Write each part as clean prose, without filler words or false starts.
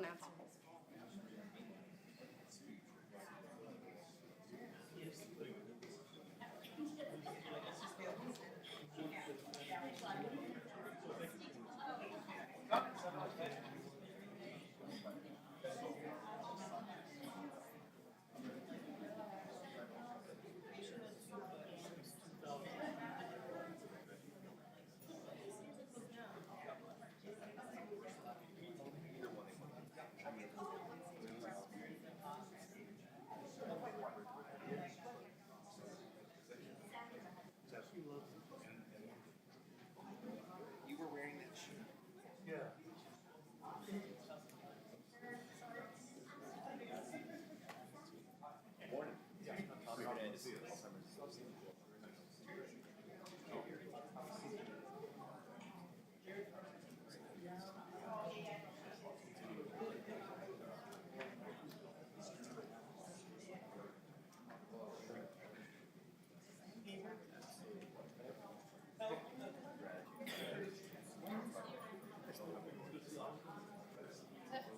con eso. You were wearing that shirt. Yeah. Morning. Tommy Grenade is Alzheimer's.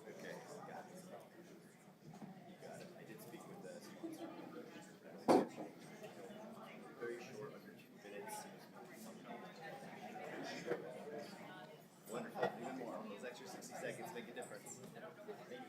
Okay, got it. Got it. I did speak with the sponsor. Very short, under 2 minutes. Wonderful. Even more. Those extra 60 seconds make a difference. Thank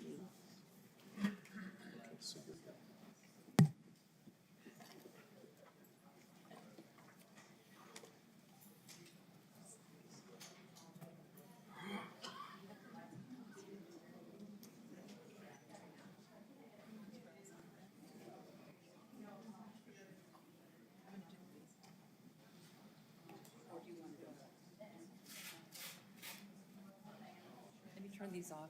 you. Let me turn these off.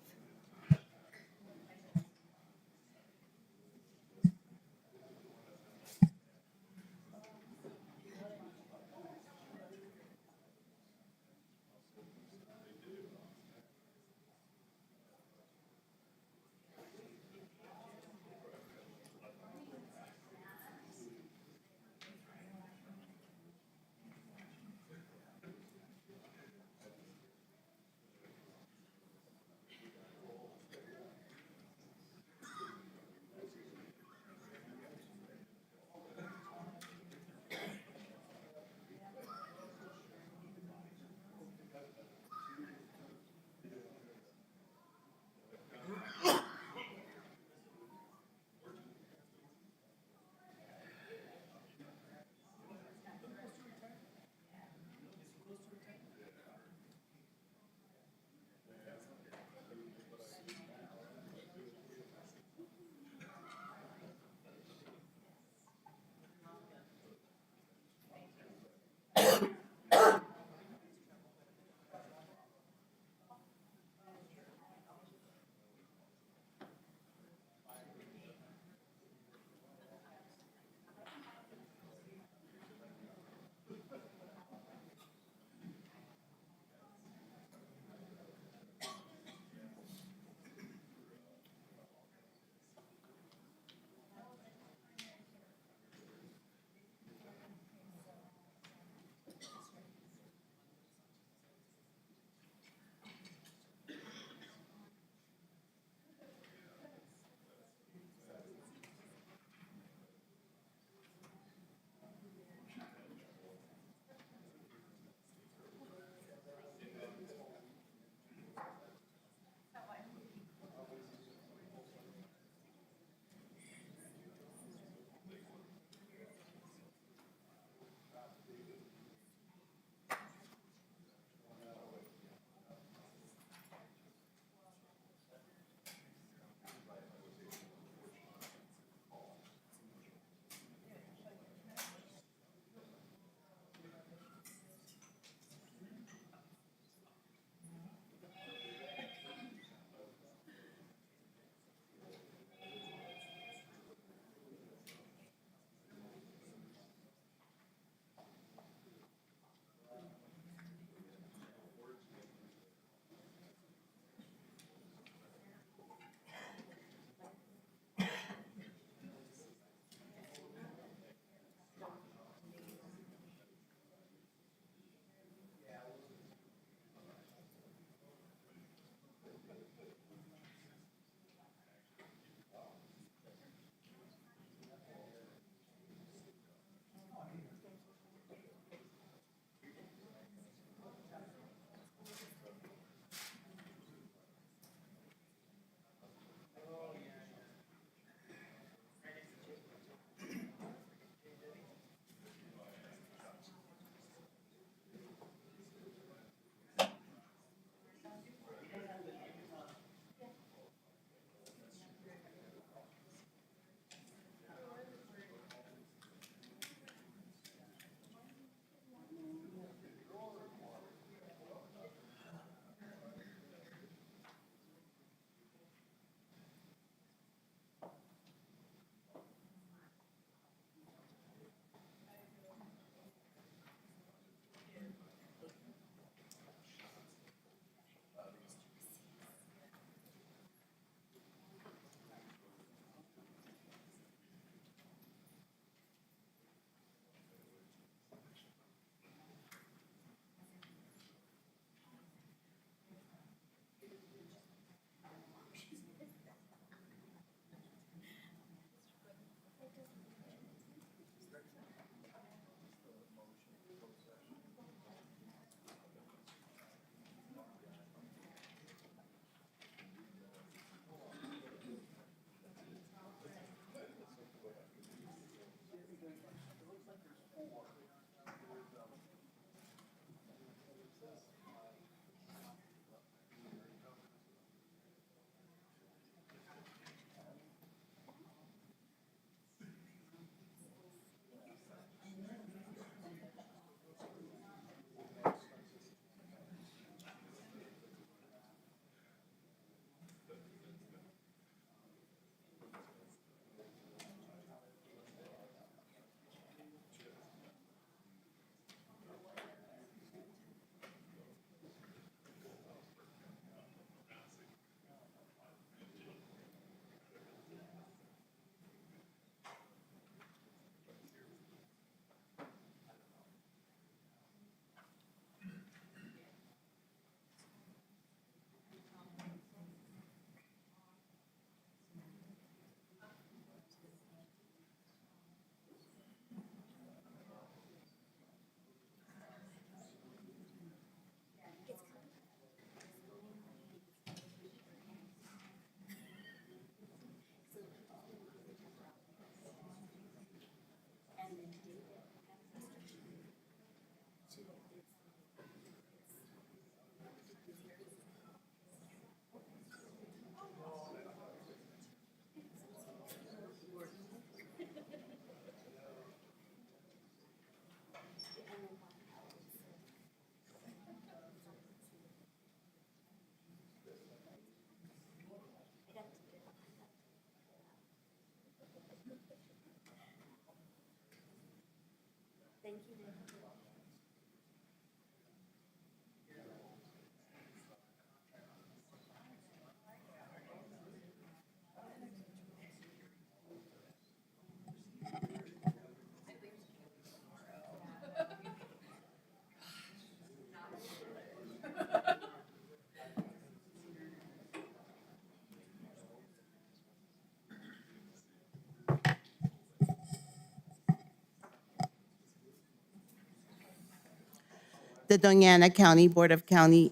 The Doña Ana County Board of County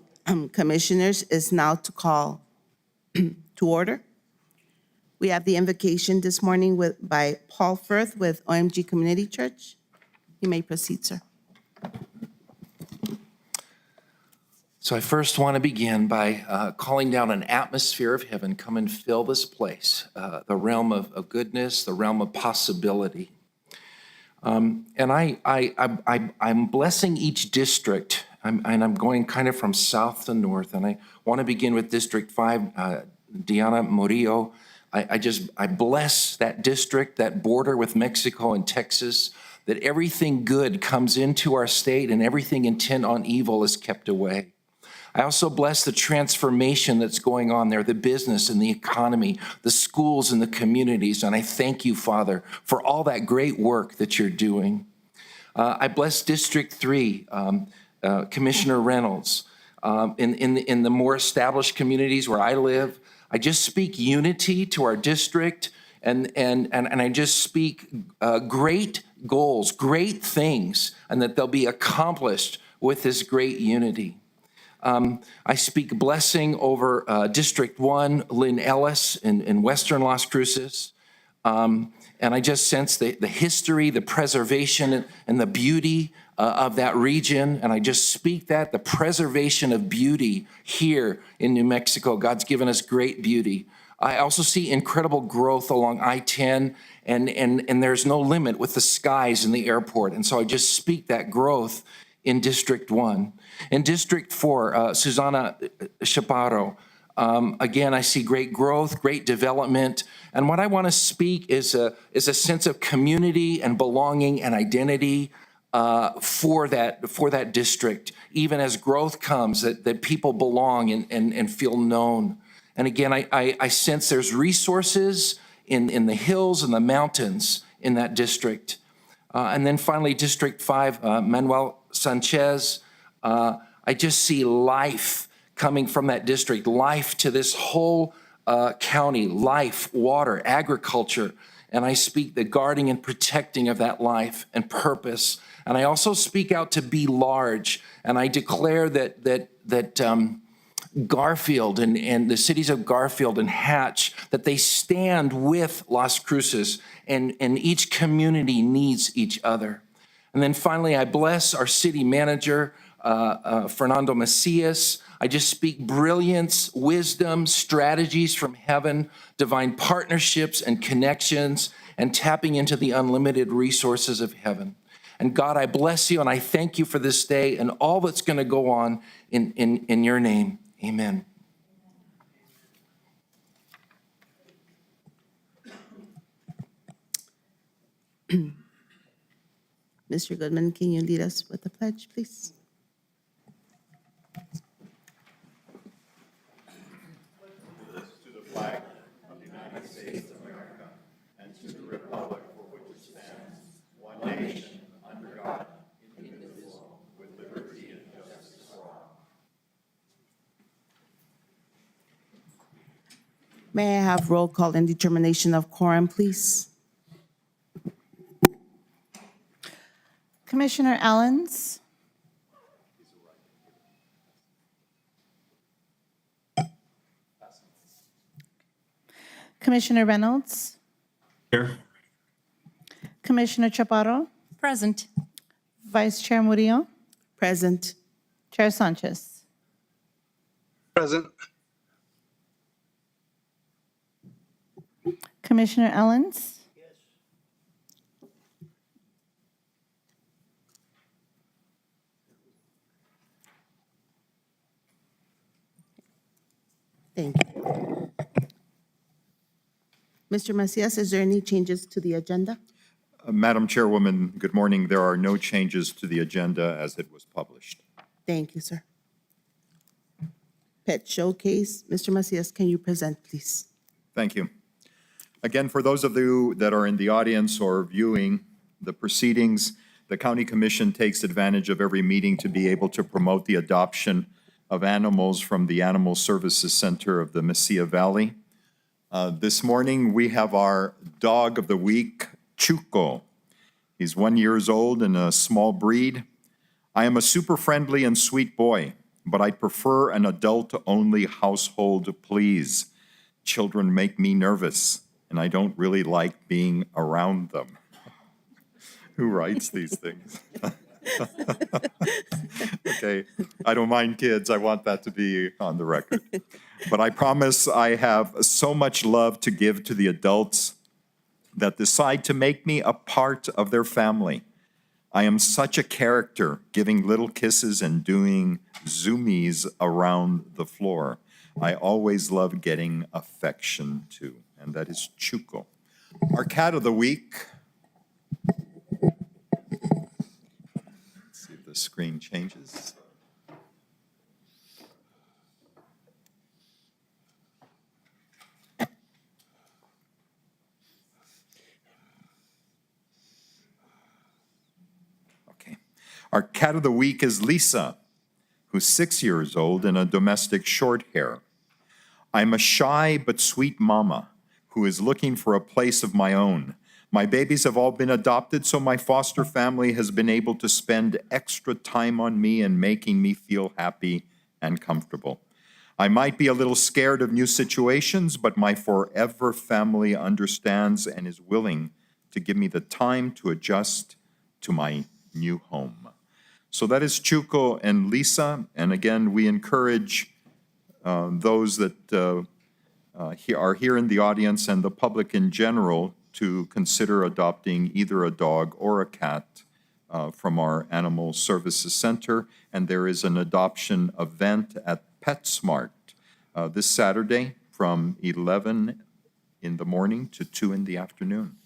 Commissioners is now to call to order. We have the invocation this morning by Paul Firth with OMG Community Church. You may proceed, sir. So I first want to begin by calling down an atmosphere of heaven. Come and fill this place, the realm of goodness, the realm of possibility. And I'm blessing each district, and I'm going kind of from south to north. And I want to begin with District 5, Diana Murillo. I bless that district, that border with Mexico and Texas, that everything good comes into our state and everything intent on evil is kept away. I also bless the transformation that's going on there, the business and the economy, the schools and the communities. And I thank you, Father, for all that great work that you're doing. I bless District 3, Commissioner Reynolds. In the more established communities where I live, I just speak unity to our district, and I just speak great goals, great things, and that they'll be accomplished with this great unity. I speak blessing over District 1, Lynn Ellis in Western Las Cruces. And I just sense the history, the preservation, and the beauty of that region. And I just speak that, the preservation of beauty here in New Mexico. God's given us great beauty. I also see incredible growth along I-10, and there's no limit with the skies and the airport. And so I just speak that growth in District 1. In District 4, Susana Chaparro, again, I see great growth, great development. And what I want to speak is a sense of community and belonging and identity for that district, even as growth comes, that people belong and feel known. And again, I sense there's resources in the hills and the mountains in that district. And then finally, District 5, Manuel Sanchez, I just see life coming from that district, life to this whole county, life, water, agriculture. And I speak the guarding and protecting of that life and purpose. And I also speak out to be large. And I declare that Garfield and the cities of Garfield and Hatch, that they stand with Las Cruces, and each community needs each other. And then finally, I bless our city manager, Fernando Macias. I just speak brilliance, wisdom, strategies from heaven, divine partnerships and connections, and tapping into the unlimited resources of heaven. And God, I bless you and I thank you for this day and all that's going to go on in your name. Amen. Mr. Goodman, can you lead us with the pledge, please? May I have roll call and determination of quorum, please? Commissioner Allens? Commissioner Reynolds? Here. Commissioner Chaparro? Present. Vice Chair Murillo? Present. Chair Sanchez? Present. Commissioner Allens? Thank you. Mr. Macias, is there any changes to the agenda? Madam Chairwoman, good morning. There are no changes to the agenda as it was published. Thank you, sir. Pet Showcase, Mr. Macias, can you present, please? Thank you. Again, for those of you that are in the audience or viewing the proceedings, the County Commission takes advantage of every meeting to be able to promote the adoption of animals from the Animal Services Center of the Mesilla Valley. This morning, we have our dog of the week, Chuco. He's 1 year old and a small breed. I am a super friendly and sweet boy, but I'd prefer an adult-only household, please. Children make me nervous, and I don't really like being around them. Who writes these things? Okay, I don't mind kids. I want that to be on the record. But I promise I have so much love to give to the adults that decide to make me a part of their family. I am such a character, giving little kisses and doing zoomies around the floor. I always love getting affection too, and that is Chuco. Our cat of the week. Let's see if the screen changes. Okay. Our cat of the week is Lisa, who's 6 years old and a domestic short hair. I'm a shy but sweet mama who is looking for a place of my own. My babies have all been adopted, so my foster family has been able to spend extra time on me and making me feel happy and comfortable. I might be a little scared of new situations, but my forever family understands and is willing to give me the time to adjust to my new home. So that is Chuco and Lisa, and again, we encourage those that are here in the audience and the public in general to consider adopting either a dog or a cat from our Animal Services Center. And there is an adoption event at PetSmart this Saturday from 11 in the morning to 2 in the afternoon.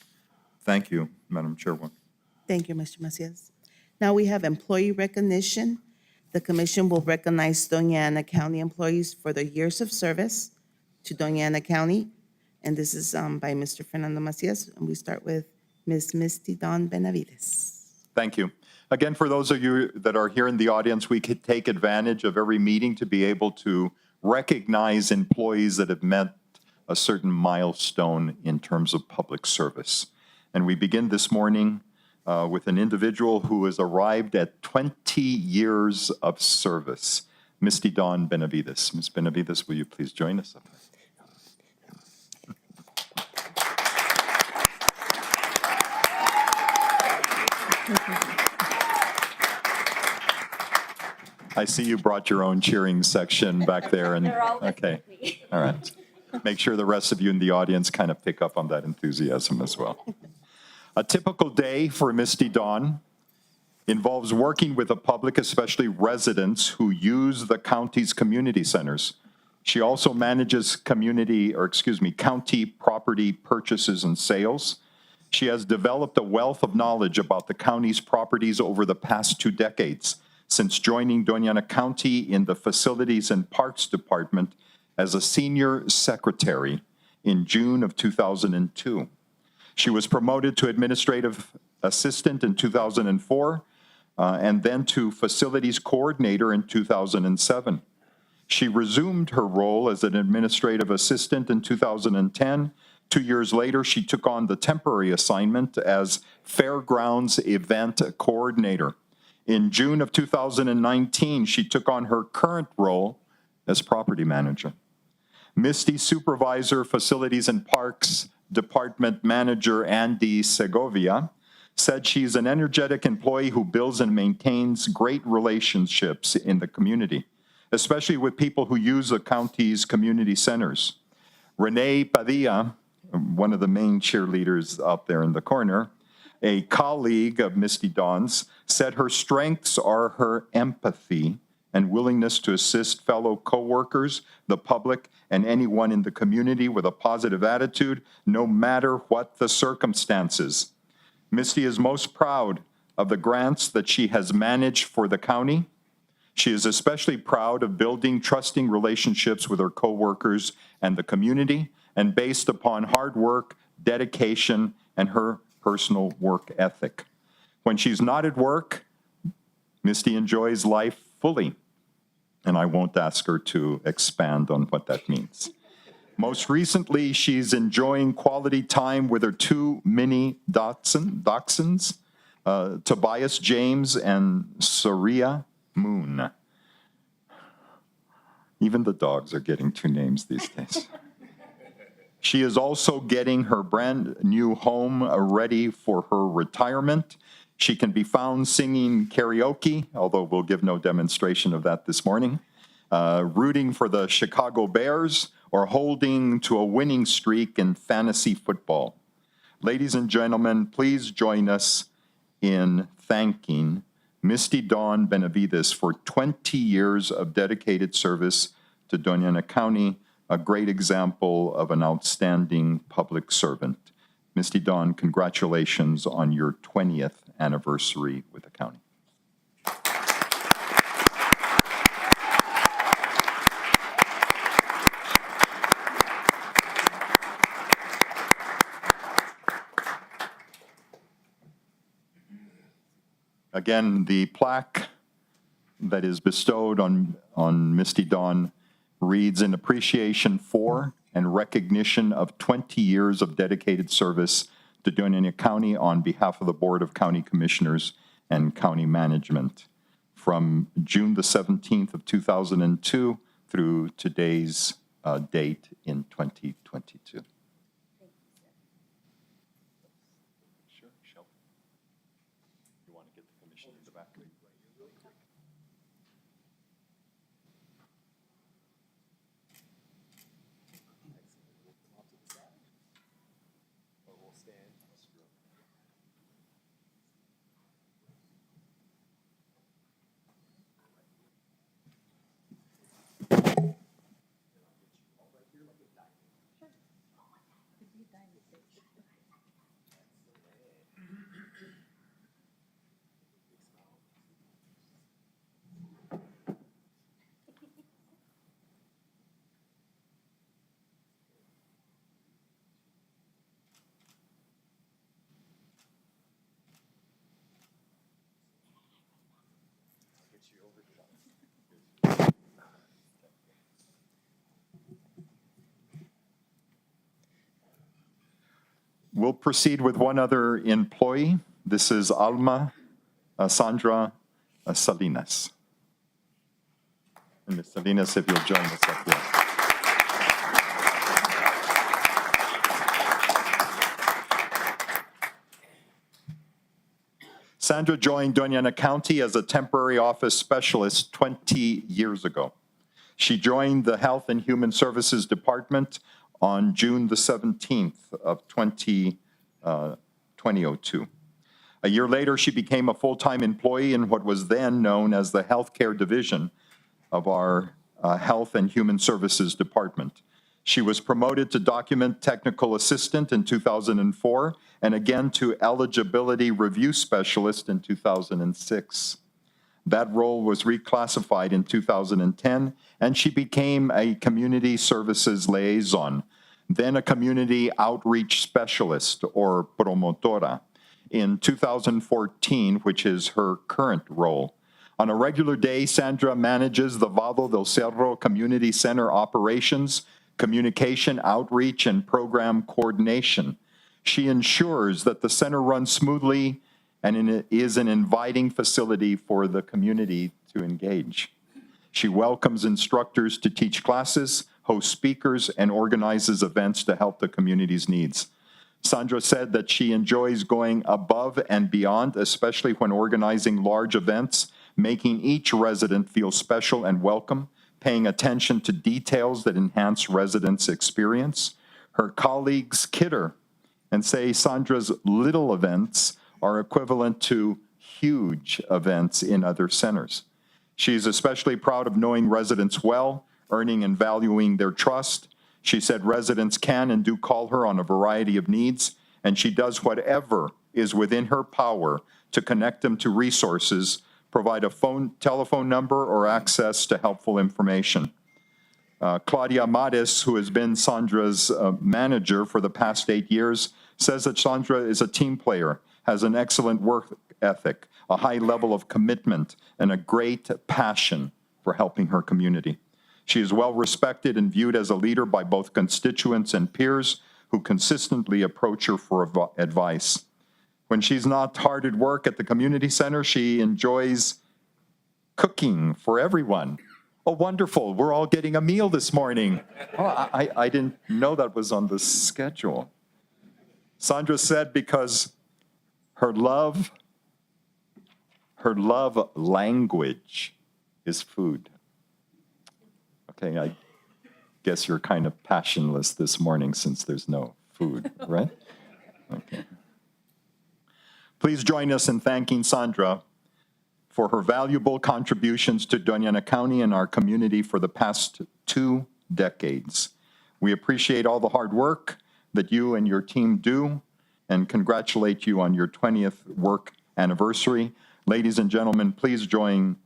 Thank you, Madam Chairwoman. Thank you, Mr. Macias. Now we have employee recognition. The commission will recognize Doña Ana County employees for their years of service to Doña Ana County. And this is by Mr. Fernando Macias. And we start with Ms. Misty Dawn Benavides. Thank you. Again, for those of you that are here in the audience, we could take advantage of every meeting to be able to recognize employees that have met a certain milestone in terms of public service. And we begin this morning with an individual who has arrived at 20 years of service, Misty Dawn Benavides. Ms. Benavides, will you please join us? I see you brought your own cheering section back there. And okay, all right. Make sure the rest of you in the audience kind of pick up on that enthusiasm as well. A typical day for Misty Dawn involves working with the public, especially residents who use the county's community centers. She also manages county property purchases and sales. She has developed a wealth of knowledge about the county's properties over the past 2 decades, since joining Doña Ana County in the Facilities and Parks Department as a senior secretary in June of 2002. She was promoted to administrative assistant in 2004, and then to facilities coordinator in 2007. She resumed her role as an administrative assistant in 2010. 2 years later, she took on the temporary assignment as Fairgrounds Event Coordinator. In June of 2019, she took on her current role as property manager. Misty Supervisor, Facilities and Parks Department Manager Andy Segovia said she's an energetic employee who builds and maintains great relationships in the community, especially with people who use the county's community centers. Renee Padilla, one of the main cheerleaders out there in the corner, a colleague of Misty Dawn's, said her strengths are her empathy and willingness to assist fellow coworkers, the public, and anyone in the community with a positive attitude, no matter what the circumstances. Misty is most proud of the grants that she has managed for the county. She is especially proud of building trusting relationships with her coworkers and the community, and based upon hard work, dedication, and her personal work ethic. When she's not at work, Misty enjoys life fully, and I won't ask her to expand on what that means. Most recently, she's enjoying quality time with her two mini dachshunds, Tobias James and Soria Moon. Even the dogs are getting two names these days. She is also getting her brand new home ready for her retirement. She can be found singing karaoke, although we'll give no demonstration of that this morning, rooting for the Chicago Bears, or holding to a winning streak in fantasy football. Ladies and gentlemen, please join us in thanking Misty Dawn Benavides for 20 years of dedicated service to Doña Ana County, a great example of an outstanding public servant. Misty Dawn, congratulations on your 20th anniversary with the county. Again, the plaque that is bestowed on Misty Dawn reads, "In appreciation for and recognition of 20 years of dedicated service to Doña Ana County on behalf of the Board of County Commissioners and County Management, from June the 17th of 2002 through today's date in 2022. Sure, Shelby. You want to get the commission in the back? We'll proceed with one other employee. This is Sandra Salinas. And Ms. Salinas, if you'll join us up here. Sandra joined Doña Ana County as a temporary office specialist 20 years ago. She joined the Health and Human Services Department on June the 17th of 2002. A year later, she became a full-time employee in what was then known as the Healthcare Division of our Health and Human Services Department. She was promoted to Document Technical Assistant in 2004, and again to Eligibility Review Specialist in 2006. That role was reclassified in 2010, and she became a Community Services Liaison, then a Community Outreach Specialist, or Promotora, in 2014, which is her current role. On a regular day, Sandra manages the Vado del Cerro Community Center operations, communication, outreach, and program coordination. She ensures that the center runs smoothly and is an inviting facility for the community to engage. She welcomes instructors to teach classes, hosts speakers, and organizes events to help the community's needs. Sandra said that she enjoys going above and beyond, especially when organizing large events, making each resident feel special and welcome, paying attention to details that enhance residents' experience. Her colleagues kid her and say Sandra's little events are equivalent to huge events in other centers. She's especially proud of knowing residents well, earning and valuing their trust. She said residents can and do call her on a variety of needs, and she does whatever is within her power to connect them to resources, provide a telephone number, or access to helpful information. Claudia Matis, who has been Sandra's manager for the past 8 years, says that Sandra is a team player, has an excellent work ethic, a high level of commitment, and a great passion for helping her community. She is well respected and viewed as a leader by both constituents and peers who consistently approach her for advice. When she's not hard at work at the community center, she enjoys cooking for everyone. Oh, wonderful. We're all getting a meal this morning. Oh, I didn't know that was on the schedule. Sandra said because her love language is food. Okay, I guess you're kind of passionless this morning since there's no food, right? Okay. Please join us in thanking Sandra for her valuable contributions to Doña Ana County and our community for the past 2 decades. We appreciate all the hard work that you and your team do and congratulate you on your 20th work anniversary. Ladies and gentlemen, please join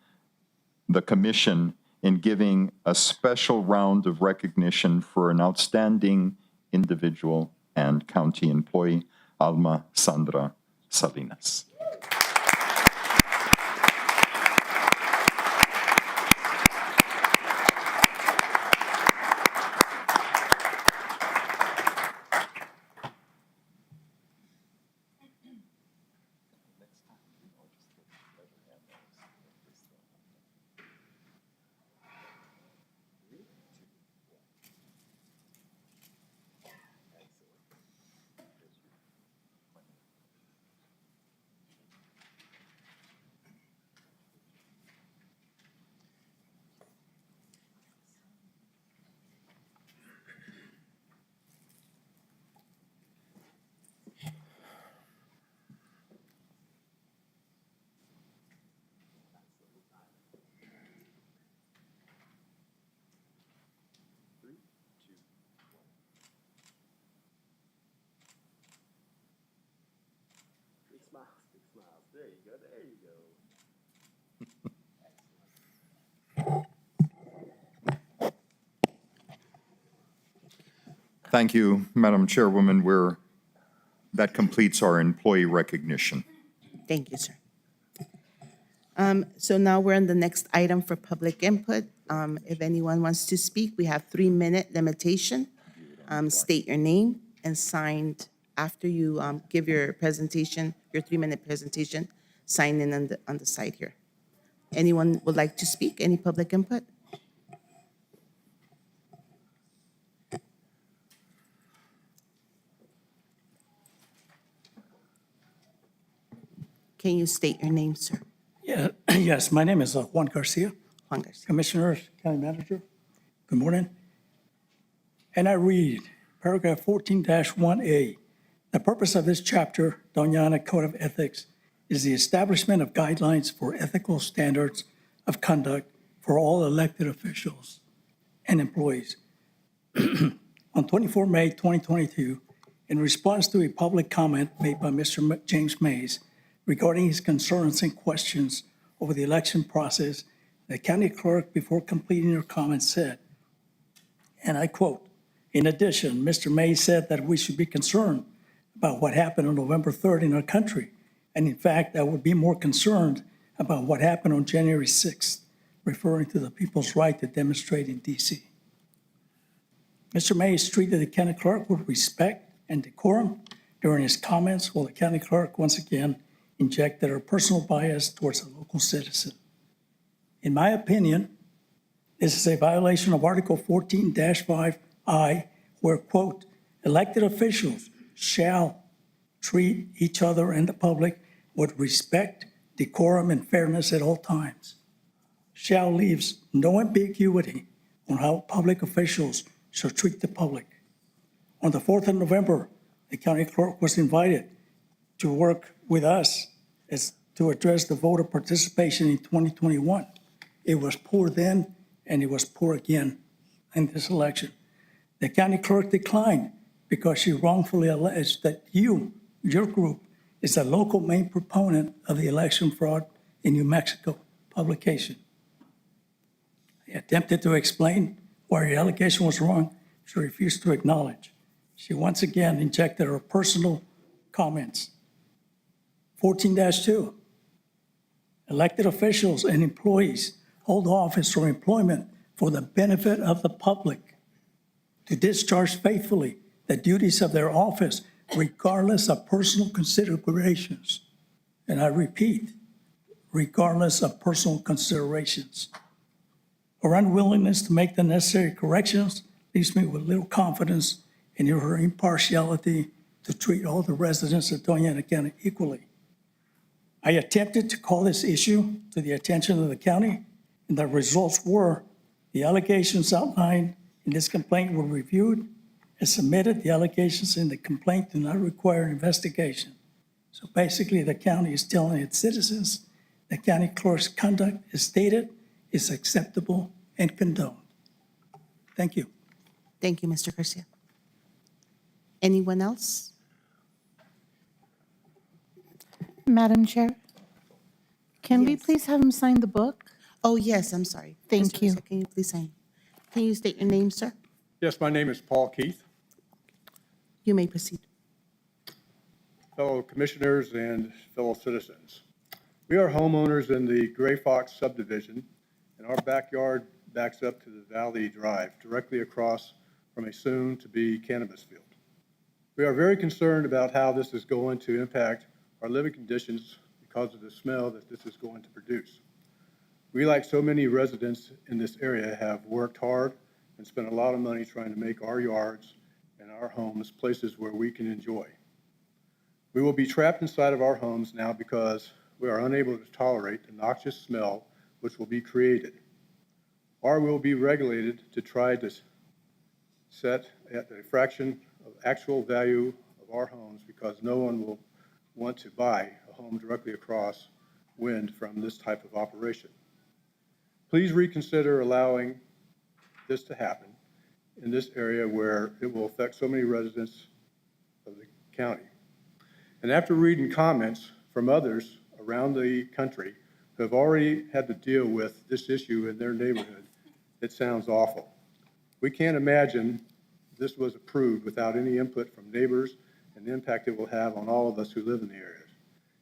the commission in giving a special round of recognition for an outstanding individual and county employee, Alma Sandra Salinas. Big smiles. There you go. There you go. Thank you, Madam Chairwoman. That completes our employee recognition. Thank you, sir. So now we're on the next item for public input. If anyone wants to speak, we have 3-minute limitation. State your name and signed after you give your presentation, your 3-minute presentation, sign in on the side here. Anyone would like to speak? Any public input? Can you state your name, sir? Yeah, yes, my name is Juan Garcia, Juan Garcia. Commissioner, County Manager. Good morning. And I read paragraph 14-1A. The purpose of this chapter, Doña Ana Code of Ethics, is the establishment of guidelines for ethical standards of conduct for all elected officials and employees. On 24 May 2022, in response to a public comment made by Mr. James Mays regarding his concerns and questions over the election process, the county clerk, before completing her comment, said, and I quote, "In addition, Mr. Mays said that we should be concerned about what happened on November 3rd in our country. And in fact, I would be more concerned about what happened on January 6th, referring to the people's right to demonstrate in DC. Mr. Mays treated the county clerk with respect and decorum during his comments, while the county clerk once again injected her personal bias towards a local citizen. In my opinion, this is a violation of Article 14-5I, where, quote, elected officials shall treat each other and the public with respect, decorum, and fairness at all times. Shall leaves no ambiguity on how public officials shall treat the public. On the 4th of November, the county clerk was invited to work with us as to address the voter participation in 2021. It was poor then, and it was poor again in this election. The county clerk declined because she wrongfully alleged that your group, is a local main proponent of the election fraud in New Mexico publication. I attempted to explain why her allegation was wrong. She refused to acknowledge. She once again injected her personal comments. 14-2, elected officials and employees hold office or employment for the benefit of the public to discharge faithfully the duties of their office regardless of personal considerations. And I repeat, regardless of personal considerations. Her unwillingness to make the necessary corrections leaves me with little confidence in her impartiality to treat all the residents of Doña Ana County equally. I attempted to call this issue to the attention of the county, and the results were the allegations outlined in this complaint were reviewed and submitted. The allegations in the complaint do not require an investigation. So basically, the county is telling its citizens the county clerk's conduct, as stated, is acceptable and condoned. Thank you. Thank you, Mr. Garcia. Anyone else? Madam Chair, can we Yes. please have him sign the book? Oh, yes, I'm sorry. Thank Mr. you. Garcia, can you please sign? Can you state your name, sir? Yes, my name is Paul Keith, You may proceed. fellow commissioners and fellow citizens. We are homeowners in the Gray Fox subdivision, and our backyard backs up to the Valley Drive, directly across from a soon-to-be cannabis field. We are very concerned about how this is going to impact our living conditions because of the smell that this is going to produce. We, like so many residents in this area, have worked hard and spent a lot of money trying to make our yards and our homes places where we can enjoy. We will be trapped inside of our homes now because we are unable to tolerate the noxious smell which will be created, or will be regulated to try to set at a fraction of actual value of our homes, because no one will want to buy a home directly across wind from this type of operation. Please reconsider allowing this to happen in this area where it will affect so many residents of the county. And after reading comments from others around the country who have already had to deal with this issue in their neighborhood, it sounds awful. We can't imagine this was approved without any input from neighbors and the impact it will have on all of us who live in the areas.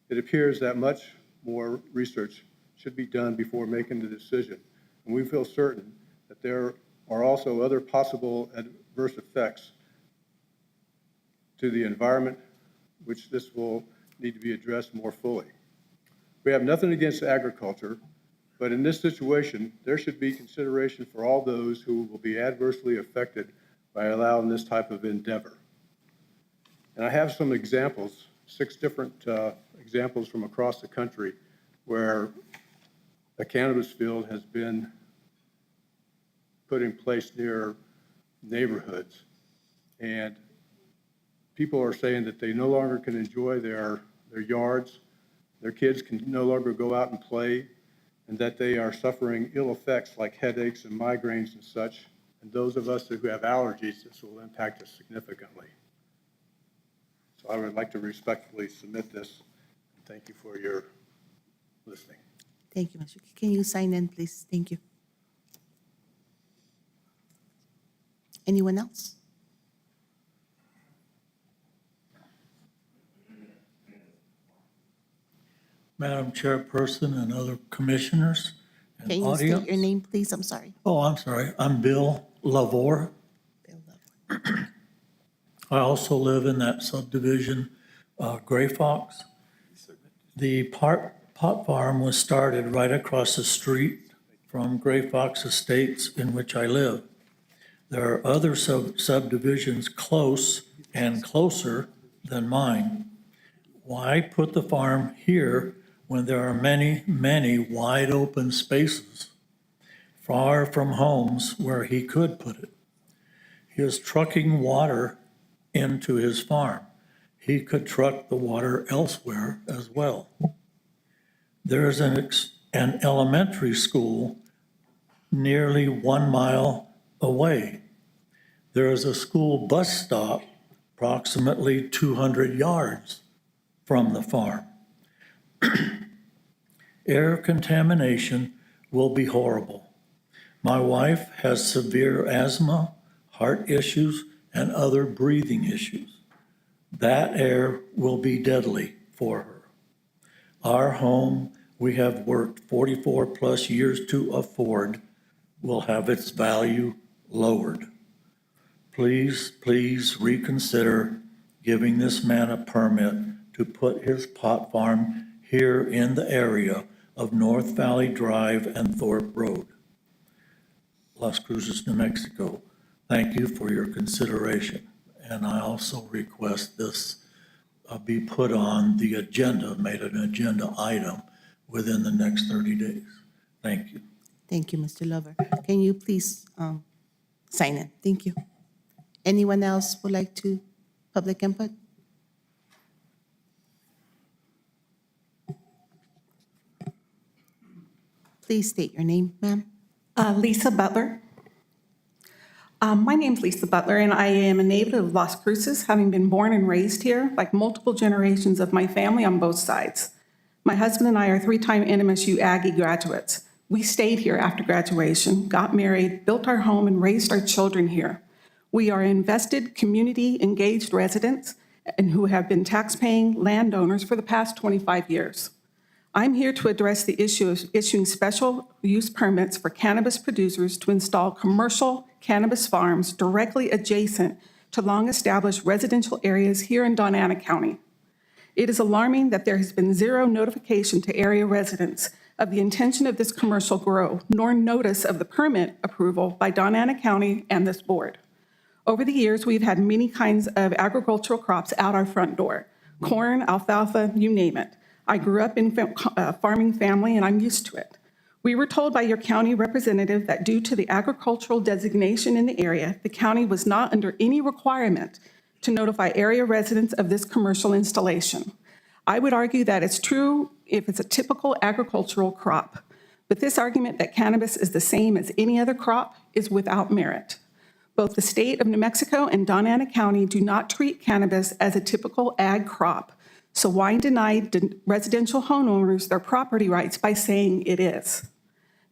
It appears that much more research should be done before making the decision, and we feel certain that there are also other possible adverse effects to the environment, which this will need to be addressed more fully. We have nothing against agriculture, but in this situation, there should be consideration for all those who will be adversely affected by allowing this type of endeavor. And I have some examples, 6 different examples from across the country where a cannabis field has been put in place near neighborhoods. And people are saying that they no longer can enjoy their yards, their kids can no longer go out and play, and that they are suffering ill effects like headaches and migraines and such. And those of us who have allergies, this will impact us significantly. So I would like to respectfully submit this. Thank you for your listening. Thank you, Mr. Can you sign in, please? Thank you. Anyone else? Madam Chairperson and other commissioners and Can you audience. state your name, please? I'm sorry. Oh, I'm sorry. I'm Bill Lavore. Bill Love. I also live in that subdivision, Gray Fox. The pot farm was started right across the street from Gray Fox Estates in which I live. There are other subdivisions close and closer than mine. Why put the farm here when there are many, many wide open spaces far from homes where he could put it? He is trucking water into his farm. He could truck the water elsewhere as well. There is an elementary school nearly 1 mile away. There is a school bus stop approximately 200 yards from the farm. Air contamination will be horrible. My wife has severe asthma, heart issues, and other breathing issues. That air will be deadly for her. Our home we have worked 44 plus years to afford will have its value lowered. Please, please reconsider giving this man a permit to put his pot farm here in the area of North Valley Drive and Thorpe Road. Las Cruces, New Mexico. Thank you for your consideration. And I also request this be put on the agenda, made an agenda item within the next 30 days. Thank you. Thank you, Mr. Lover. Can you please sign in? Thank you. Anyone else would like to public input? Please state your name, ma'am. Lisa Butler. My name's Lisa Butler, and I am a native of Las Cruces, having been born and raised here, like multiple generations of my family on both sides. My husband and I are three-time NMSU Aggie graduates. We stayed here after graduation, got married, built our home, and raised our children here. We are invested, community-engaged residents and who have been tax-paying landowners for the past 25 years. I'm here to address the issue of issuing special use permits for cannabis producers to install commercial cannabis farms directly adjacent to long-established residential areas here in Doñana County. It is alarming that there has been zero notification to area residents of the intention of this commercial grow, nor notice of the permit approval by Doñana County and this board. Over the years, we've had many kinds of agricultural crops out our front door: corn, alfalfa, you name it. I grew up in a farming family, and I'm used to it. We were told by your county representative that due to the agricultural designation in the area, the county was not under any requirement to notify area residents of this commercial installation. I would argue that it's true if it's a typical agricultural crop, but this argument that cannabis is the same as any other crop is without merit. Both the state of New Mexico and Doñana County do not treat cannabis as a typical ag crop. So why deny residential homeowners their property rights by saying it is?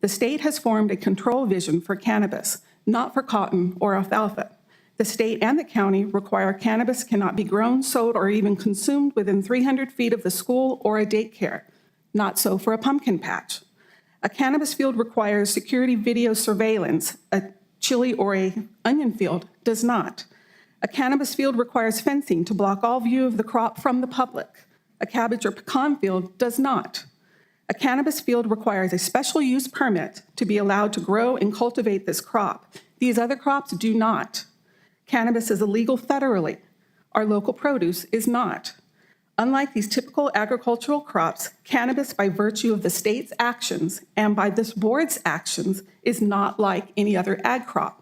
The state has formed a control vision for cannabis, not for cotton or alfalfa. The state and the county require cannabis cannot be grown, sold, or even consumed within 300 feet of the school or a daycare. Not so for a pumpkin patch. A cannabis field requires security video surveillance. A chili or an onion field does not. A cannabis field requires fencing to block all view of the crop from the public. A cabbage or pecan field does not. A cannabis field requires a special use permit to be allowed to grow and cultivate this crop. These other crops do not. Cannabis is illegal federally. Our local produce is not. Unlike these typical agricultural crops, cannabis, by virtue of the state's actions and by this board's actions, is not like any other ag crop.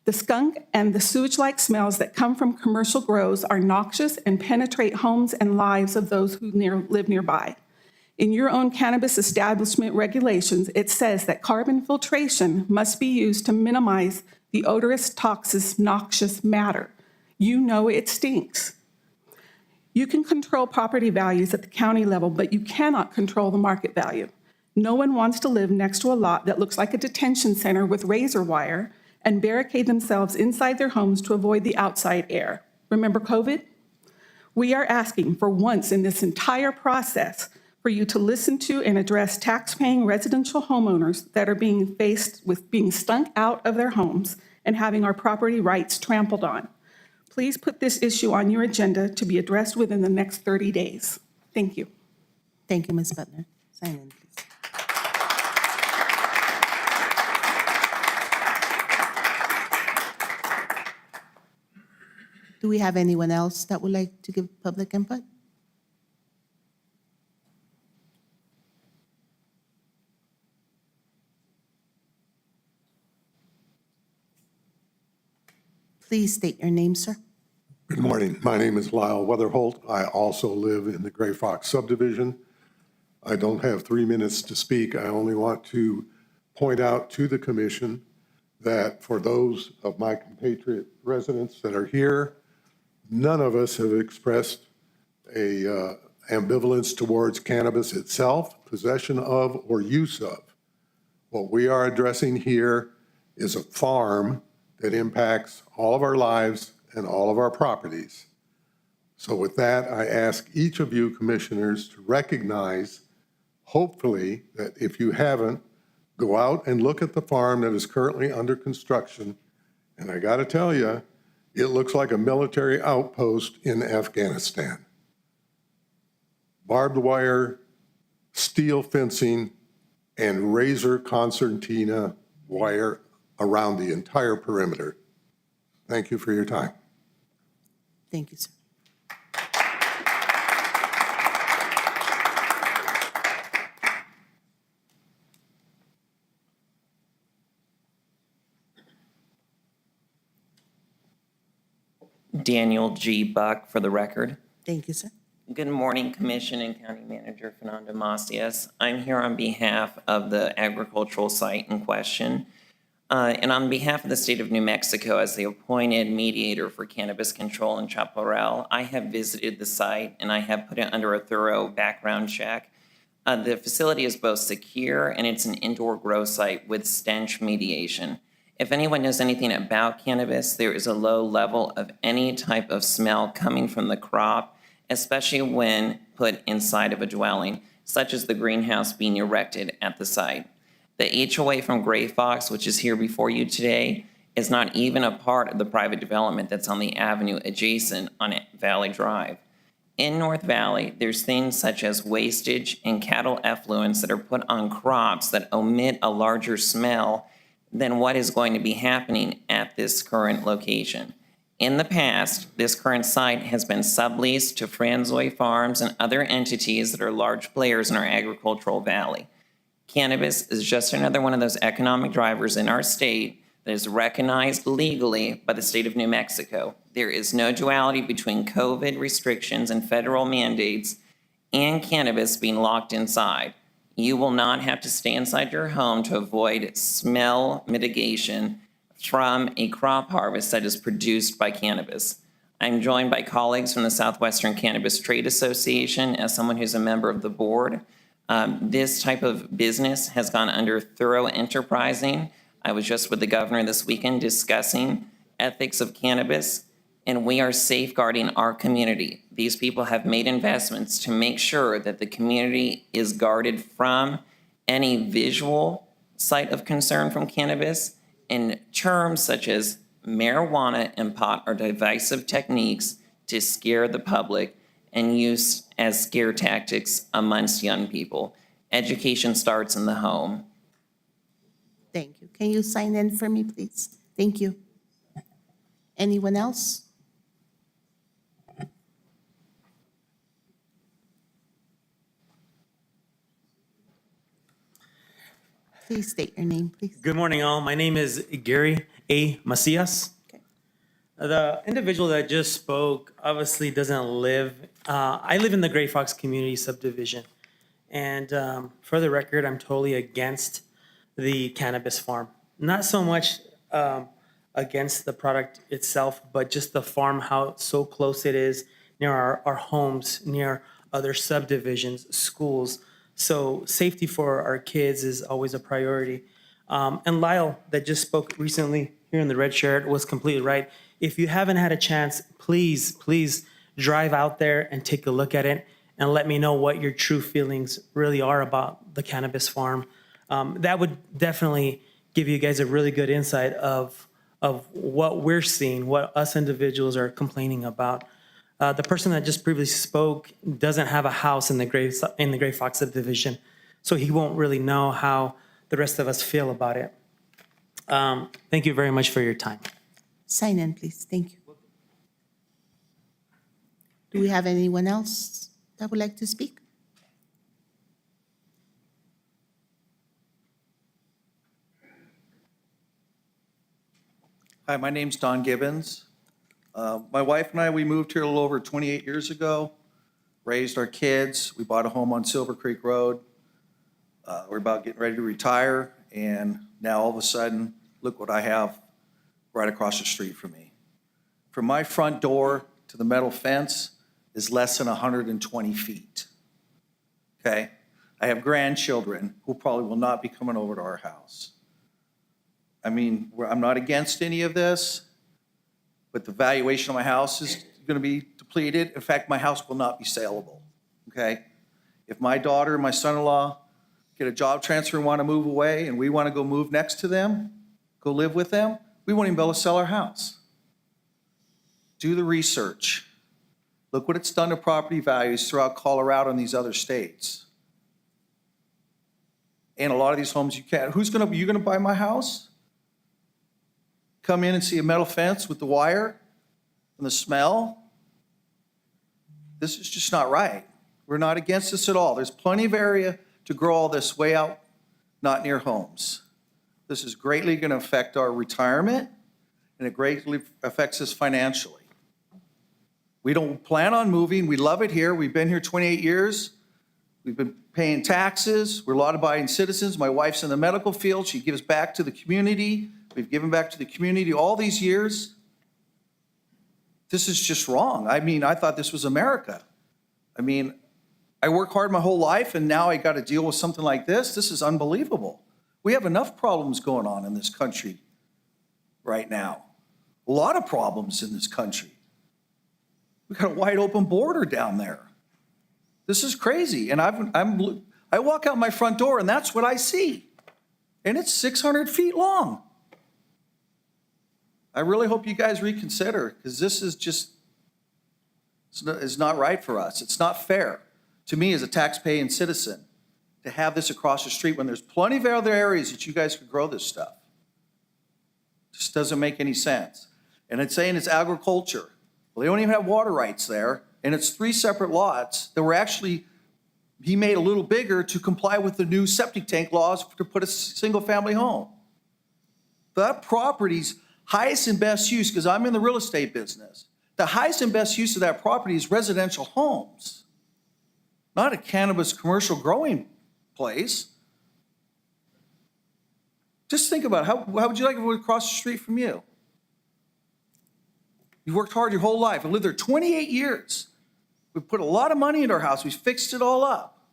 The skunk and the sewage-like smells that come from commercial grows are noxious and penetrate homes and lives of those who live nearby. In your own cannabis establishment regulations, it says that carbon filtration must be used to minimize the odorous, toxic, noxious matter. You know it stinks. You can control property values at the county level, but you cannot control the market value. No one wants to live next to a lot that looks like a detention center with razor wire and barricade themselves inside their homes to avoid the outside air. Remember COVID? We are asking for once in this entire process for you to listen to and address tax-paying residential homeowners that are being faced with being stunk out of their homes and having our property rights trampled on. Please put this issue on your agenda to be addressed within the next 30 days. Thank you. Thank you, Ms. Butler. Sign in, please. Do we have anyone else that would like to give public input? Please state your name, sir. Good morning. My name is Lyle Weatherholt. I also live in the Gray Fox Subdivision. I don't have 3 minutes to speak. I only want to point out to the commission that for those of my compatriot residents that are here, none of us have expressed a ambivalence towards cannabis itself, possession of, or use of. What we are addressing here is a farm that impacts all of our lives and all of our properties. So with that, I ask each of you commissioners to recognize, hopefully, that if you haven't, go out and look at the farm that is currently under construction. And I got to tell you, it looks like a military outpost in Afghanistan. Barbed wire, steel fencing, and razor concertina wire around the entire perimeter. Thank you for your time. Thank you, sir. Daniel G. Buck for the record. Thank you, sir. Good morning, Commission and County Manager Fernando Macias. I'm here on behalf of the agricultural site in question. And on behalf of the state of New Mexico, as the appointed mediator for cannabis control in Chaparral, I have visited the site and I have put it under a thorough background check. The facility is both secure and it's an indoor grow site with stench mediation. If anyone knows anything about cannabis, there is a low level of any type of smell coming from the crop, especially when put inside of a dwelling, such as the greenhouse being erected at the site. The HOA from Gray Fox, which is here before you today, is not even a part of the private development that's on the avenue adjacent on Valley Drive. In North Valley, there's things such as wastage and cattle effluents that are put on crops that omit a larger smell than what is going to be happening at this current location. In the past, this current site has been subleased to Franzoy Farms and other entities that are large players in our agricultural valley. Cannabis is just another one of those economic drivers in our state that is recognized legally by the state of New Mexico. There is no duality between COVID restrictions and federal mandates and cannabis being locked inside. You will not have to stay inside your home to avoid smell mitigation from a crop harvest that is produced by cannabis. I'm joined by colleagues from the Southwestern Cannabis Trade Association as someone who's a member of the board. This type of business has gone under thorough enterprising. I was just with the governor this weekend discussing ethics of cannabis, and we are safeguarding our community. These people have made investments to make sure that the community is guarded from any visual site of concern from cannabis, and terms such as marijuana and pot are divisive techniques to scare the public and use as scare tactics amongst young people. Education starts in the home. Thank you. Can you sign in for me, please? Thank you. Anyone else? Please state your name, please. Good morning, all. My name is Gary A. Macias. Okay. The individual that just spoke obviously doesn't live, I live in the Gray Fox Community Subdivision. And for the record, I'm totally against the cannabis farm. Not so much against the product itself, but just the farm, how so close it is near our homes, near other subdivisions, schools. So safety for our kids is always a priority. And Lyle, that just spoke recently here in the red shirt, was completely right. If you haven't had a chance, please drive out there and take a look at it and let me know what your true feelings really are about the cannabis farm. That would definitely give you guys a really good insight of what we're seeing, what us individuals are complaining about. The person that just previously spoke doesn't have a house in the Gray Fox subdivision, so he won't really know how the rest of us feel about it. Thank you very much for your time. Sign in, please. Thank you. Do we have anyone else that would like to speak? Hi, my name's Don Gibbons. My wife and I, we moved here a little over 28 years ago, raised our kids. We bought a home on Silver Creek Road. We're about getting ready to retire, and now all of a sudden, look what I have right across the street from me. From my front door to the metal fence, is less than 120 feet. Okay? I have grandchildren who probably will not be coming over to our house. I mean, I'm not against any of this, but the valuation of my house is going to be depleted. In fact, my house will not be saleable. Okay? If my daughter and my son-in-law get a job transfer and want to move away and we want to go move next to them, go live with them, we won't even be able to sell our house. Do the research. Look what it's done to property values throughout Colorado and these other states. And a lot of these homes you can't. You going to buy my house? Come in and see a metal fence with the wire and the smell? This is just not right. We're not against this at all. There's plenty of area to grow all this way out, not near homes. This is greatly going to affect our retirement, and it greatly affects us financially. We don't plan on moving. We love it here. We've been here 28 years. We've been paying taxes. We're law-abiding citizens. My wife's in the medical field. She gives back to the community. We've given back to the community all these years. This is just wrong. I mean, I thought this was America. I mean, I work hard my whole life, and now I got to deal with something like this. This is unbelievable. We have enough problems going on in this country right now. A lot of problems in this country. We've got a wide open border down there. This is crazy. And I walk out my front door, and that's what I see. And it's 600 feet long. I really hope you guys reconsider, because this is just, it's not right for us. It's not fair to me as a taxpaying citizen to have this across the street when there's plenty of other areas that you guys could grow this stuff. Just doesn't make any sense. And it's saying it's agriculture. Well, they don't even have water rights there, and it's 3 separate lots that were actually, he made a little bigger to comply with the new septic tank laws to put a single-family home. That property's highest and best use, because I'm in the real estate business, the highest and best use of that property is residential homes, not a cannabis commercial growing place. Just think about it. How would you like if it was across the street from you? You've worked hard your whole life. I lived there 28 years. We put a lot of money into our house. We fixed it all up.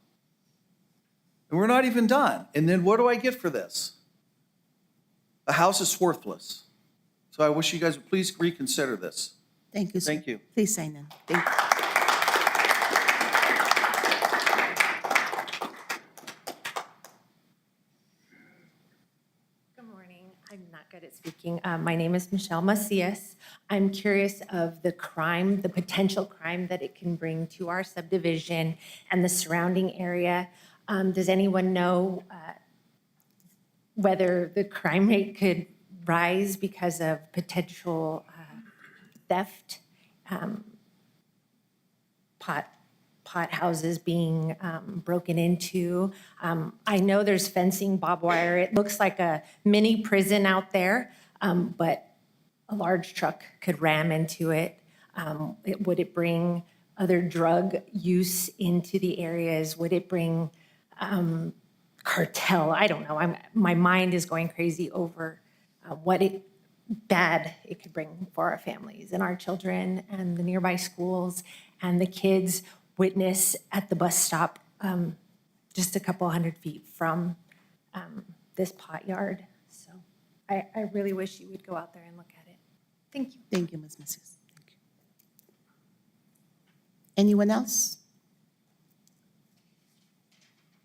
And we're not even done. And then what do I get for this? The house is worthless. So I wish you guys would please reconsider this. Thank you, sir. Thank you. Please sign in. Thank you. Good morning. I'm not good at speaking. My name is Michelle Macias. I'm curious of the crime, the potential crime that it can bring to our subdivision and the surrounding area. Does anyone know whether the crime rate could rise because of potential theft, pot houses being broken into? I know there's fencing, barbed wire. It looks like a mini prison out there, but a large truck could ram into it. Would it bring other drug use into the areas? Would it bring cartel? I don't know. My mind is going crazy over what bad it could bring for our families and our children and the nearby schools and the kids witness at the bus stop just a couple hundred feet from this pot yard. So I really wish you would go out there and look at it. Thank you. Thank you, Ms. Macias. Thank you. Anyone else?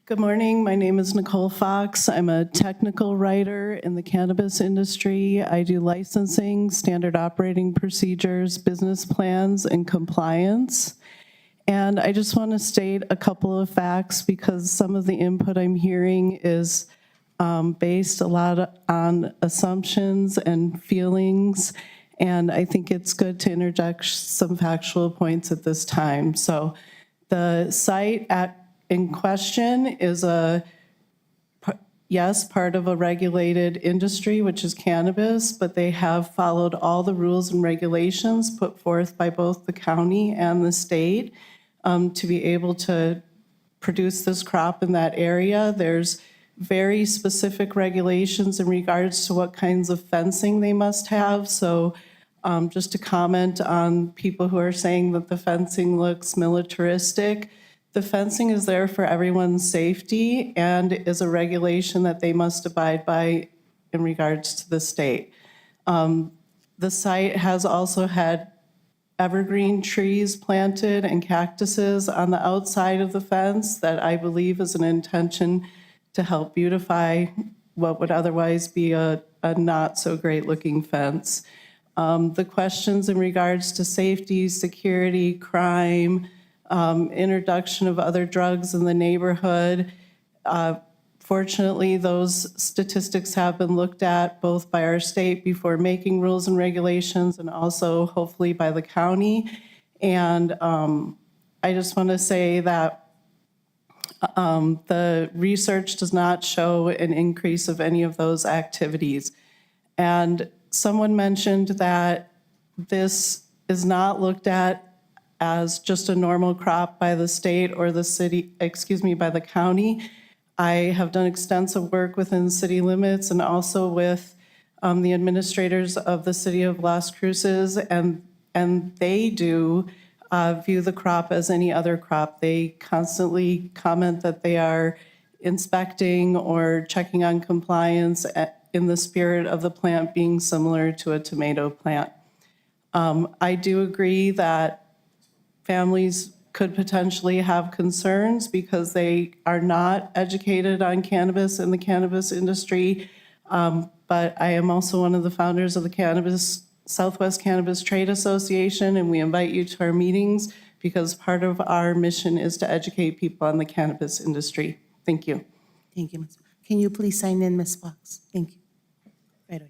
Good morning. My name is Nicole Fox. I'm a technical writer in the cannabis industry. I do licensing, standard operating procedures, business plans, and compliance. And I just want to state a couple of facts because some of the input I'm hearing is based a lot on assumptions and feelings. And I think it's good to interject some factual points at this time. So the site in question is part of a regulated industry, which is cannabis, but they have followed all the rules and regulations put forth by both the county and the state to be able to produce this crop in that area. There's very specific regulations in regards to what kinds of fencing they must have. So Just to comment on people who are saying that the fencing looks militaristic. The fencing is there for everyone's safety and is a regulation that they must abide by in regards to the state. The site has also had evergreen trees planted and cactuses on the outside of the fence that I believe is an intention to help beautify what would otherwise be a not so great looking fence. The questions in regards to safety, security, crime, introduction of other drugs in the neighborhood. Fortunately, those statistics have been looked at both by our state before making rules and regulations and also hopefully by the county. And I just want to say that the research does not show an increase of any of those activities. And someone mentioned that this is not looked at as just a normal crop by the state or the city, by the county. I have done extensive work within city limits and also with the administrators of the city of Las Cruces, and they do view the crop as any other crop. They constantly comment that they are inspecting or checking on compliance in the spirit of the plant being similar to a tomato plant. I do agree that families could potentially have concerns because they are not educated on cannabis in the cannabis industry. But I am also one of the founders of the Southwest Cannabis Trade Association, and we invite you to our meetings because part of our mission is to educate people on the cannabis industry. Thank you. Thank you, Ms. Can you please sign in, Ms. Fox? Thank you. Right away.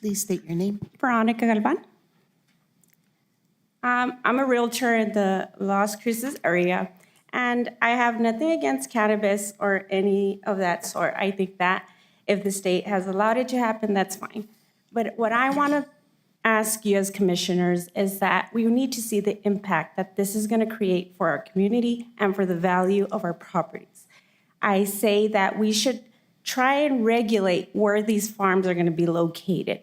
Please state your name. Veronica Galvan. I'm a realtor in the Las Cruces area, and I have nothing against cannabis or any of that sort. I think that if the state has allowed it to happen, that's fine. But what I want to ask you as commissioners is that we need to see the impact that this is going to create for our community and for the value of our properties. I say that we should try and regulate where these farms are going to be located.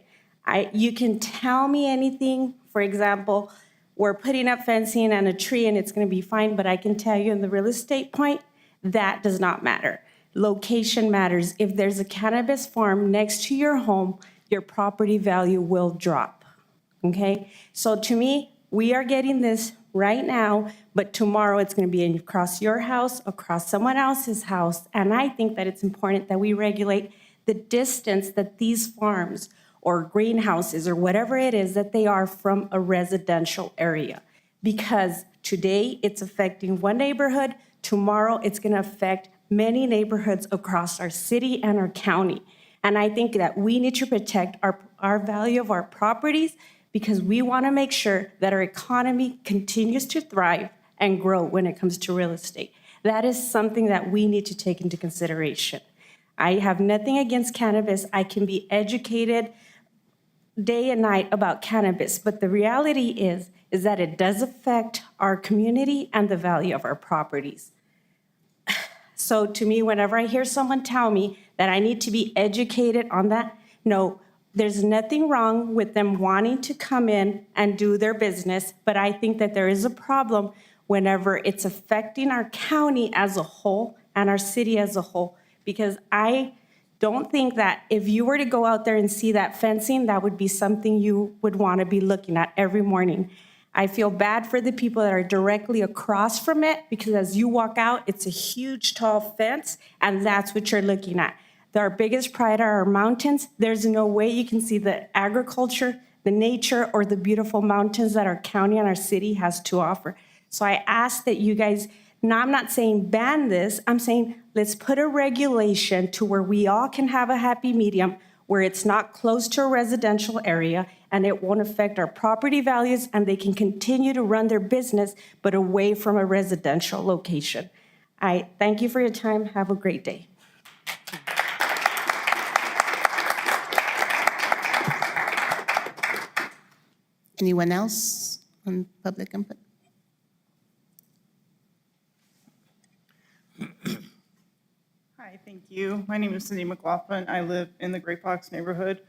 You can tell me anything. For example, we're putting up fencing and a tree and it's going to be fine, but I can tell you in the real estate point, that does not matter. Location matters. If there's a cannabis farm next to your home, your property value will drop, okay? So to me, we are getting this right now, but tomorrow it's going to be across your house, across someone else's house, and I think that it's important that we regulate the distance that these farms or greenhouses or whatever it is that they are from a residential area. Because today it's affecting one neighborhood, tomorrow it's going to affect many neighborhoods across our city and our county. And I think that we need to protect our value of our properties because we want to make sure that our economy continues to thrive and grow when it comes to real estate. That is something that we need to take into consideration. I have nothing against cannabis. I can be educated day and night about cannabis, but the reality is that it does affect our community and the value of our properties. So to me, whenever I hear someone tell me that I need to be educated on that, no, there's nothing wrong with them wanting to come in and do their business, but I think that there is a problem whenever it's affecting our county as a whole and our city as a whole, because I don't think that if you were to go out there and see that fencing, that would be something you would want to be looking at every morning. I feel bad for the people that are directly across from it because as you walk out, it's a huge, tall fence, and that's what you're looking at. Our biggest pride are our mountains. There's no way you can see the agriculture, the nature, or the beautiful mountains that our county and our city has to offer. So I ask that you guys, now I'm not saying ban this, I'm saying let's put a regulation to where we all can have a happy medium where it's not close to a residential area and it won't affect our property values and they can continue to run their business but away from a residential location. I thank you for your time. Have a great day. Anyone else on public input? Hi, Hi, thank you. My name is Cindy McLaughlin. I live in the Gray Fox neighborhood.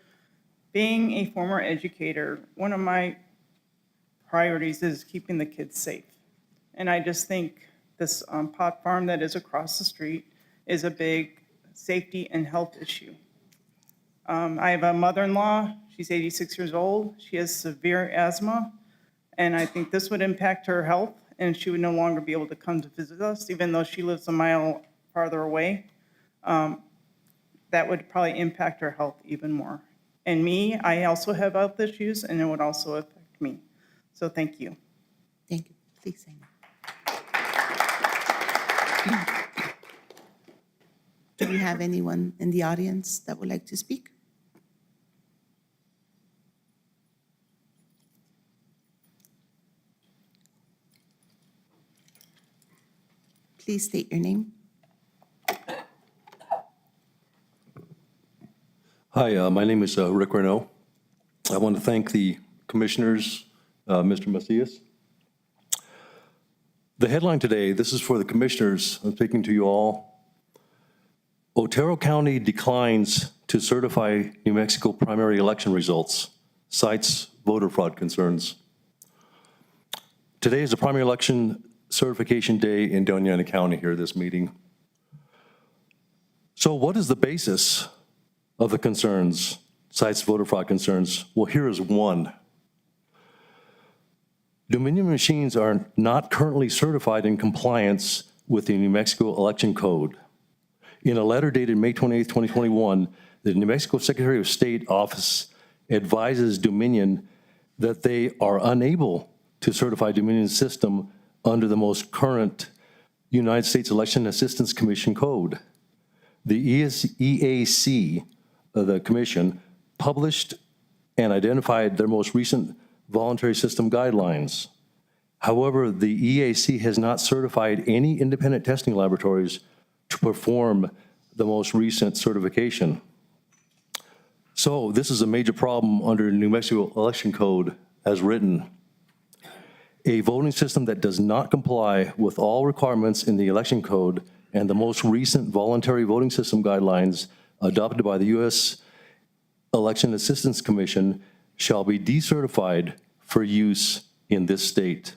Being a former educator, one of my priorities is keeping the kids safe. And I just think this pot farm that is across the street is a big safety and health issue. I have a mother-in-law. She's 86 years old. She has severe asthma. And I think this would impact her health, and she would no longer be able to come to visit us, even though she lives a mile farther away. That would probably impact her health even more. And me, I also have health issues, and it would also affect me. So thank you. Thank you. Please say. Do we have anyone in the audience that would like to speak? Please state your name. Hi, my name is Rick Renault. I want to thank the commissioners, Mr. Macias. The headline today, this is for the commissioners, I'm speaking to you all. Otero County declines to certify New Mexico primary election results, cites voter fraud concerns. Today is the primary election certification day in Doña County here, this meeting. So what is the basis of the concerns, cites voter fraud concerns? Well, here is one. Dominion machines are not currently certified in compliance with the New Mexico Election Code. In a letter dated May 28, 2021, the New Mexico Secretary of State office advises Dominion that they are unable to certify Dominion's system under the most current United States Election Assistance Commission code. The EAC, the commission, published and identified their most recent voluntary system guidelines. However, the EAC has not certified any independent testing laboratories to perform the most recent certification. So this is a major problem under New Mexico Election Code as written. A voting system that does not comply with all requirements in the election code and the most recent voluntary voting system guidelines adopted by the U.S. Election Assistance Commission shall be decertified for use in this state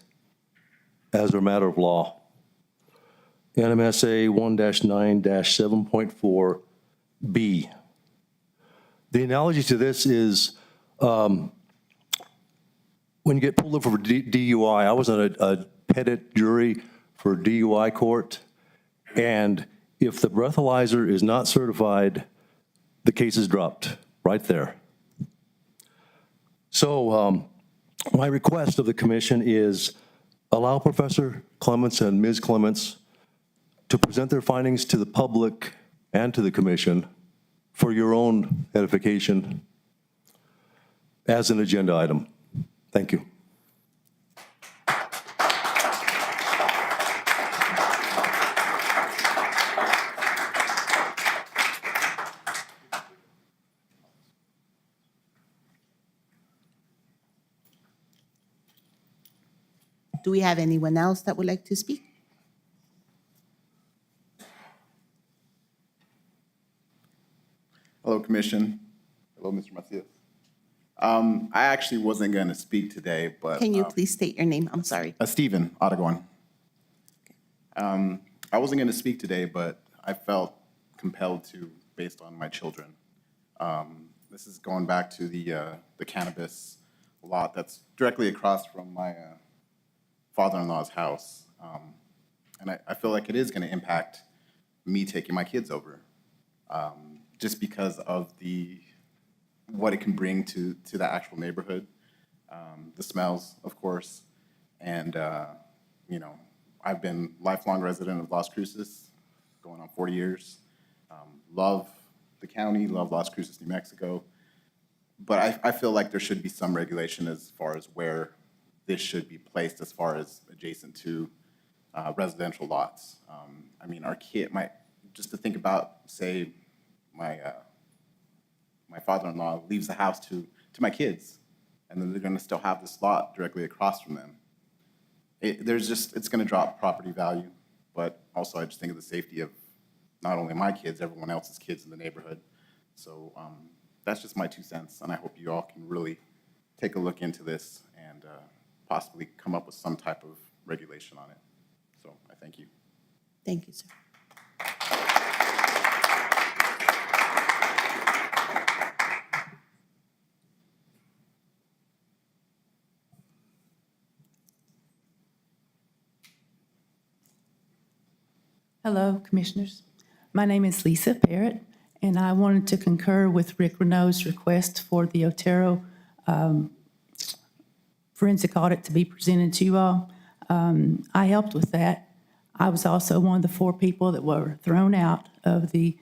as a matter of law. NMSA 1-9-7.4B. The analogy to this is when you get pulled over for DUI. I was on a petit jury for DUI court, and if the breathalyzer is not certified, the case is dropped right there. So my request of the commission is allow Professor Clements and Ms. Clements to present their findings to the public and to the commission for your own edification as an agenda item. Thank you. Do we have anyone else that would like to speak? Hello, Commission. Hello, Mr. Macias. I actually wasn't going to speak today, but... Can you please state your name? I'm sorry. Stephen Ottagon. I wasn't going to speak today, but I felt compelled to based on my children. This is going back to the cannabis lot that's directly across from my father-in-law's house. And I feel like it is going to impact me taking my kids over, just because of what it can bring to the actual neighborhood, the smells, of course, and you know, I've been lifelong resident of Las Cruces, going on 40 years. Love the county, love Las Cruces, New Mexico, but I feel like there should be some regulation as far as where this should be placed as far as adjacent to residential lots. I mean, our kid might, just to think about, say, my father-in-law leaves the house to my kids, and then they're gonna still have this lot directly across from them. It's gonna drop property value, but also I just think of the safety of not only my kids, everyone else's kids in the neighborhood. So that's just my 2 cents, and I hope you all can really take a look into this and possibly come up with some type of regulation on it. So I thank you. Thank you, sir. Hello, Commissioners. My name is Lisa Parrott, and I wanted to concur with Rick Renault's request for the Otero forensic audit to be presented to you all. I helped with that. I was also one of the 4 people that were thrown out of the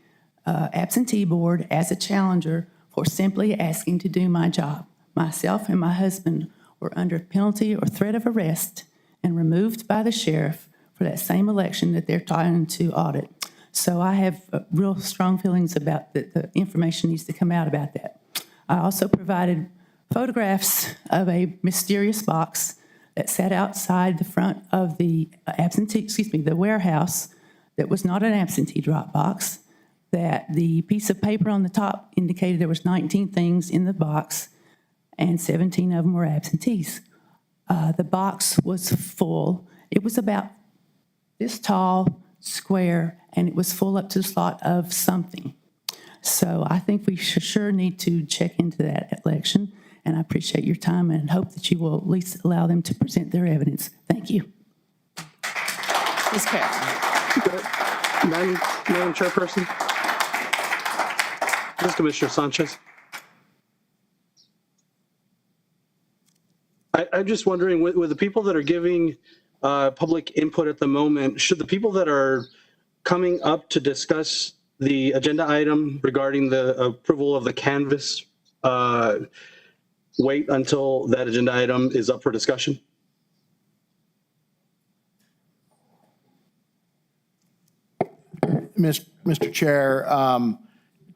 absentee board as a challenger for simply asking to do my job. Myself and my husband were under penalty or threat of arrest and removed by the sheriff for that same election that they're trying to audit. So I have real strong feelings about the information needs to come out about that. I also provided photographs of a mysterious box that sat outside the front of the the warehouse that was not an absentee drop box, that the piece of paper on the top indicated there was 19 things in the box and 17 of them were absentees. The box was full. It was about this tall, square, and it was full up to the slot of something. So I think we sure need to check into that election, and I appreciate your time and hope that you will at least allow them to present their evidence. Thank you. Ms. Parrott. Madam Chairperson? This is Commissioner Sanchez. I'm just wondering, with the people that are giving public input at the moment, should the people that are coming up to discuss the agenda item regarding the approval of the canvas wait until that agenda item is up for discussion? Mr. Chair,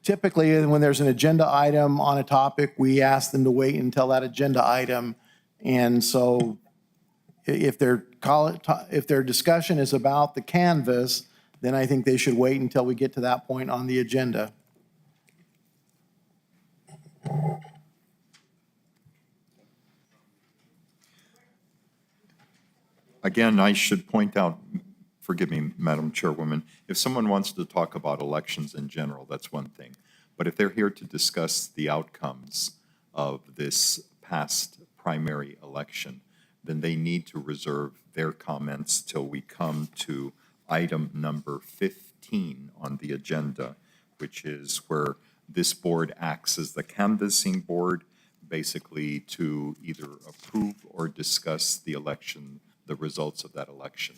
typically when there's an agenda item on a topic, we ask them to wait until that agenda item. And so if their discussion is about the canvas, then I think they should wait until we get to that point on the agenda. Again, I should point out, forgive me, Madam Chairwoman, if someone wants to talk about elections in general, that's one thing. But if they're here to discuss the outcomes of this past primary election, then they need to reserve their comments till we come to item number 15 on the agenda, which is where this board acts as the canvassing board, basically to either approve or discuss the election, the results of that election.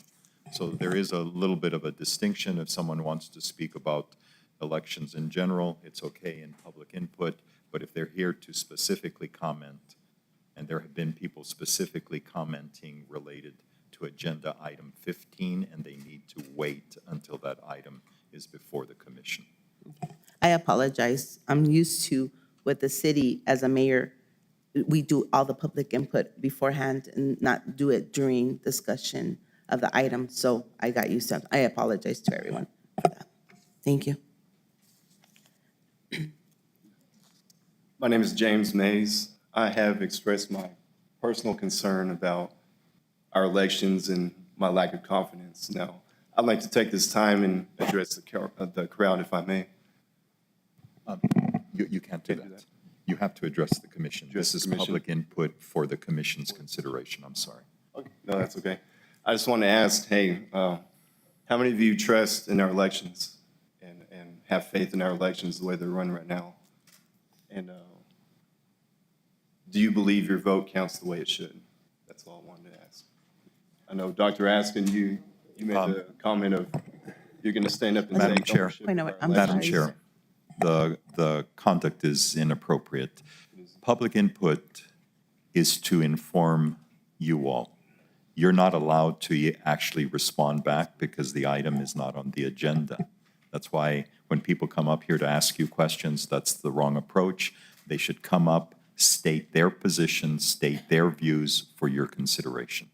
So there is a little bit of a distinction. If someone wants to speak about elections in general, it's okay in public input, but if they're here to specifically comment, and there have been people specifically commenting related to agenda item 15, and they need to wait until that item is before the commission. I apologize. I'm used to, with the city, as a mayor, we do all the public input beforehand and not do it during discussion of the item. So I got used to it. I apologize to everyone for that. Thank you. My name is James Mays. I have expressed my personal concern about our elections and my lack of confidence. Now, I'd like to take this time and address the crowd, if I may. You can't do that. You have to address the commission. This is public input for the commission's consideration. I'm sorry. Okay. No, that's okay. I just want to ask, hey, how many of you trust in our elections and have faith in our elections the way they're run right now? And do you believe your vote counts the way it should? That's all I wanted to ask. I know, Dr. Askin, you made the comment of you're going to stand up and Madam take Chair, ownership of our Madam elections. Chair, the conduct is inappropriate. Public input is to inform you all. You're not allowed to actually respond back because the item is not on the agenda. That's why when people come up here to ask you questions, that's the wrong approach. They should come up, state their position, state their views for your consideration.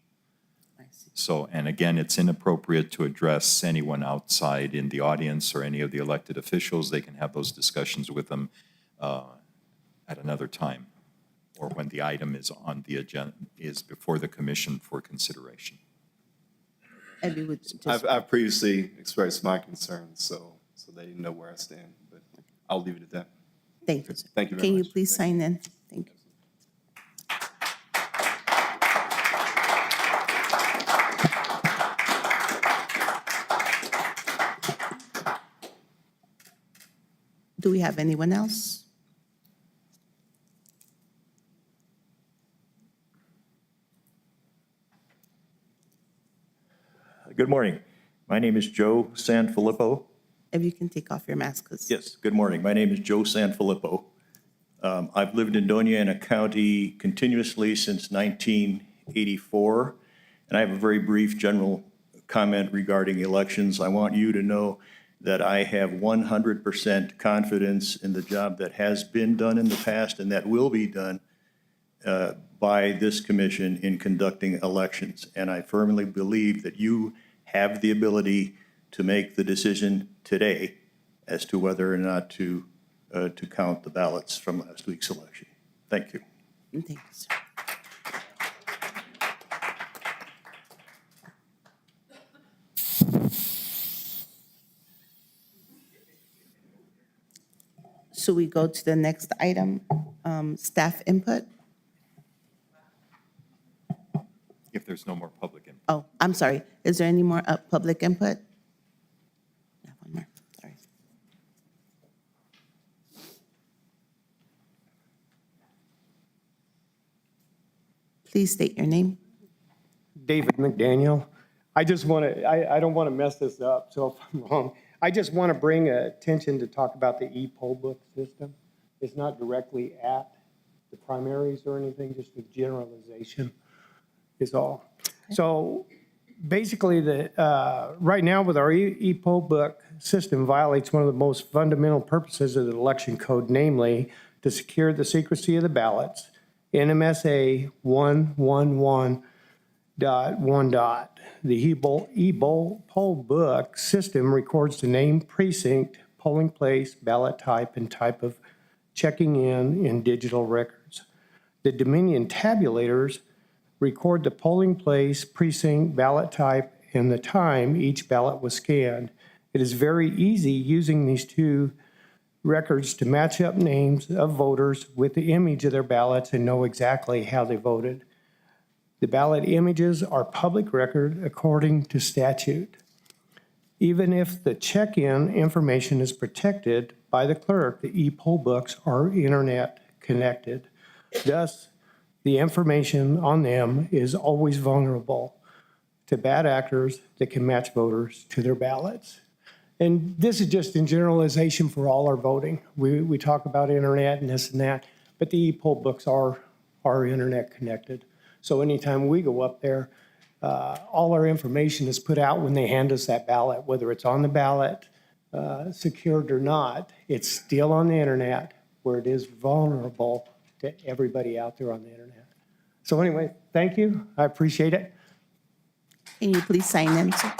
I see. So, and again, it's inappropriate to address anyone outside in the audience or any of the elected officials. They can have those discussions with them at another time, or when the item is on the agenda, is before the commission for consideration. And we would just, I've previously expressed my concerns, so they know where I stand, but I'll leave it at that. thank you, sir. Thank you very Can much. you please sign in? Thank you. Do we have anyone else? Good morning. My name is Joe Sanfilippo. If you can take off your mask, 'cause Yes, good morning. My name is Joe Sanfilippo. I've lived in Doña Ana County continuously since 1984, and I have a very brief general comment regarding elections. I want you to know that I have 100% confidence in the job that has been done in the past and that will be done by this commission in conducting elections. And I firmly believe that you have the ability to make the decision today as to whether or not to count the ballots from last week's election. Thank you. thank you, sir. So we go to the next item, staff input. If there's no more public input. Oh, I'm sorry. Is there any more public input? Yeah, one more, sorry. Please state your name. David McDaniel. I just want to, I don't want to mess this up, so if I'm wrong, I just want to bring attention to talk about the e-poll book system. It's not directly at the primaries or anything, just a generalization is all. So basically, right now with our e-poll book system violates one of the most fundamental purposes of the election code, namely to secure the secrecy of the ballots. NMSA 111.1. The e-poll book system records the name, precinct, polling place, ballot type, and type of checking in digital records. The Dominion tabulators record the polling place, precinct, ballot type, and the time each ballot was scanned. It is very easy using these two records to match up names of voters with the image of their ballots and know exactly how they voted. The ballot images are public record according to statute. Even if the check-in information is protected by the clerk, the e-poll books are internet connected. Thus, the information on them is always vulnerable to bad actors that can match voters to their ballots. And this is just in generalization for all our voting. We talk about internet and this and that, but the e-poll books are internet connected. So anytime we go up there, all our information is put out when they hand us that ballot, whether it's on the ballot, secured or not, it's still on the internet where it is vulnerable to everybody out there on the internet. So anyway, thank you. I appreciate it. Can you please sign in, sir?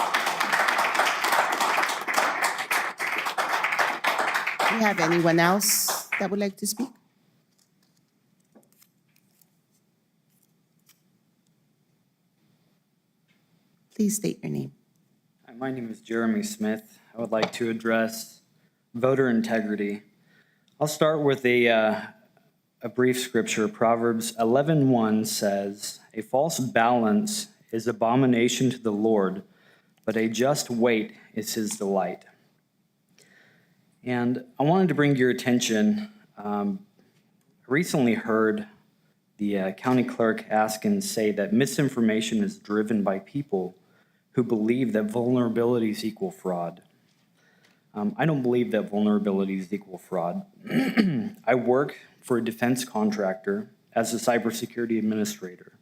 Do you have anyone else that would like to speak? Please state your name. Hi, my name is Jeremy Smith. I would like to address voter integrity. I'll start with a brief scripture. Proverbs 11:1 says, "A false balance is abomination to the Lord, but a just weight is his delight." And I wanted to bring to your attention, I recently heard the county clerk ask and say that misinformation is driven by people who believe that vulnerabilities equal fraud. I don't believe that vulnerabilities equal fraud. I work for a defense contractor as a cybersecurity administrator.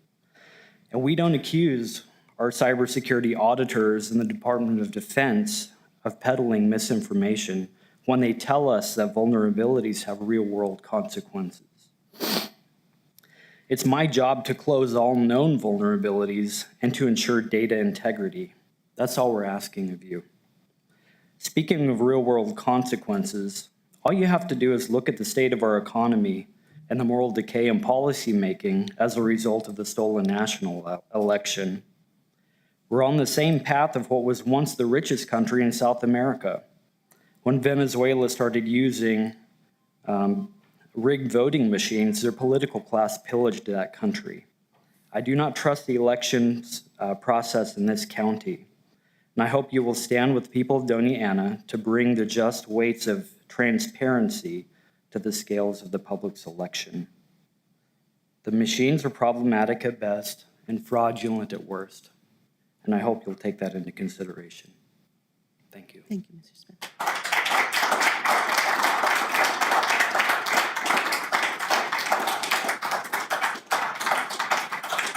And we don't accuse our cybersecurity auditors in the Department of Defense of peddling misinformation when they tell us that vulnerabilities have real-world consequences. It's my job to close all known vulnerabilities and to ensure data integrity. That's all we're asking of you. Speaking of real-world consequences, all you have to do is look at the state of our economy and the moral decay in policymaking as a result of the stolen national election. We're on the same path of what was once the richest country in South America. When Venezuela started using rigged voting machines, their political class pillaged that country. I do not trust the elections process in this county, and I hope you will stand with the people of Doña Ana to bring the just weights of transparency to the scales of the public selection. The machines are problematic at best and fraudulent at worst, and I hope you'll take that into consideration. Thank you. Thank you, Mr. Smith.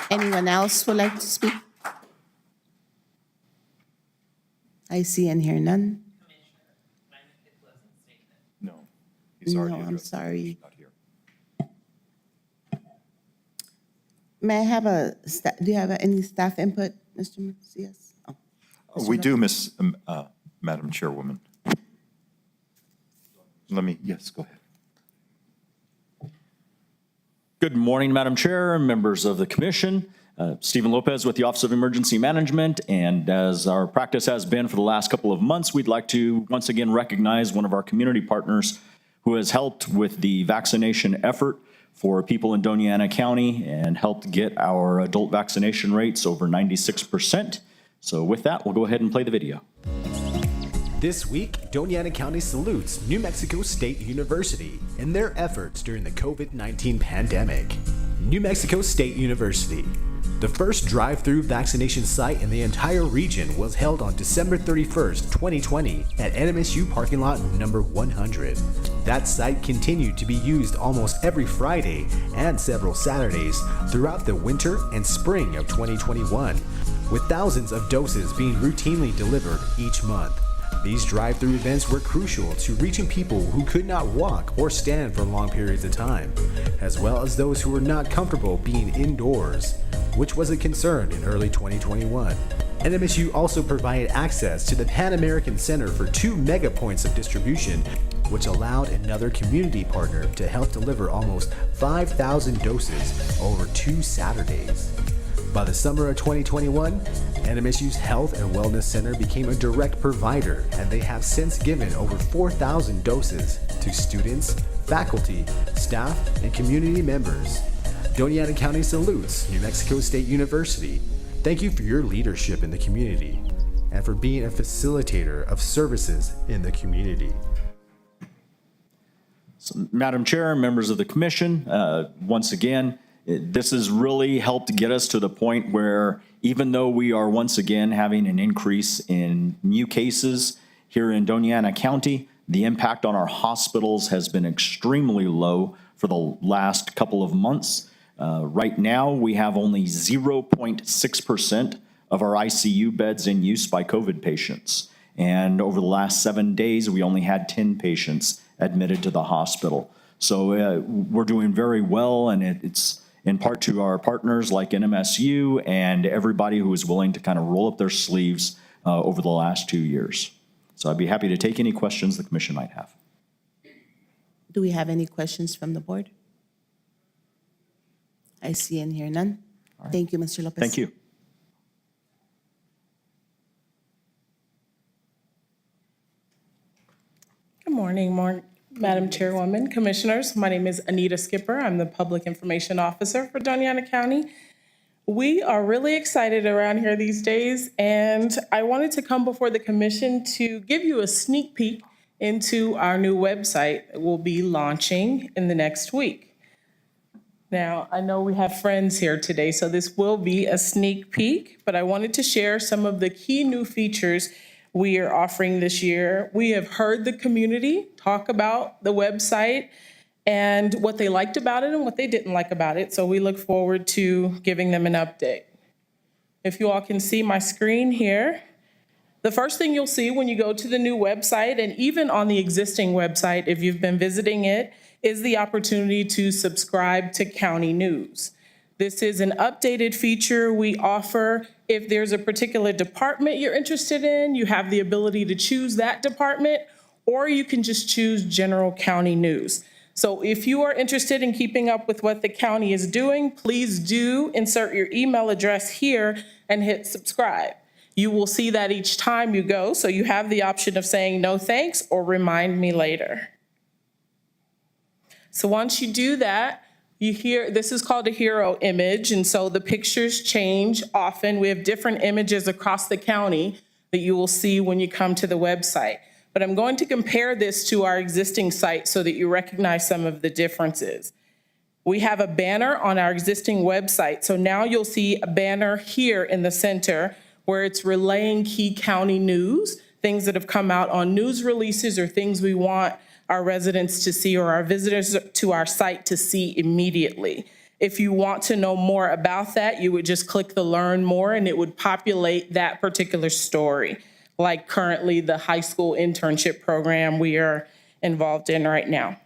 Anyone else would like to speak? I see and hear none. No. He's already No, I'm addressed. sorry. Not here. May I have do you have any staff input, Mr. Macias? Oh, We do, Madam Chairwoman. Yes, go ahead. Good morning, Madam Chair and members of the commission. Stephen Lopez with the Office of Emergency Management, and as our practice has been for the last couple of months, we'd like to once again recognize one of our community partners who has helped with the vaccination effort for people in Doña Ana County and helped get our adult vaccination rates over 96%. So with that, we'll go ahead and play the video. This week, Doña Ana County salutes New Mexico State University in their efforts during the COVID-19 pandemic. New Mexico State University. The first drive-through vaccination site in the entire region was held on December 31st, 2020 at NMSU parking lot number 100. That site continued to be used almost every Friday and several Saturdays throughout the winter and spring of 2021, with thousands of doses being routinely delivered each month. These drive-through events were crucial to reaching people who could not walk or stand for long periods of time, as well as those who were not comfortable being indoors, which was a concern in early 2021. NMSU also provided access to the Pan American Center for 2 mega points of distribution, which allowed another community partner to help deliver almost 5,000 doses over 2 Saturdays. By the summer of 2021, NMSU's Health and Wellness Center became a direct provider, and they have since given over 4,000 doses to students, faculty, staff, and community members. Doña Ana County salutes New Mexico State University. Thank you for your leadership in the community and for being a facilitator of services in the community. So, Madam Chair, members of the commission, once again, this has really helped get us to the point where even though we are once again having an increase in new cases here in Doña Ana County, the impact on our hospitals has been extremely low for the last couple of months. Right now, we have only 0.6% of our ICU beds in use by COVID patients. And over the last 7 days, we only had 10 patients admitted to the hospital. So we're doing very well, and it's in part to our partners like NMSU and everybody who is willing to kind of roll up their sleeves over the last 2 years. So I'd be happy to take any questions the commission might have. Do we have any questions from the board? I see and hear none. Right. Thank you, Mr. Lopez. Thank you. Good morning, Madam Chairwoman, Commissioners. My name is Anita Skipper. I'm the Public Information Officer for Doña Ana County. We are really excited around here these days, and I wanted to come before the Commission to give you a sneak peek into our new website that will be launching in the next week. Now, I know we have friends here today, so this will be a sneak peek, but I wanted to share some of the key new features we are offering this year. We have heard the community talk about the website and what they liked about it and what they didn't like about it, so we look forward to giving them an update. If you all can see my screen here, the first thing you'll see when you go to the new website, and even on the existing website, if you've been visiting it, is the opportunity to subscribe to county news. This is an updated feature we offer. If there's a particular department you're interested in, you have the ability to choose that department, or you can just choose general county news. So if you are interested in keeping up with what the county is doing, please do insert your email address here and hit subscribe. You will see that each time you go, so you have the option of saying no thanks or remind me later. So once you do that, this is called a hero image, and so the pictures change often. We have different images across the county that you will see when you come to the website. But I'm going to compare this to our existing site so that you recognize some of the differences. We have a banner on our existing website, so now you'll see a banner here in the center where it's relaying key county news, things that have come out on news releases or things we want our residents to see or our visitors to our site to see immediately. If you want to know more about that, you would just click the Learn More and it would populate that particular story, like currently the high school internship program we are involved in right now.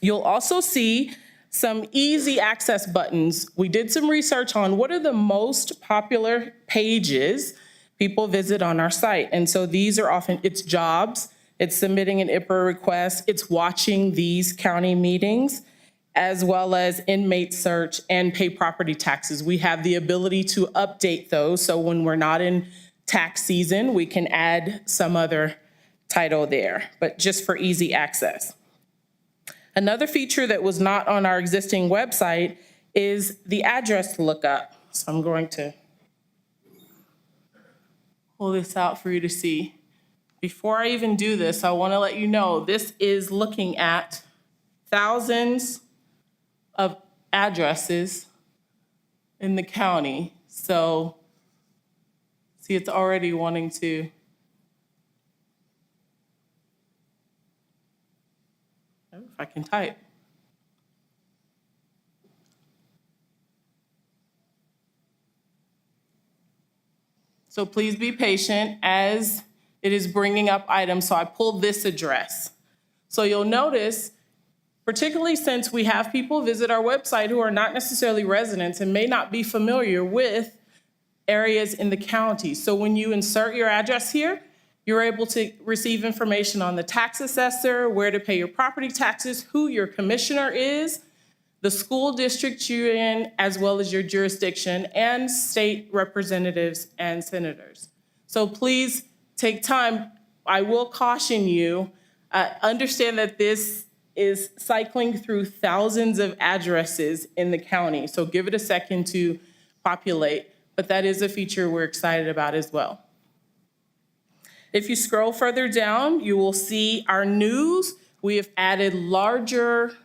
You'll also see some easy access buttons. We did some research on what are the most popular pages people visit on our site. And so these are often, it's jobs, it's submitting an IPRA request, it's watching these county meetings, as well as inmate search and pay property taxes. We have the ability to update those. So when we're not in tax season, we can add some other title there, but just for easy access. Another feature that was not on our existing website is the address lookup. So I'm going to pull this out for you to see. Before I even do this, I want to let you know this is looking at thousands of addresses in the county. So see, it's already wanting to. If I can type. So please be patient as it is bringing up items. So I pulled this address. So you'll notice, particularly since we have people visit our website who are not necessarily residents and may not be familiar with areas in the county. So when you insert your address here, you're able to receive information on the tax assessor, where to pay your property taxes, who your commissioner is, the school district you're in, as well as your jurisdiction, and state representatives and senators. So please take time. I will caution you, understand that this is cycling through thousands of addresses in the county. So give it a second to populate, but that is a feature we're excited about as well. If you scroll further down, you will see our news. We have added larger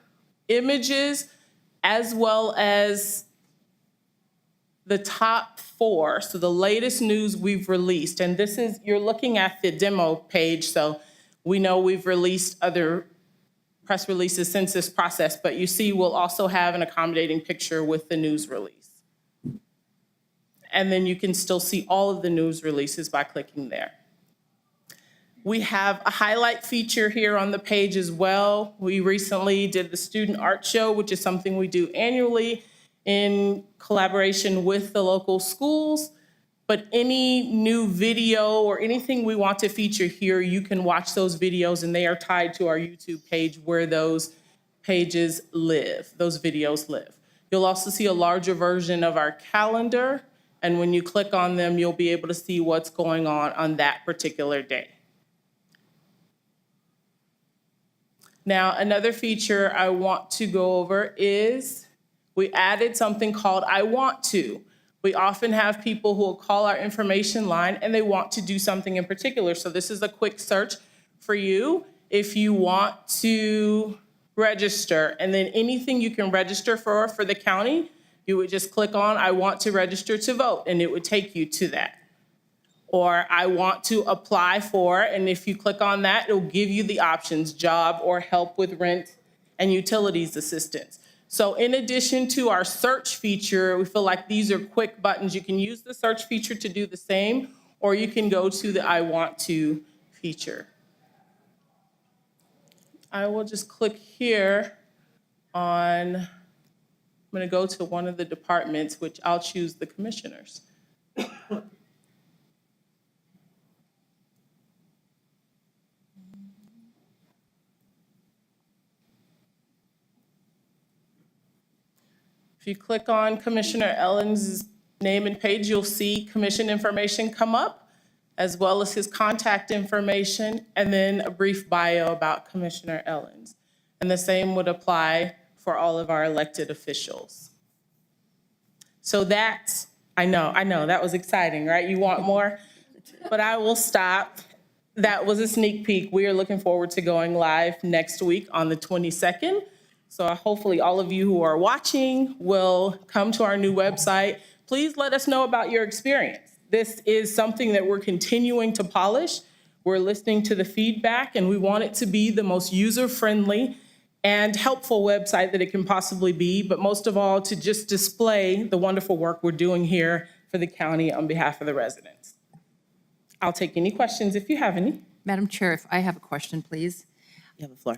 images as well as the top 4. So the latest news we've released, and this is, you're looking at the demo page, so we know we've released other press releases since this process, but you see we'll also have an accommodating picture with the news release. And then you can still see all of the news releases by clicking there. We have a highlight feature here on the page as well. We recently did the student art show, which is something we do annually in collaboration with the local schools. But any new video or anything we want to feature here, you can watch those videos and they are tied to our YouTube page where those pages live, those videos live. You'll also see a larger version of our calendar. And when you click on them, you'll be able to see what's going on that particular day. Now, another feature I want to go over is we added something called I Want To. We often have people who will call our information line and they want to do something in particular. So this is a quick search for you if you want to register. And then anything you can register for the county, you would just click on I want to register to vote and it would take you to that. Or I want to apply for, and if you click on that, it'll give you the options, job or help with rent and utilities assistance. So in addition to our search feature, we feel like these are quick buttons. You can use the search feature to do the same, or you can go to the I Want To feature. I will just click here on I'm going to go to one of the departments, which I'll choose the commissioners. If you click on Commissioner Ellens' name and page, you'll see commission information come up, as well as his contact information, and then a brief bio about Commissioner Ellens. And the same would apply for all of our elected officials. So that's, I know, that was exciting, right? You want more? But I will stop. That was a sneak peek. We are looking forward to going live next week on the 22nd. So hopefully all of you who are watching will come to our new website. Please let us know about your experience. This is something that we're continuing to polish. We're listening to the feedback, and we want it to be the most user-friendly and helpful website that it can possibly be, but most of all, to just display the wonderful work we're doing here for the county on behalf of the residents. I'll take any questions if you have any. Madam Chair, if I have a question, please. You have the floor.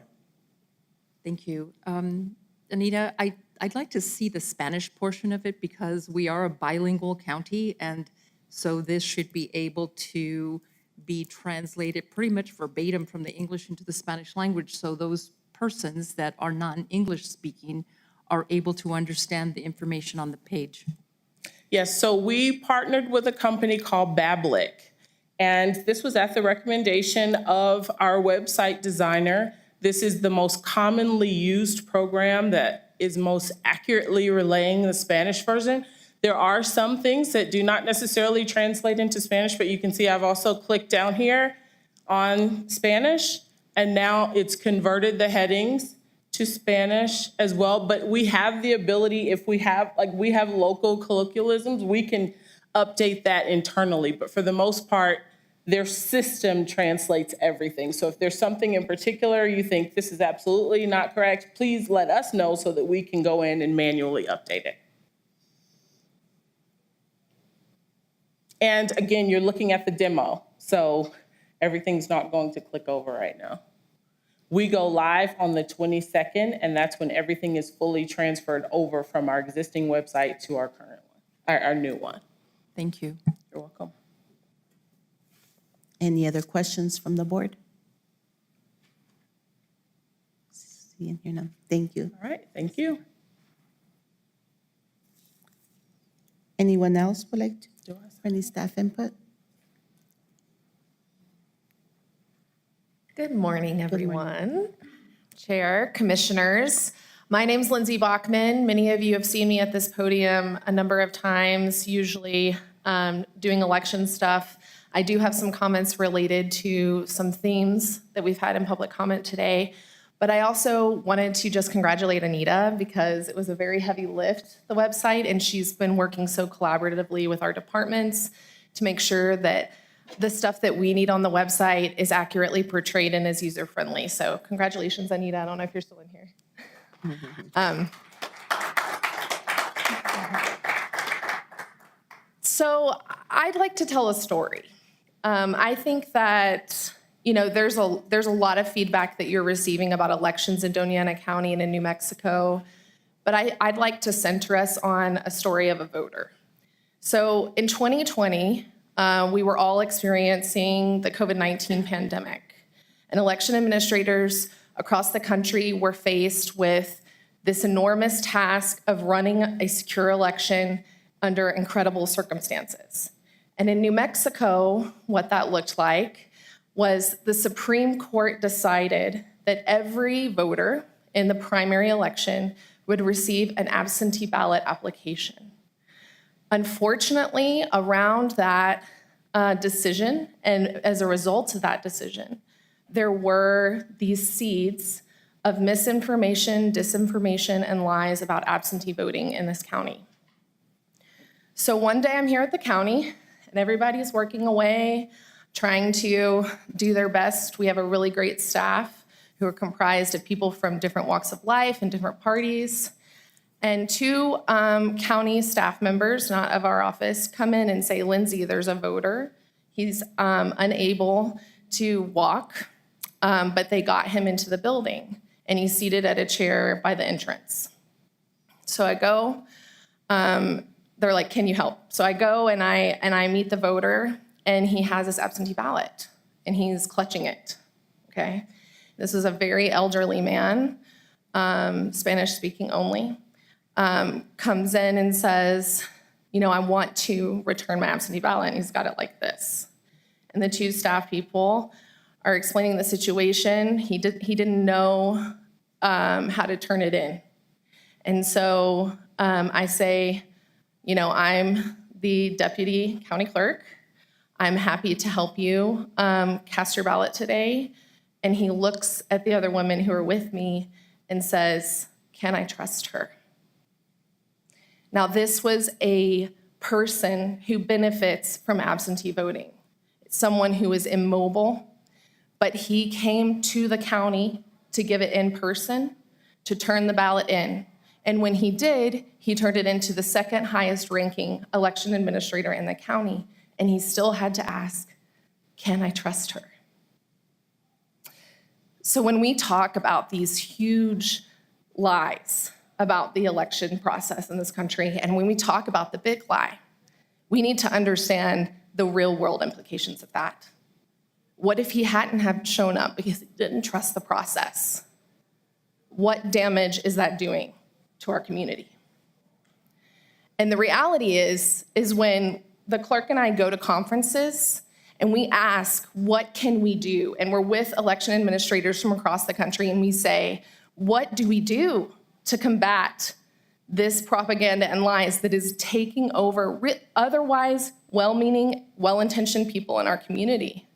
Thank you. Anita, I'd like to see the Spanish portion of it because we are a bilingual county, and so this should be able to be translated pretty much verbatim from the English into the Spanish language, so those persons that are non-English speaking are able to understand the information on the page. Yes, so we partnered with a company called Bablick, and this was at the recommendation of our website designer. This is the most commonly used program that is most accurately relaying the Spanish version. There are some things that do not necessarily translate into Spanish, but you can see I've also clicked down here on Spanish, and now it's converted the headings to Spanish as well. But we have the ability, if we have local colloquialisms, we can update that internally. But for the most part, their system translates everything. So if there's something in particular you think this is absolutely not correct, please let us know so that we can go in and manually update it. And again, you're looking at the demo, so everything's not going to click over right now. We go live on the 22nd, and that's when everything is fully transferred over from our existing website to our current one, our new one. Thank you. You're welcome. Any other questions from the board? See and hear none. Thank you. All right, thank you. Anyone else would like to do any staff input? Good morning, everyone. Chair, commissioners. My name's Lindsay Bachman. Many of you have seen me at this podium a number of times, usually doing election stuff. I do have some comments related to some themes that we've had in public comment today, but I also wanted to just congratulate Anita because it was a very heavy lift, the website, and she's been working so collaboratively with our departments to make sure that the stuff that we need on the website is accurately portrayed and is user-friendly. So congratulations, Anita. I don't know if you're still in here. So I'd like to tell a story. I think that, there's a lot of feedback that you're receiving about elections in Doña Ana County and in New Mexico, but I'd like to center us on a story of a voter. So in 2020, we were all experiencing the COVID-19 pandemic, and election administrators across the country were faced with this enormous task of running a secure election under incredible circumstances. And in New Mexico, what that looked like was the Supreme Court decided that every voter in the primary election would receive an absentee ballot application. Unfortunately, around that decision, and as a result of that decision, there were these seeds of misinformation, disinformation, and lies about absentee voting in this county. So one day I'm here at the county, and everybody's working away, trying to do their best. We have a really great staff who are comprised of people from different walks of life and different parties. And two county staff members, not of our office, come in and say, Lindsay, there's a voter. He's unable to walk, but they got him into the building, and he's seated at a chair by the entrance. So I go, they're like, can you help? So I go and I meet the voter, and he has his absentee ballot and he's clutching it, okay? This is a very elderly man, Spanish speaking only, comes in and says, you know, I want to return my absentee ballot, and he's got it like this. And the two staff people are explaining the situation. He didn't know how to turn it in. And so I say, you know, I'm the deputy county clerk. I'm happy to help you cast your ballot today. And he looks at the other women who are with me and says, can I trust her? Now, this was a person who benefits from absentee voting. It's someone who is immobile, but he came to the county to give it in person, to turn the ballot in. And when he did, he turned it into the second highest ranking election administrator in the county. And he still had to ask, can I trust her? So when we talk about these huge lies about the election process in this country, and when we talk about the big lie, we need to understand the real world implications of that. What if he hadn't have shown up because he didn't trust the process? What damage is that doing to our community? And the reality is when the clerk and I go to conferences and we ask, what can we do? And we're with election administrators from across the country, and we say, what do we do to combat this propaganda and lies that is taking over otherwise well-meaning, well-intentioned people in our community?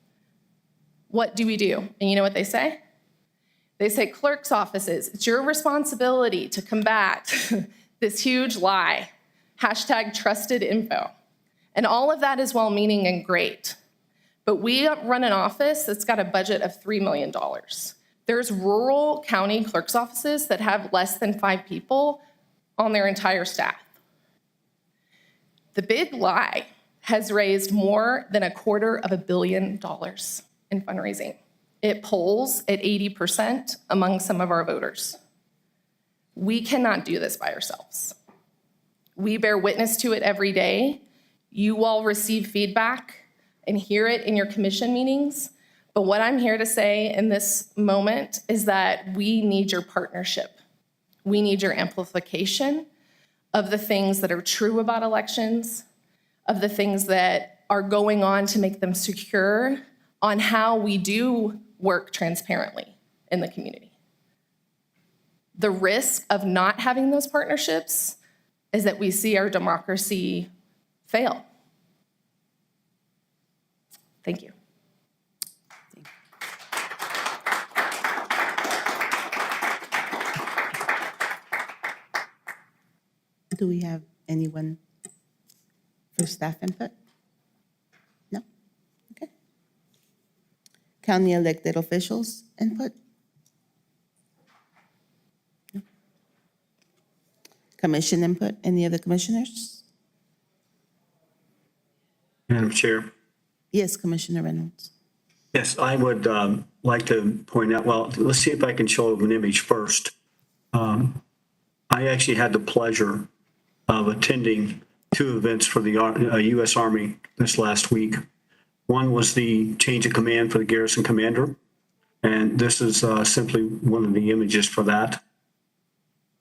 What do we do? And you know what they say? They say, clerk's offices, it's your responsibility to combat this huge lie, #trustedinfo. And all of that is well-meaning and great. But we run an office that's got a budget of $3 million. There's rural county clerk's offices that have less than 5 people on their entire staff. The big lie has raised more than $250 million in fundraising. It polls at 80% among some of our voters. We cannot do this by ourselves. We bear witness to it every day. You all receive feedback and hear it in your commission meetings. But what I'm here to say in this moment is that we need your partnership. We need your amplification of the things that are true about elections, of the things that are going on to make them secure, on how we do work transparently in the community. The risk of not having those partnerships is that we see our democracy fail. Thank you. Do we have anyone for staff input? No? Okay. County elected officials input? No. Commission input? Any other commissioners? Madam Chair. Yes, Commissioner Reynolds. Yes, I would like to point out, well, let's see if I can show an image first. I actually had the pleasure of attending 2 events for the U.S. Army this last week. One was the change of command for the garrison commander, and this is simply one of the images for that.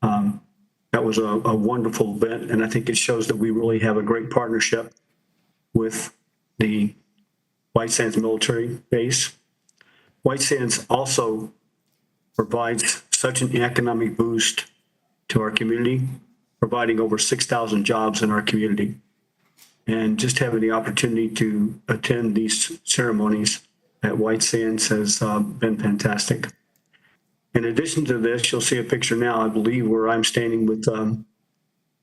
That was a wonderful event, and I think it shows that we really have a great partnership with the White Sands military base. White Sands also provides such an economic boost to our community, providing over 6,000 jobs in our community. And just having the opportunity to attend these ceremonies at White Sands has been fantastic. In addition to this, you'll see a picture now, I believe, where I'm standing with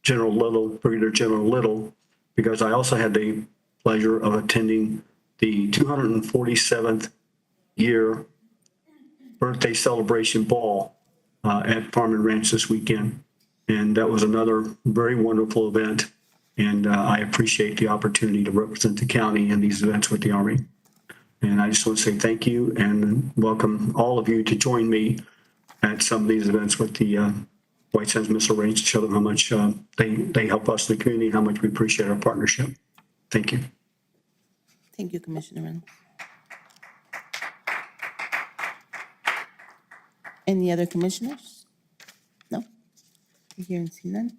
General Little, Brigadier General Little, because I also had the pleasure of attending the 247th year birthday celebration ball at Farm and Ranch this weekend. And that was another very wonderful event. And I appreciate the opportunity to represent the county in these events with the Army. And I just want to say thank you and welcome all of you to join me at some of these events with the White Sands Missile Range to show them how much they help us in the community, how much we appreciate our partnership. Thank you. Thank you, Commissioner Reynolds. Any other commissioners? No? Here and see none.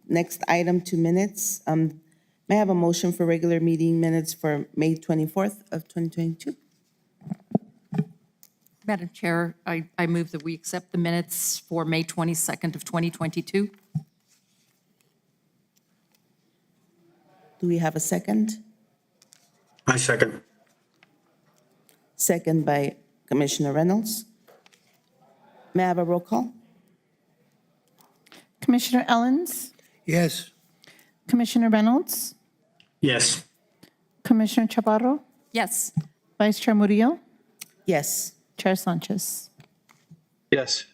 Next item, 2 minutes. May I have a motion for regular meeting minutes for May 24th of 2022? Madam Chair, I move that we accept the minutes for May 22nd of 2022. Do we have a second? I second. Second by Commissioner Reynolds. May I have a roll call? Commissioner Ellens? Yes. Commissioner Reynolds? Yes. Commissioner Chaparro? Yes. Vice Chair Murillo? Yes. Chair Sanchez? Yes.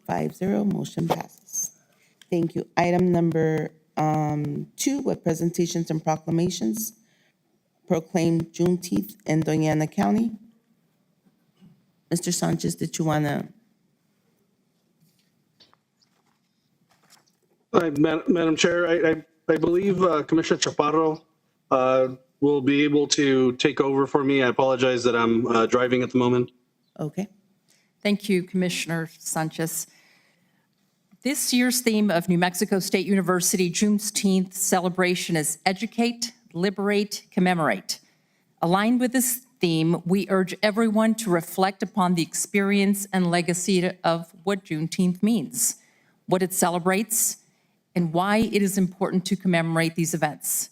5-0, motion passes. Thank you. Item number 2, with presentations and proclamations. Proclaim Juneteenth in Doña Ana County. Mr. Sanchez, did you want to? Madam Chair, I believe Commissioner Chaparro will be able to take over for me. I apologize that I'm driving at the moment. Okay. Thank you, Commissioner Sanchez. This year's theme of New Mexico State University Juneteenth celebration is Educate, Liberate, Commemorate. Aligned with this theme, we urge everyone to reflect upon the experience and legacy of what Juneteenth means, what it celebrates, and why it is important to commemorate these events.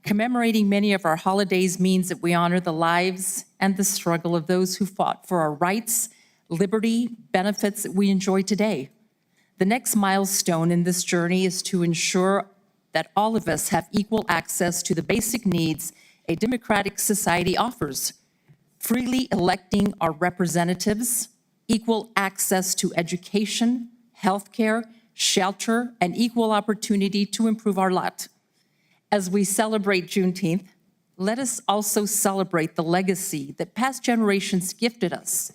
Commemorating many of our holidays means that we honor the lives and the struggle of those who fought for our rights, liberty, benefits that we enjoy today. The next milestone in this journey is to ensure that all of us have equal access to the basic needs a democratic society offers: freely electing our representatives, equal access to education, healthcare, shelter, and equal opportunity to improve our lot. As we celebrate Juneteenth, let us also celebrate the legacy that past generations gifted us.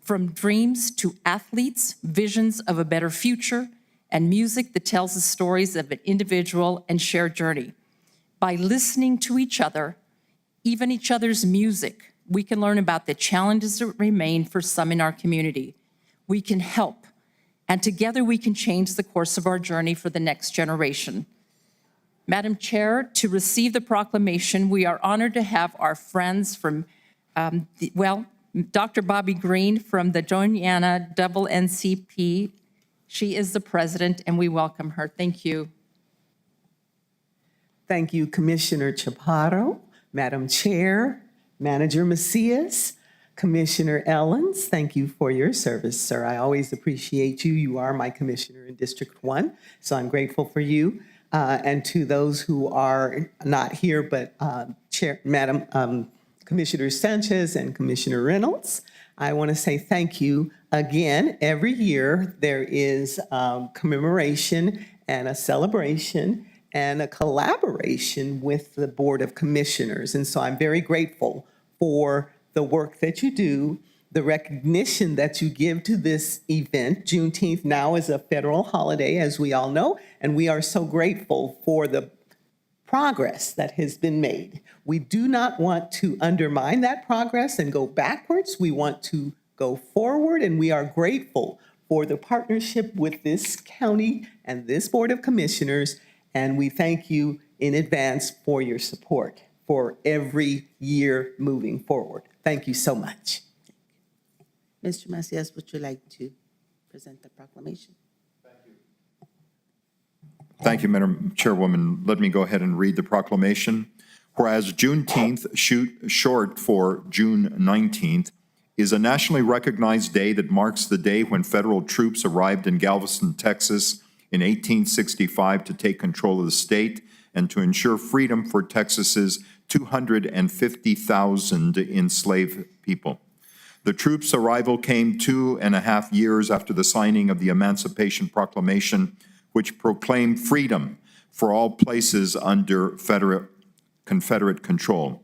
From dreams to athletes, visions of a better future, and music that tells the stories of an individual and shared journey. By listening to each other, even each other's music, we can learn about the challenges that remain for some in our community. We can help, and together we can change the course of our journey for the next generation. Madam Chair, to receive the proclamation, we are honored to have our friends from, Dr. Bobby Green from the Doña Ana NCP. She is the president, and we welcome her. Thank you. Thank you, Commissioner Chaparro, Madam Chair, Manager Macias, Commissioner Ellens. Thank you for your service, sir. I always appreciate you. You are my commissioner in District 1, so I'm grateful for you. And to those who are not here, but Commissioner Sanchez and Commissioner Reynolds, I want to say thank you again. Every year there is commemoration and a celebration and a collaboration with the Board of Commissioners. And so I'm very grateful for the work that you do, the recognition that you give to this event. Juneteenth now is a federal holiday, as we all know, and we are so grateful for the progress that has been made. We do not want to undermine that progress and go backwards. We want to go forward, and we are grateful for the partnership with this county and this Board of Commissioners, and we thank you in advance for your support for every year moving forward. Thank you so much. Mr. Macias, would you like to present the proclamation? Thank you, Madam Chairwoman. Let me go ahead and read the proclamation. Whereas Juneteenth, short for June 19th, is a nationally recognized day that marks the day when federal troops arrived in Galveston, Texas in 1865 to take control of the state and to ensure freedom for Texas's 250,000 enslaved people. The troops' arrival came 2.5 years after the signing of the Emancipation Proclamation, which proclaimed freedom for all places under Confederate control.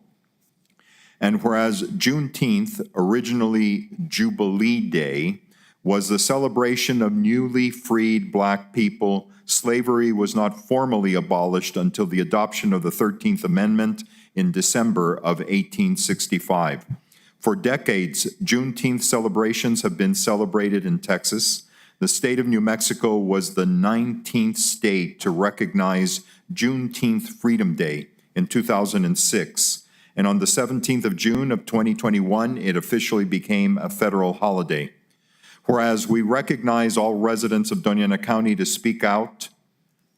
And whereas Juneteenth, originally Jubilee Day, was the celebration of newly freed Black people. Slavery was not formally abolished until the adoption of the 13th Amendment in December of 1865. For decades, Juneteenth celebrations have been celebrated in Texas. The state of New Mexico was the 19th state to recognize Juneteenth Freedom Day in 2006. And on the 17th of June of 2021, it officially became a federal holiday. Whereas we recognize all residents of Doña Ana County to speak out,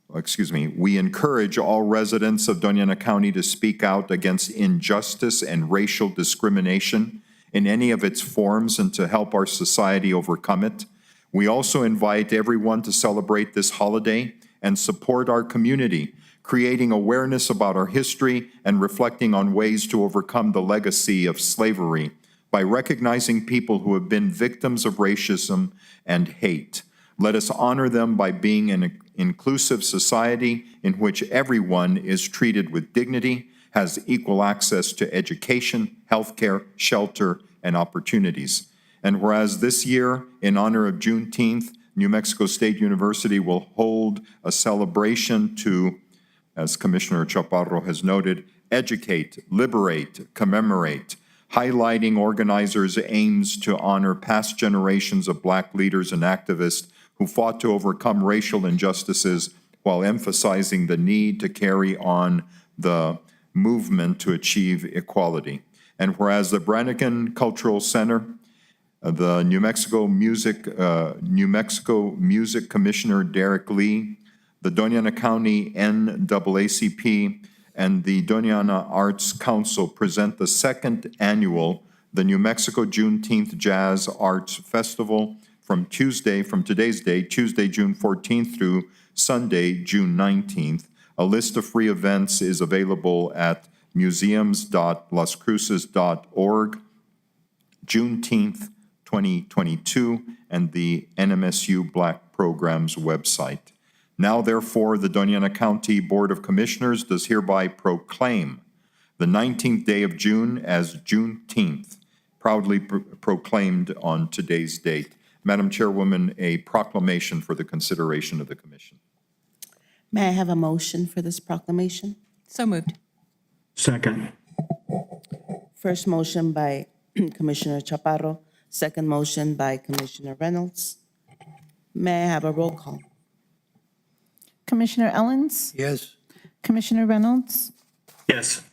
we encourage all residents of Doña Ana County to speak out against injustice and racial discrimination in any of its forms and to help our society overcome it. We also invite everyone to celebrate this holiday and support our community, creating awareness about our history and reflecting on ways to overcome the legacy of slavery by recognizing people who have been victims of racism and hate. Let us honor them by being an inclusive society in which everyone is treated with dignity, has equal access to education, healthcare, shelter, and opportunities. And whereas this year, in honor of Juneteenth, New Mexico State University will hold a celebration to, as Commissioner Chaparro has noted, educate, liberate, commemorate, highlighting organizers' aims to honor past generations of Black leaders and activists who fought to overcome racial injustices while emphasizing the need to carry on the movement to achieve equality. And whereas the Brannigan Cultural Center, the New Mexico Music Commissioner Derek Lee, the Doña Ana County NAACP, and the Doña Ana Arts Council present the second annual the New Mexico Juneteenth Jazz Arts Festival from today's date, Tuesday, June 14th through Sunday, June 19th. A list of free events is available at museums.lascruces.org, Juneteenth 2022, and the NMSU Black Programs website. Now, therefore, the Doña Ana County Board of Commissioners does hereby proclaim the 19th day of June as Juneteenth, proudly proclaimed on today's date. Madam Chairwoman, a proclamation for the consideration of the Commission. May I have a motion for this proclamation? So moved. Second. First motion by Commissioner Chaparro, second motion by Commissioner Reynolds. May I have a roll call? Commissioner Ellens? Yes. Commissioner Reynolds? Yes.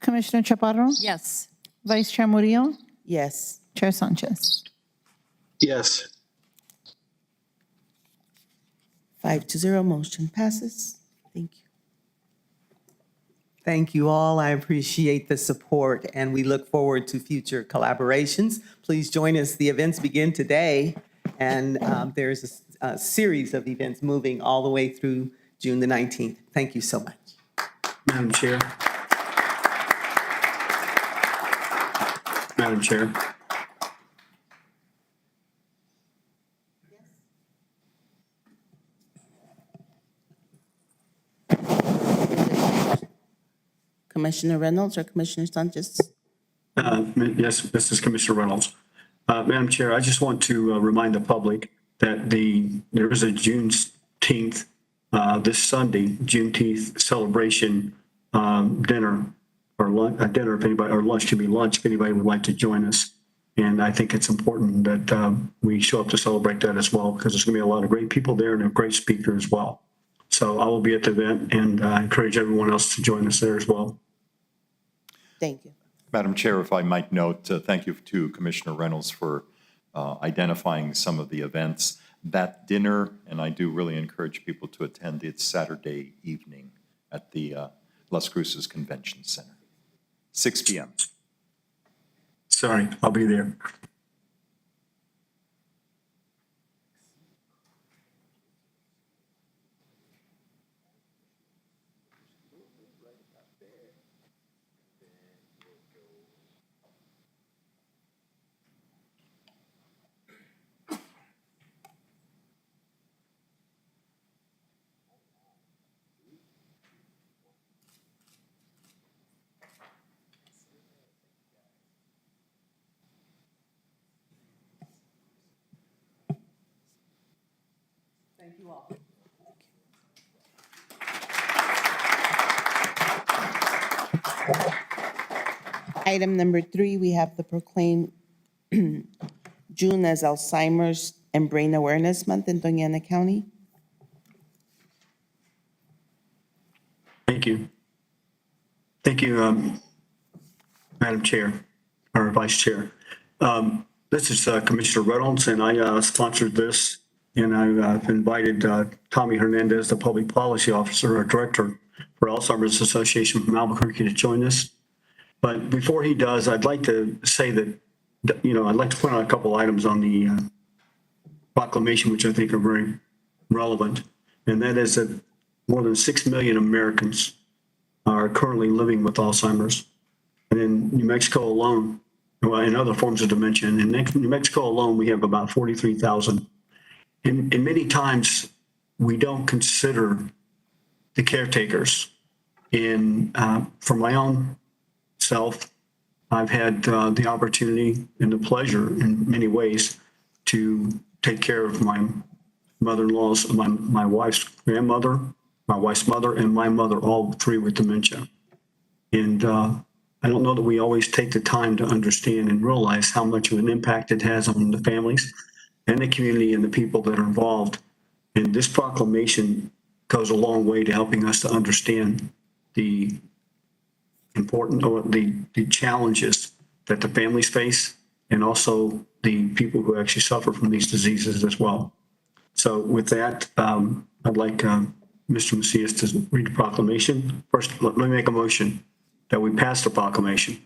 Commissioner Chaparro? Yes. Vice Chair Murillo? Yes. Chair Sanchez? Yes. 5-0, motion passes. Thank you. Thank you all. I appreciate the support, and we look forward to future collaborations. Please join us. The events begin today, and there's a series of events moving all the way through June the 19th. Thank you so much. Madam Chair. Madam Chair. Commissioner Reynolds or Commissioner Sanchez? Yes, this is Commissioner Reynolds. Madam Chair, I just want to remind the public that there is a Juneteenth, this Sunday, Juneteenth celebration dinner or dinner if anybody, or lunch, should be lunch if anybody would like to join us. And I think it's important that we show up to celebrate that as well, because there's going to be a lot of great people there and a great speaker as well. So I will be at the event, and I encourage everyone else to join us there as well. Thank you. Madam Chair, if I might note, thank you to Commissioner Reynolds for identifying some of the events. That dinner, and I do really encourage people to attend, it's Saturday evening at the Las Cruces Convention Center, 6 p.m. Sorry, I'll be there. Thank you all. Item number 3, we have the proclaim June as Alzheimer's and Brain Awareness Month in Doña Ana County. Thank you. Thank you, Madam Chair, or Vice Chair. This is Commissioner Reynolds, and I sponsored this, and I've invited Tommy Hernandez, the Public Policy Officer or Director for Alzheimer's Association from Albuquerque, to join us. But before he does, I'd like to say that, I'd like to point out a couple items on the proclamation, which I think are very relevant, and that is that more than 6 million Americans are currently living with Alzheimer's. And in New Mexico alone, well, in other forms of dementia, in New Mexico alone, we have about 43,000. And many times we don't consider the caretakers. And for my own self, I've had the opportunity and the pleasure in many ways to take care of my mother-in-law's, my wife's grandmother, my wife's mother, and my mother, all three with dementia. And I don't know that we always take the time to understand and realize how much of an impact it has on the families and the community and the people that are involved. And this proclamation goes a long way to helping us to understand the important, or the challenges that the families face, and also the people who actually suffer from these diseases as well. So with that, I'd like Mr. Macias to read the proclamation. First, let me make a motion that we pass the proclamation.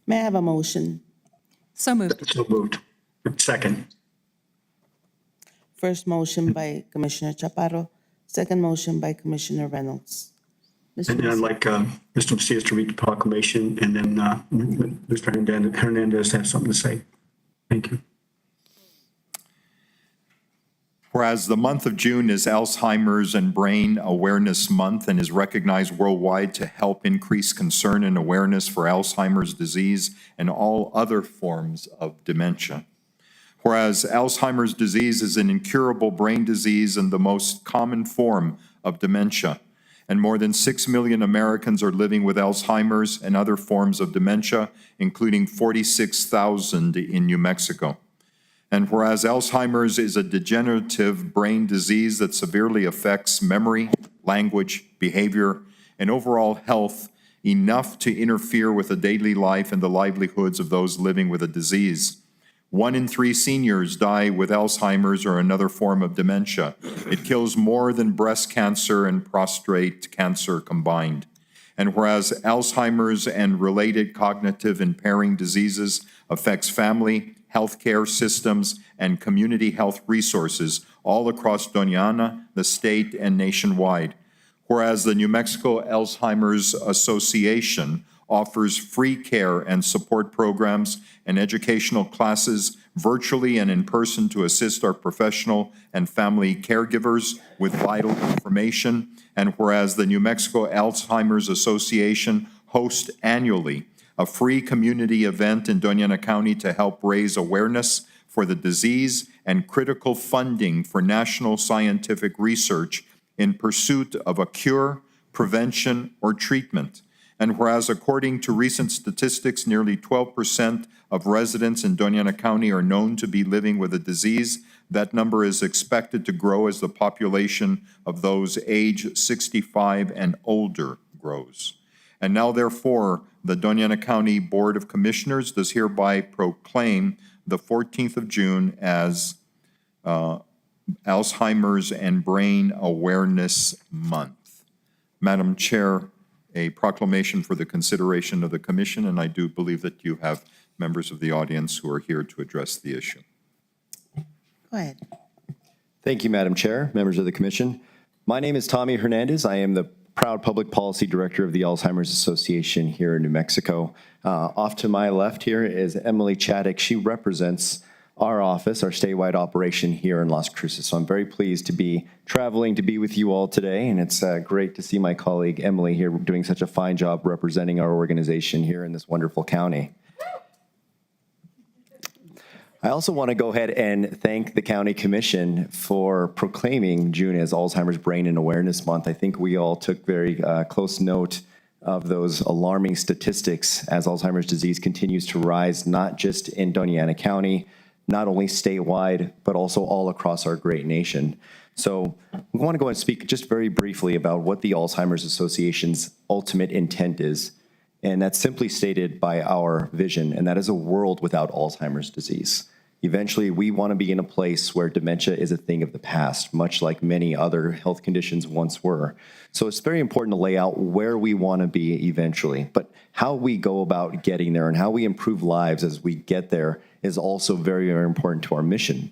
May I have a motion? So moved. So moved. Second. First motion by Commissioner Chaparro, second motion by Commissioner Reynolds. And then I'd like Mr. Macias to read the proclamation, and then Mr. Hernandez has something to say. Thank you. Whereas the month of June is Alzheimer's and Brain Awareness Month and is recognized worldwide to help increase concern and awareness for Alzheimer's disease and all other forms of dementia. Whereas Alzheimer's disease is an incurable brain disease and the most common form of dementia, and more than 6 million Americans are living with Alzheimer's and other forms of dementia, including 46,000 in New Mexico. And whereas Alzheimer's is a degenerative brain disease that severely affects memory, language, behavior, and overall health, enough to interfere with the daily life and the livelihoods of those living with the disease. 1 in 3 seniors die with Alzheimer's or another form of dementia. It kills more than breast cancer and prostate cancer combined. And whereas Alzheimer's and related cognitive impairing diseases affects family, healthcare systems, and community health resources all across Doña Ana, the state, and nationwide. Whereas the New Mexico Alzheimer's Association offers free care and support programs and educational classes virtually and in person to assist our professional and family caregivers with vital information. And whereas the New Mexico Alzheimer's Association hosts annually a free community event in Doña Ana County to help raise awareness for the disease and critical funding for national scientific research in pursuit of a cure, prevention, or treatment. And whereas according to recent statistics, nearly 12% of residents in Doña Ana County are known to be living with a disease, that number is expected to grow as the population of those age 65 and older grows. And now, therefore, the Doña Ana County Board of Commissioners does hereby proclaim the 14th of June as Alzheimer's and Brain Awareness Month. Madam Chair, a proclamation for the consideration of the Commission, and I do believe that you have members of the audience who are here to address the issue. Go ahead. Thank you, Madam Chair, members of the Commission. My name is Tommy Hernandez. I am the proud Public Policy Director of the Alzheimer's Association here in New Mexico. Off to my left here is Emily Chaddick. She represents our office, our statewide operation here in Las Cruces. So I'm very pleased to be traveling to be with you all today, and it's great to see my colleague Emily here doing such a fine job representing our organization here in this wonderful county. I also want to go ahead and thank the County Commission for proclaiming June as Alzheimer's Brain and Awareness Month. I think we all took very close note of those alarming statistics as Alzheimer's disease continues to rise, not just in Doña Ana County, not only statewide, but also all across our great nation. So we want to go and speak just very briefly about what the Alzheimer's Association's ultimate intent is. And that's simply stated by our vision, and that is a world without Alzheimer's disease. Eventually, we want to be in a place where dementia is a thing of the past, much like many other health conditions once were. So it's very important to lay out where we want to be eventually, but how we go about getting there and how we improve lives as we get there is also very, very important to our mission.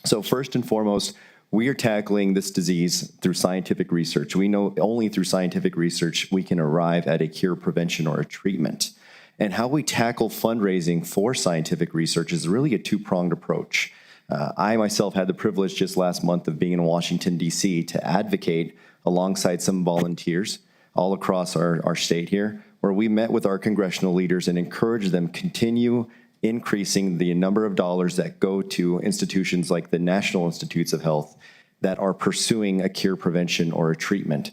So first and foremost, we are tackling this disease through scientific research. We know only through scientific research we can arrive at a cure, prevention, or a treatment. And how we tackle fundraising for scientific research is really a two-pronged approach. I myself had the privilege just last month of being in Washington, D.C. to advocate alongside some volunteers all across our state here, where we met with our congressional leaders and encouraged them continue increasing the number of dollars that go to institutions like the National Institutes of Health that are pursuing a cure, prevention, or a treatment.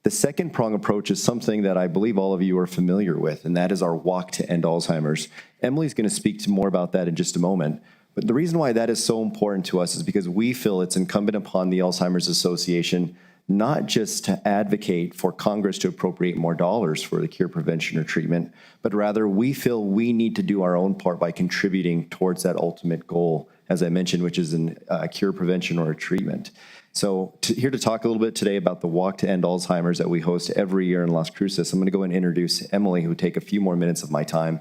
The second prong approach is something that I believe all of you are familiar with, and that is our Walk to End Alzheimer's. Emily's going to speak to more about that in just a moment. But the reason why that is so important to us is because we feel it's incumbent upon the Alzheimer's Association not just to advocate for Congress to appropriate more dollars for the cure, prevention, or treatment, but rather we feel we need to do our own part by contributing towards that ultimate goal, as I mentioned, which is a cure, prevention, or a treatment. So here to talk a little bit today about the Walk to End Alzheimer's that we host every year in Las Cruces, I'm going to go and introduce Emily, who will take a few more minutes of my time.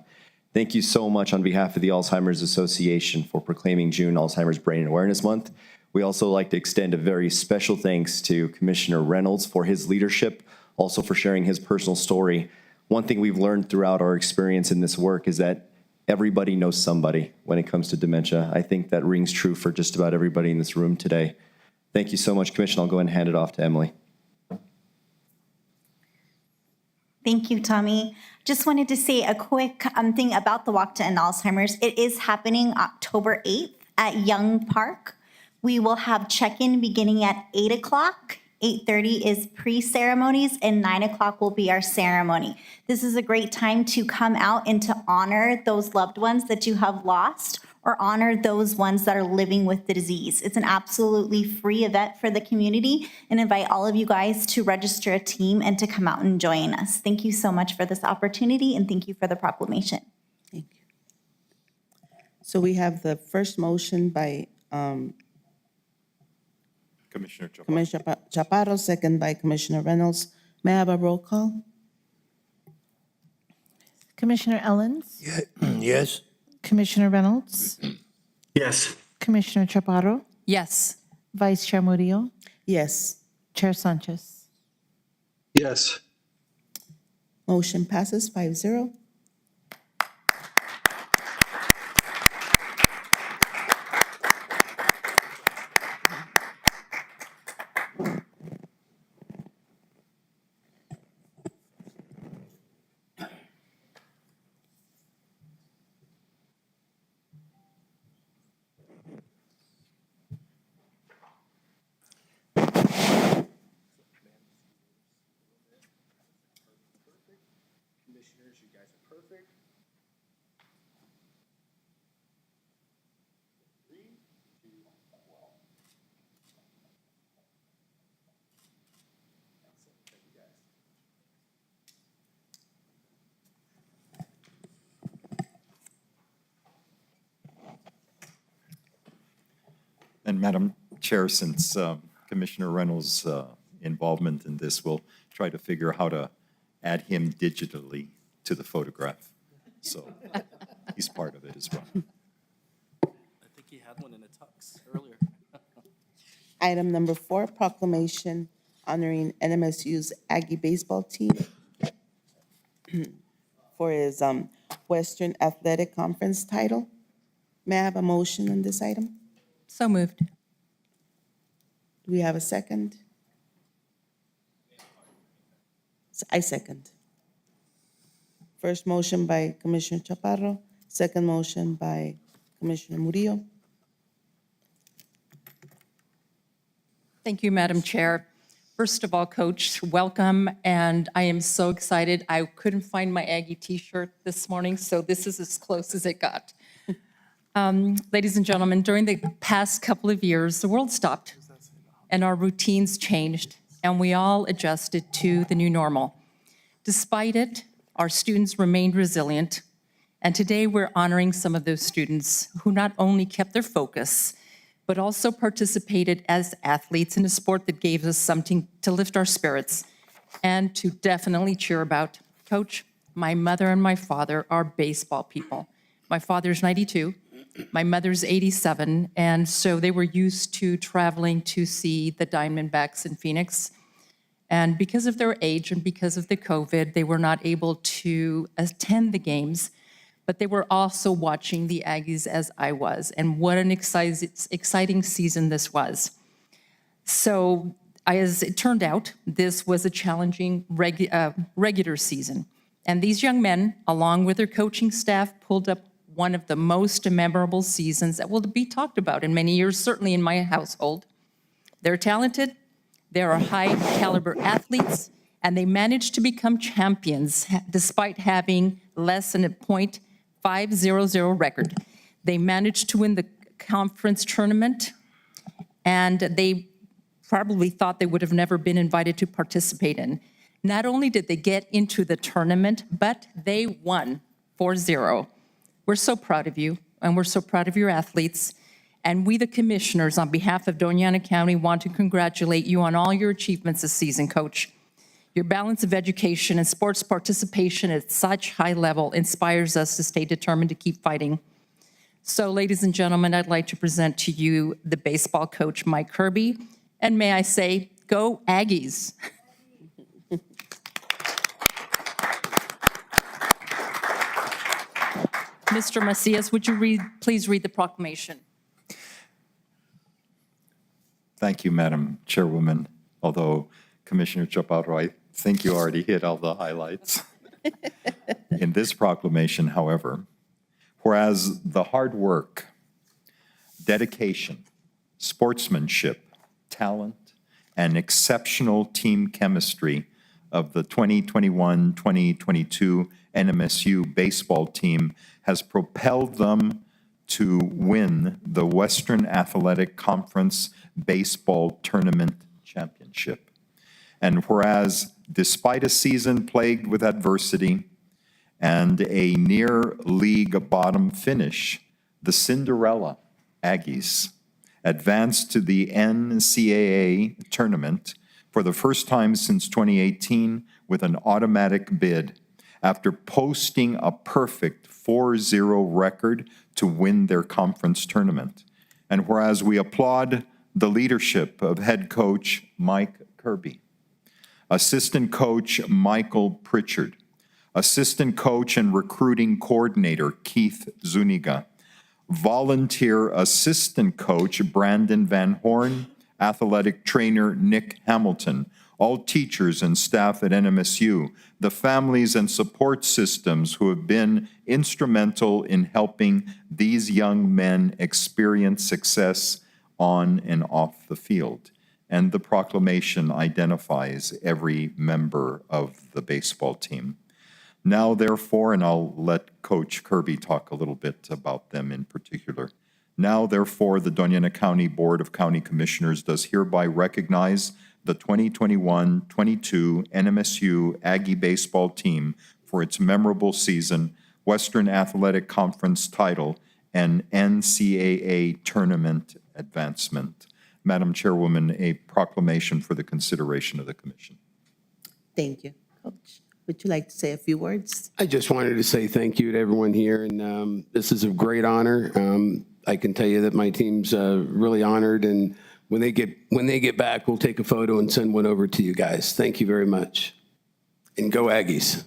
Thank you so much on behalf of the Alzheimer's Association for proclaiming June Alzheimer's Brain Awareness Month. We also like to extend a very special thanks to Commissioner Reynolds for his leadership, also for sharing his personal story. One thing we've learned throughout our experience in this work is that everybody knows somebody when it comes to dementia. I think that rings true for just about everybody in this room today. Thank you so much, Commissioner. I'll go ahead and hand it off to Emily. Thank you, Tommy. Just wanted to say a quick thing about the Walk to End Alzheimer's. It is happening October 8th at Young Park. We will have check-in beginning at 8 o'clock. 8:30 is pre-ceremonies, and 9 o'clock will be our ceremony. This is a great time to come out and to honor those loved ones that you have lost or honor those ones that are living with the disease. It's an absolutely free event for the community, and invite all of you guys to register a team and to come out and join us. Thank you so much for this opportunity, and thank you for the proclamation. Thank you. So we have the first motion by Commissioner Chaparro. Commissioner Chaparro, second by Commissioner Reynolds. May I have a roll call? Commissioner Ellens? Yes. Commissioner Reynolds? Yes. Commissioner Chaparro? Yes. Vice Chair Murillo? Yes. Chair Sanchez? Yes. Motion passes 5-0. And Madam Chair, since Commissioner Reynolds' involvement in this, we'll try to figure how to add him digitally to the photograph. So he's part of it as well. I think he had one in a tux earlier. Item number 4, proclamation honoring NMSU's Aggie baseball team for his Western Athletic Conference title. May I have a motion on this item? So moved. Do we have a second? I second. First motion by Commissioner Chaparro, second motion by Commissioner Murillo. Thank you, Madam Chair. First of all, Coach, welcome, and I am so excited. I couldn't find my Aggie t-shirt this morning, so this is as close as it got. Ladies and gentlemen, during the past couple of years, the world stopped, and our routines changed, and we all adjusted to the new normal. Despite it, our students remained resilient, and today we're honoring some of those students who not only kept their focus, but also participated as athletes in a sport that gave us something to lift our spirits and to definitely cheer about. Coach, my mother and my father are baseball people. My father's 92, my mother's 87, and so they were used to traveling to see the Diamondbacks in Phoenix. And because of their age and because of the COVID, they were not able to attend the games, but they were also watching the Aggies as I was. And what an exciting season this was. So as it turned out, this was a challenging regular season. And these young men, along with their coaching staff, pulled up one of the most memorable seasons that will be talked about in many years, certainly in my household. They're talented, they are high caliber athletes, and they managed to become champions despite having less than a .500 record. They managed to win the conference tournament, and they probably thought they would have never been invited to participate in. Not only did they get into the tournament, but they won 4-0. We're so proud of you, and we're so proud of your athletes. And we, the commissioners, on behalf of Doña Ana County, want to congratulate you on all your achievements this season, Coach. Your balance of education and sports participation at such high level inspires us to stay determined to keep fighting. So, ladies and gentlemen, I'd like to present to you the baseball coach, Mike Kirby. And may I say, go Aggies. Mr. Macias, would you please read the proclamation? Thank you, Madam Chairwoman, although Commissioner Chaparro, I think you already hit all the highlights. In this proclamation, however, whereas the hard work, dedication, sportsmanship, talent, and exceptional team chemistry of the 2021-2022 NMSU baseball team has propelled them to win the Western Athletic Conference Baseball Tournament Championship. And whereas, despite a season plagued with adversity and a near league bottom finish, the Cinderella Aggies advanced to the NCAA tournament for the first time since 2018 with an automatic bid after posting a perfect 4-0 record to win their conference tournament. And whereas we applaud the leadership of head coach Mike Kirby, assistant coach Michael Pritchard, assistant coach and recruiting coordinator Keith Zuniga, volunteer assistant coach Brandon Van Horn, athletic trainer Nick Hamilton, all teachers and staff at NMSU, the families and support systems who have been instrumental in helping these young men experience success on and off the field. And the proclamation identifies every member of the baseball team. Now, therefore, and I'll let Coach Kirby talk a little bit about them in particular. Now, therefore, the Doña Ana County Board of County Commissioners does hereby recognize the 2021-22 NMSU Aggie baseball team for its memorable season, Western Athletic Conference title, and NCAA tournament advancement. Madam Chairwoman, a proclamation for the consideration of the Commission. Thank you. Coach, would you like to say a few words? I just wanted to say thank you to everyone here, and this is a great honor. I can tell you that my team's really honored, and when they get back, we'll take a photo and send one over to you guys. Thank you very much, and go Aggies.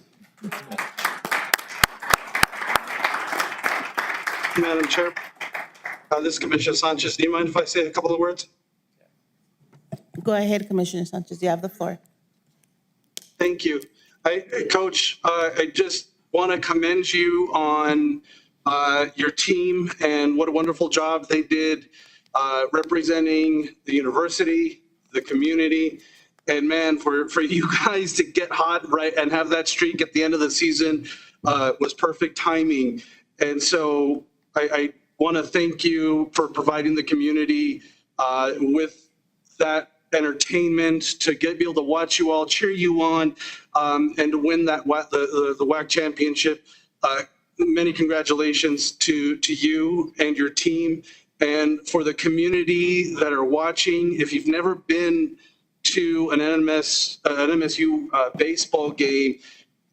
Madam Chair, this is Commissioner Sanchez. Do you mind if I say a couple of words? Go ahead, Commissioner Sanchez. You have the floor. Thank you. Coach, I just want to commend you on your team and what a wonderful job they did representing the university, the community. And man, for you guys to get hot right and have that streak at the end of the season was perfect timing. And so I want to thank you for providing the community with that entertainment to be able to watch you all, cheer you on, and to win that the WAC championship. Many congratulations to you and your team, and for the community that are watching. If you've never been to an MSU baseball game,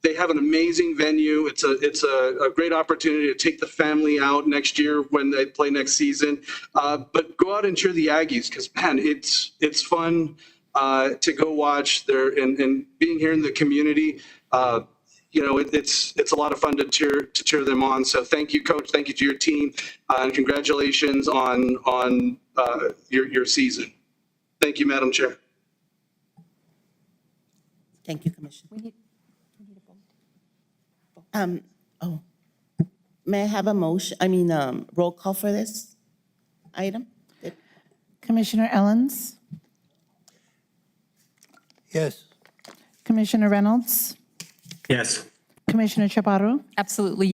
they have an amazing venue. It's a great opportunity to take the family out next year when they play next season. But go out and cheer the Aggies, because man, it's fun to go watch there, and being here in the community. It's a lot of fun to cheer them on. So thank you, Coach. Thank you to your team, and congratulations on your season. Thank you, Madam Chair. Thank you, Commissioner. May I have a motion, roll call for this item? Commissioner Ellens, Yes. Commissioner Reynolds, Yes. Commissioner Chaparro, Absolutely.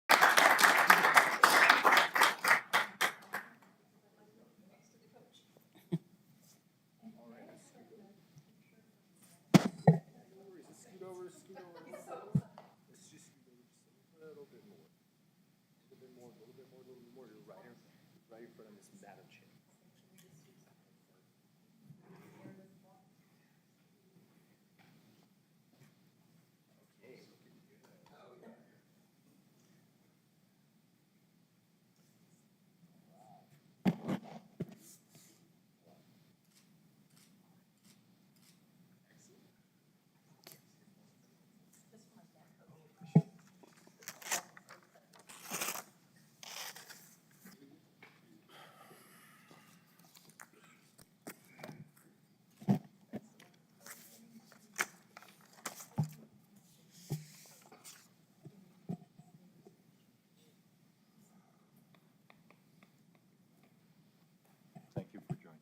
Thank you for joining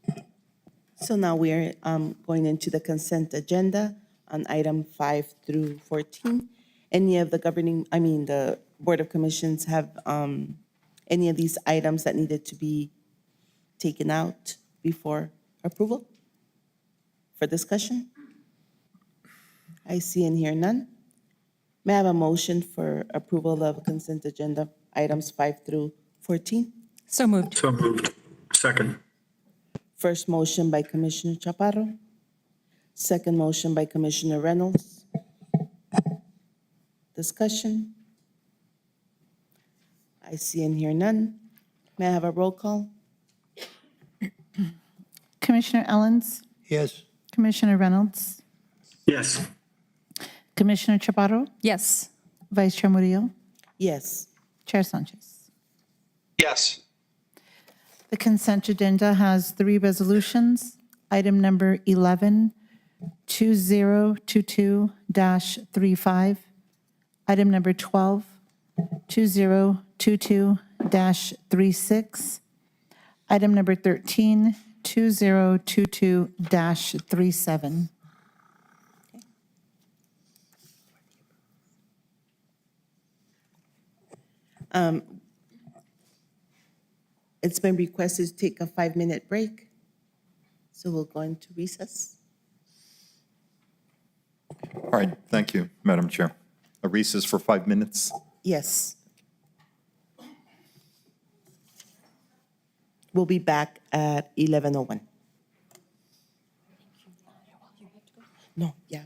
us. So now we're going into the consent agenda on item 5 through 14. Any of the Board of Commissions have any of these items that needed to be taken out before approval for discussion? I see and hear none. May I have a motion for approval of consent agenda items 5 through 14? So moved. So moved. Second. First motion by Commissioner Chaparro. Second motion by Commissioner Reynolds. Discussion? I see and hear none. May I have a roll call? Commissioner Ellens, Yes. Commissioner Reynolds, Yes. Commissioner Chaparro, Yes. Vice Chair Murillo, Yes. Chair Sanchez. Yes. The consent agenda has 3 resolutions. Item number 11, 2022-35. Item number 12, 2022-36. Item number 13, 2022-37. It's been requested to take a 5-minute break, so we'll go into recess. All right, thank you, Madam Chair. A recess for 5 minutes. Yes. We'll be back at 11:01. No, yeah.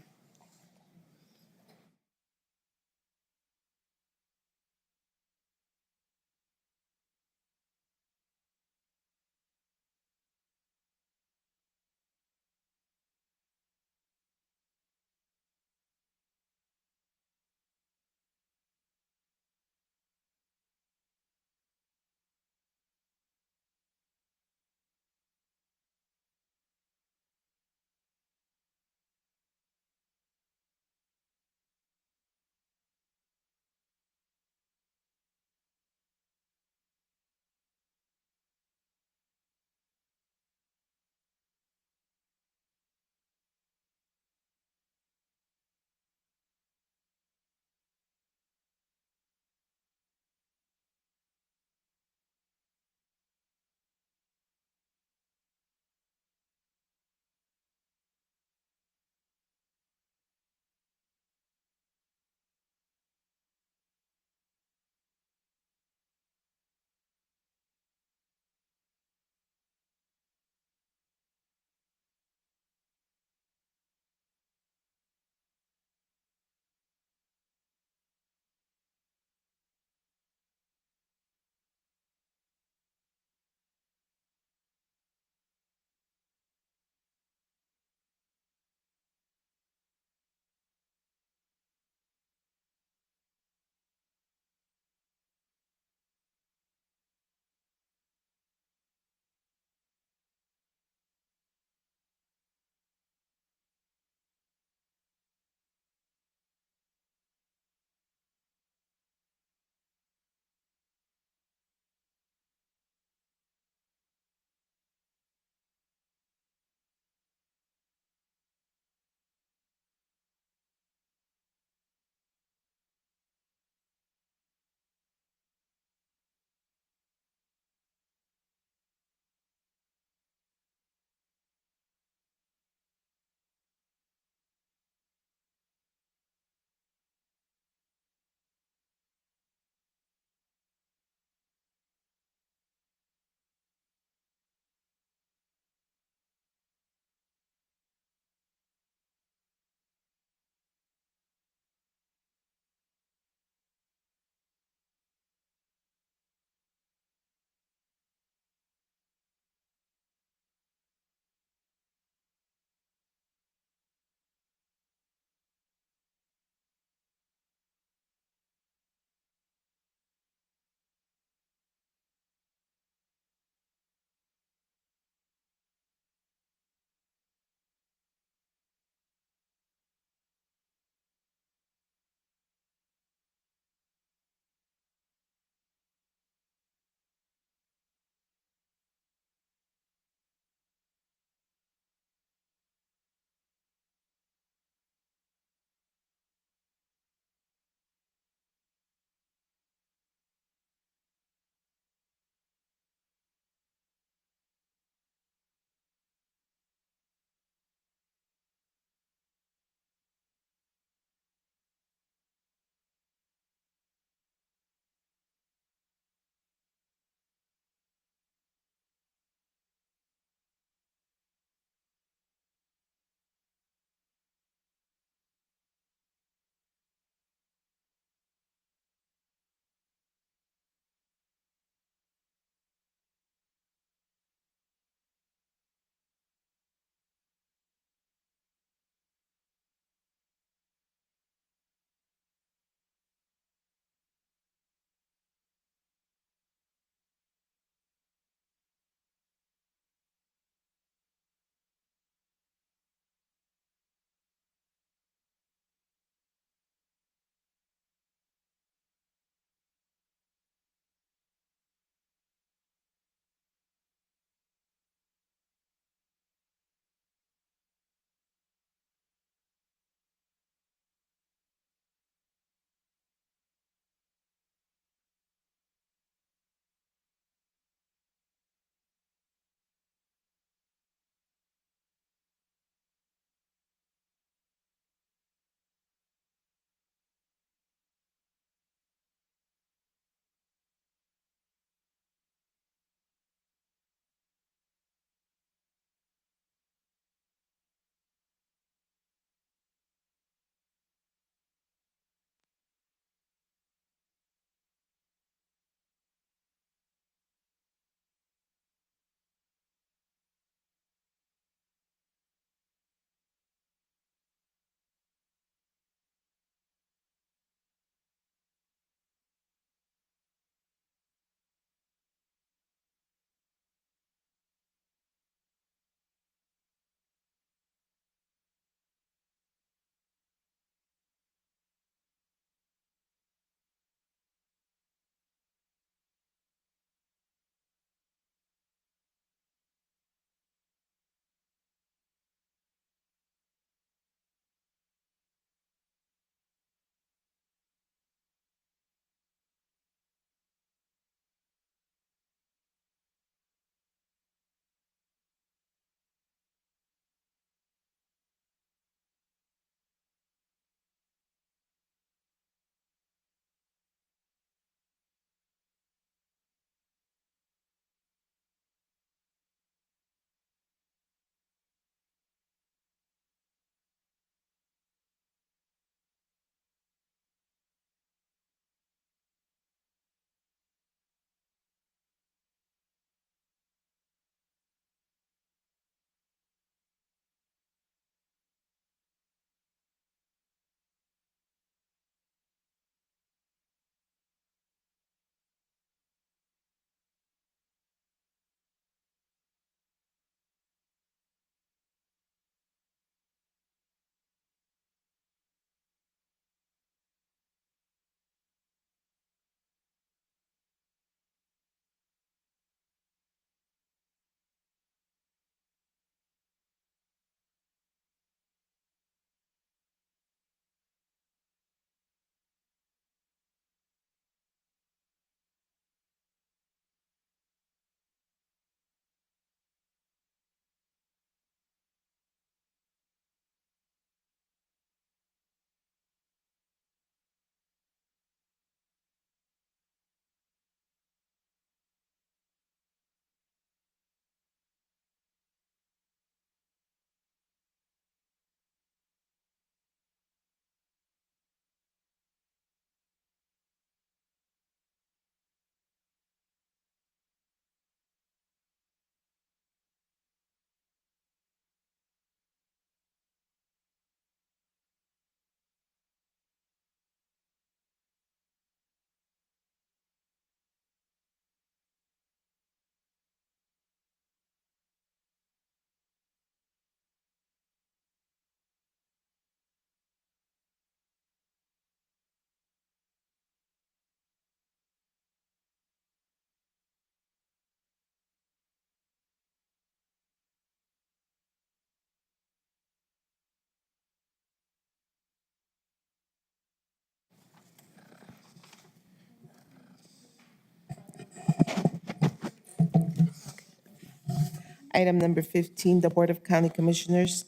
Item number 15, the Board of County Commissioners,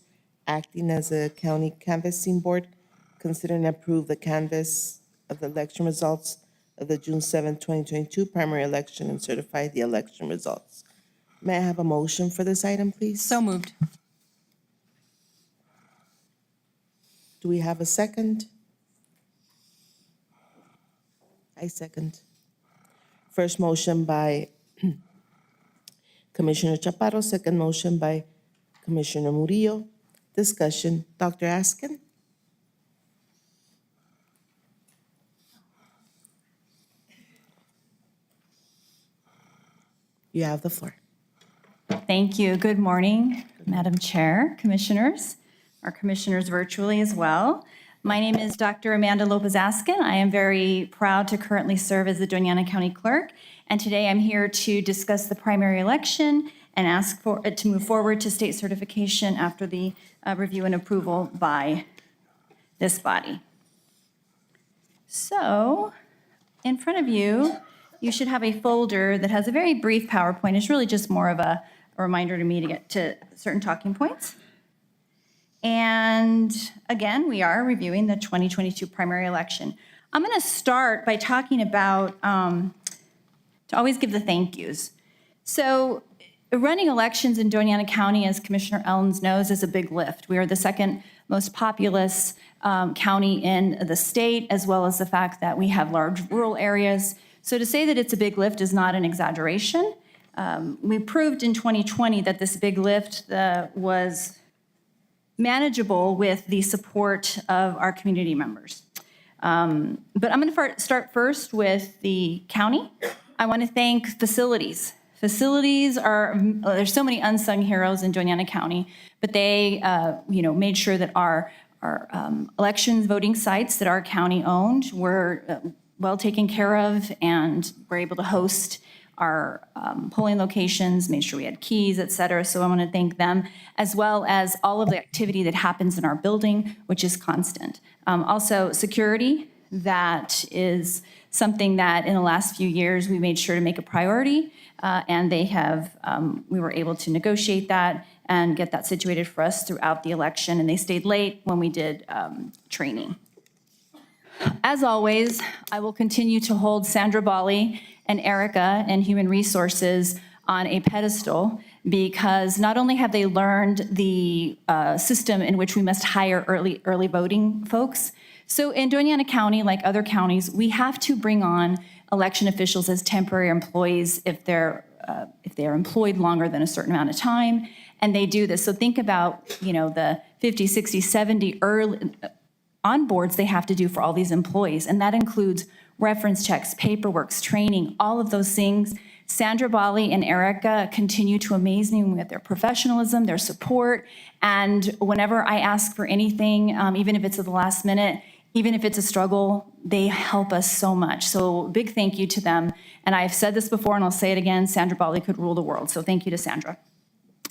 acting as a county canvassing board, consider and approve the canvass of the election results of the June 7, 2022 primary election and certify the election results. May I have a motion for this item, please? So moved. Do we have a second? I second. First motion by Commissioner Chaparro, second motion by Commissioner Murillo. Discussion. Dr. Askin? You have the floor. Thank you. Good morning, Madam Chair, Commissioners, our commissioners virtually as well. My name is Dr. Amanda Lopez-Askin. I am very proud to currently serve as the Doña Ana County Clerk, and today I'm here to discuss the primary election and ask for it to move forward to state certification after the review and approval by this body. So, in front of you, you should have a folder that has a very brief PowerPoint. It's really just more of a reminder to me to get to certain talking points. And again, we are reviewing the 2022 primary election. I'm going to start by talking about, to always give the thank yous. So running elections in Doña Ana County, as Commissioner Ellens knows, is a big lift. We are the second most populous county in the state, as well as the fact that we have large rural areas. So to say that it's a big lift is not an exaggeration. We proved in 2020 that this big lift was manageable with the support of our community members. But I'm going to start first with the county. I want to thank facilities. Facilities are, there's so many unsung heroes in Doña Ana County, but they made sure that our elections voting sites that our county owned were well taken care of, and were able to host our polling locations, made sure we had keys, et cetera. So I want to thank them, as well as all of the activity that happens in our building, which is constant. Also, security, that is something that in the last few years we made sure to make a priority, and they have, we were able to negotiate that and get that situated for us throughout the election, and they stayed late when we did training. As always, I will continue to hold Sandra Bali and Erica and Human Resources on a pedestal, because not only have they learned the system in which we must hire early voting folks. So in Doña Ana County, like other counties, we have to bring on election officials as temporary employees if they're employed longer than a certain amount of time, and they do this. So think about, the 50, 60, 70 early onboards they have to do for all these employees, and that includes reference checks, paperwork, training, all of those things. Sandra Bali and Erica continue to amaze me with their professionalism, their support, and whenever I ask for anything, even if it's at the last minute, even if it's a struggle, they help us so much. So big thank you to them. And I've said this before and I'll say it again, Sandra Bali could rule the world. So thank you to Sandra,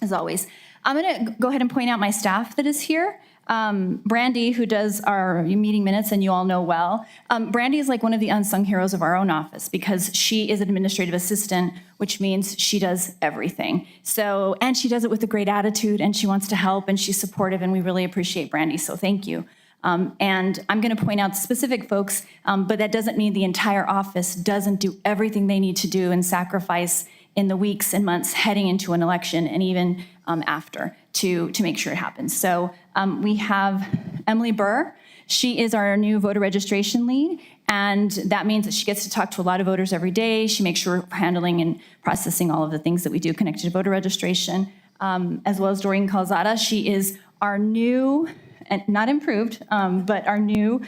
as always. I'm gonna go ahead and point out my staff that is here. Brandy, who does our meeting minutes, and you all know well. Brandy is like one of the unsung heroes of our own office, because she is an administrative assistant, which means she does everything. So, and she does it with a great attitude, and she wants to help, and she's supportive, and we really appreciate Brandy, so thank you. And I'm going to point out specific folks, but that doesn't mean the entire office doesn't do everything they need to do and sacrifice in the weeks and months heading into an election, and even after, to make sure it happens. So we have Emily Burr. She is our new voter registration lead, and that means that she gets to talk to a lot of voters every day. She makes sure we're handling and processing all of the things that we do connected to voter registration, as well as Doreen Calzada. She is our new, and not improved, but our new,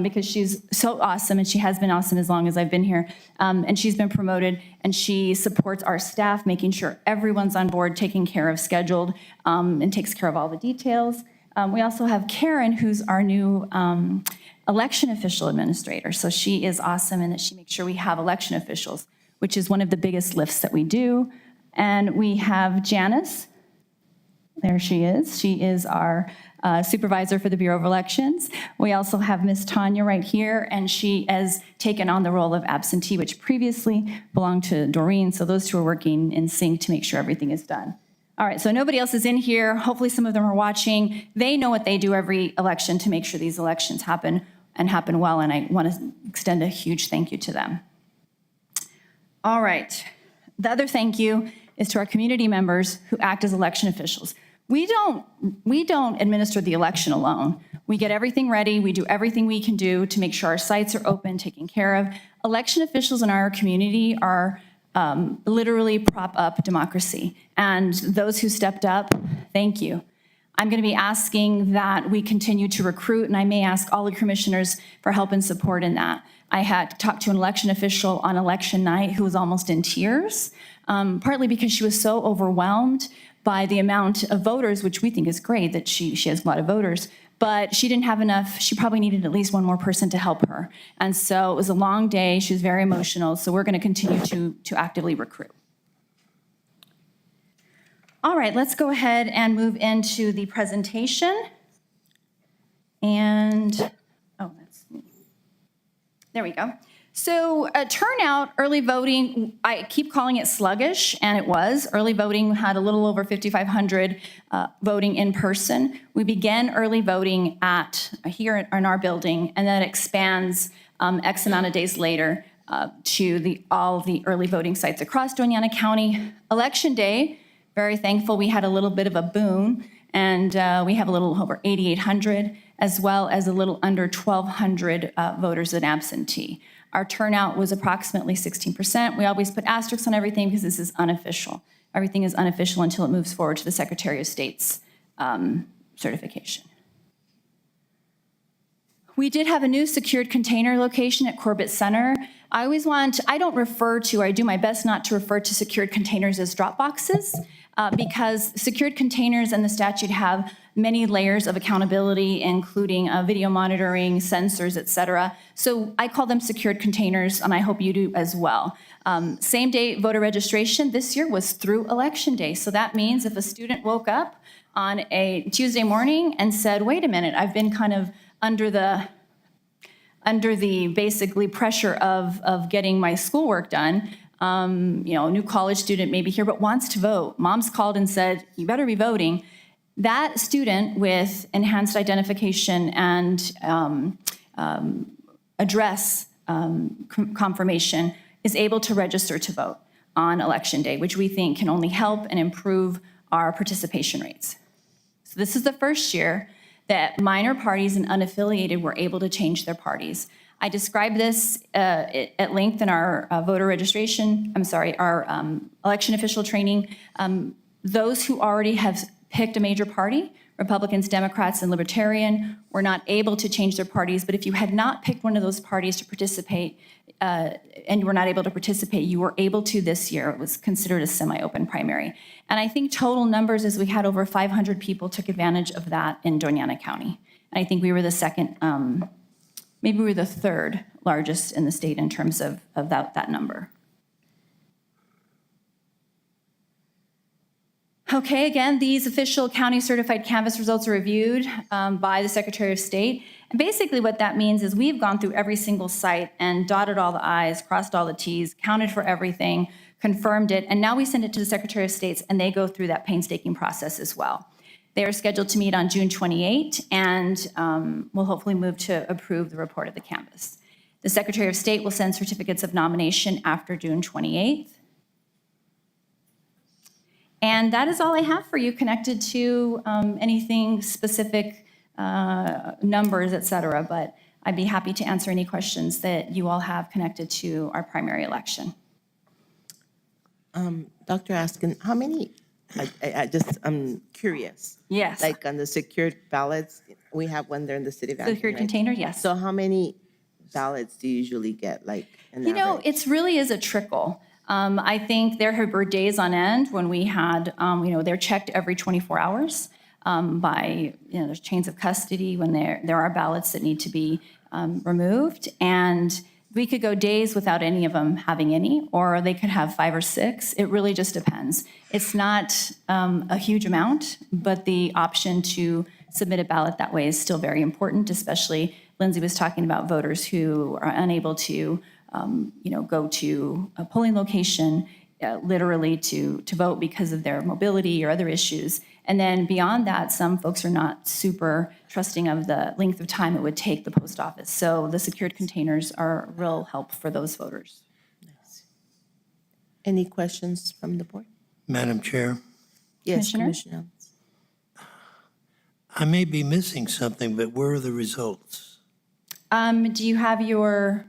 because she's so awesome, and she has been awesome as long as I've been here. And she's been promoted, and she supports our staff, making sure everyone's on board, taking care of scheduled, and takes care of all the details. We also have Karen, who's our new election official administrator. So she is awesome in that she makes sure we have election officials, which is one of the biggest lifts that we do. And we have Janice. There she is. She is our supervisor for the Bureau of Elections. We also have Miss Tanya right here, and she has taken on the role of absentee, which previously belonged to Doreen. So those two are working in sync to make sure everything is done. All right, so nobody else is in here. Hopefully some of them are watching. They know what they do every election to make sure these elections happen and happen well, and I want to extend a huge thank you to them. All right, the other thank you is to our community members who act as election officials. We don't administer the election alone. We get everything ready. We do everything we can do to make sure our sites are open, taken care of. Election officials in our community are literally prop up democracy. And those who stepped up, thank you. I'm going to be asking that we continue to recruit, and I may ask all the commissioners for help and support in that. I had talked to an election official on election night who was almost in tears, partly because she was so overwhelmed by the amount of voters, which we think is great that she has a lot of voters, but she didn't have enough. She probably needed at least one more person to help her. And so it was a long day. She was very emotional. So we're going to continue to actively recruit. All right, let's go ahead and move into the presentation. And, there we go. So turnout, early voting, I keep calling it sluggish, and it was. Early voting had a little over 5,500 voting in person. We began early voting here in our building, and that expands X amount of days later to all the early voting sites across Doña County. Election day, very thankful we had a little bit of a boom, and we have a little over 8,800, as well as a little under 1,200 voters at absentee. Our turnout was approximately 16%. We always put asterisks on everything because this is unofficial. Everything is unofficial until it moves forward to the Secretary of State's certification. We did have a new secured container location at Corbett Center. I do my best not to refer to secured containers as drop boxes because secured containers and the statute have many layers of accountability, including video monitoring, sensors, et cetera. So I call them secured containers, and I hope you do as well. Same day voter registration this year was through Election Day. So that means if a student woke up on a Tuesday morning and said, wait a minute, I've been kind of under the basically pressure of getting my schoolwork done, a new college student may be here but wants to vote. Mom's called and said, you better be voting. That student with enhanced identification and address confirmation is able to register to vote on Election Day, which we think can only help and improve our participation rates. So this is the first year that minor parties and unaffiliated were able to change their parties. I described this at length in our our election official training. Those who already have picked a major party, Republicans, Democrats, and Libertarian, were not able to change their parties. But if you had not picked one of those parties to participate and you were not able to participate, you were able to this year. It was considered a semi-open primary. And I think total numbers is we had over 500 people took advantage of that in Doña County. And I think we were the second, maybe we were the third largest in the state in terms of that number. Okay, again, these official county certified canvass results are reviewed by the Secretary of State. And basically what that means is we've gone through every single site and dotted all the I's, crossed all the T's, counted for everything, confirmed it, and now we send it to the Secretary of State and they go through that painstaking process as well. They are scheduled to meet on June 28 and will hopefully move to approve the report of the canvass. The Secretary of State will send certificates of nomination after June 28th. And that is all I have for you connected to anything specific, numbers, et cetera. But I'd be happy to answer any questions that you all have connected to our primary election. Dr. Askin, how many, I'm curious. Yes. Like on the secured ballots, we have one there in the city of Anaheim, Secured right? container, yes. So how many ballots do you usually get, like an average? It really is a trickle. I think there were days on end when we had, they're checked every 24 hours by, there's chains of custody when there are ballots that need to be removed. And we could go days without any of them having any, or they could have 5 or 6. It really just depends. It's not a huge amount, but the option to submit a ballot that way is still very important, especially Lindsay was talking about voters who are unable to go to a polling location literally to vote because of their mobility or other issues. And then beyond that, some folks are not super trusting of the length of time it would take the post office. So the secured containers are a real help for those voters. Any questions from the board? Madam Chair, Yes, Commissioner? Commissioner. I may be missing something, but where are the results? Do you have your,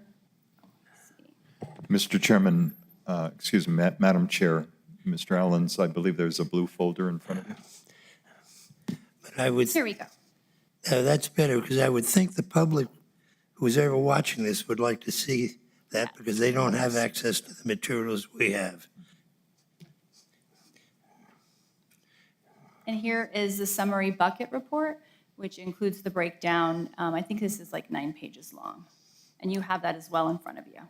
Mr. Chairman, excuse me, Madam Chair, Mr. Allens, I believe there's a blue folder in front of you. But I would, here we go. that's better, because I would think the public who's ever watching this would like to see that, because they don't have access to the materials we have. And here is the summary bucket report, which includes the breakdown. I think this is like 9 pages long. And you have that as well in front of you.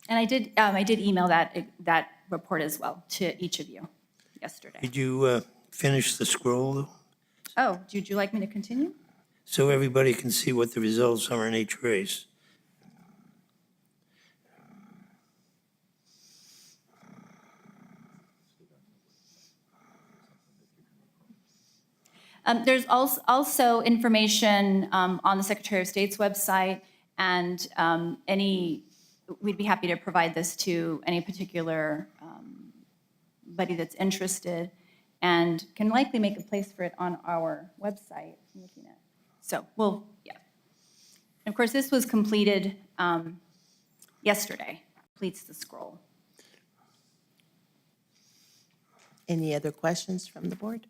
And I did email that report as well to each of you yesterday. Did you finish the scroll, though? Oh, would you like me to continue? So everybody can see what the results are in each race? There's also information on the Secretary of State's website, and we'd be happy to provide this to any particular buddy that's interested, and can likely make a place for it on our website. I'm looking at. So, well, yeah. And of course, this was completed yesterday. Completes the scroll. Any other questions from the board?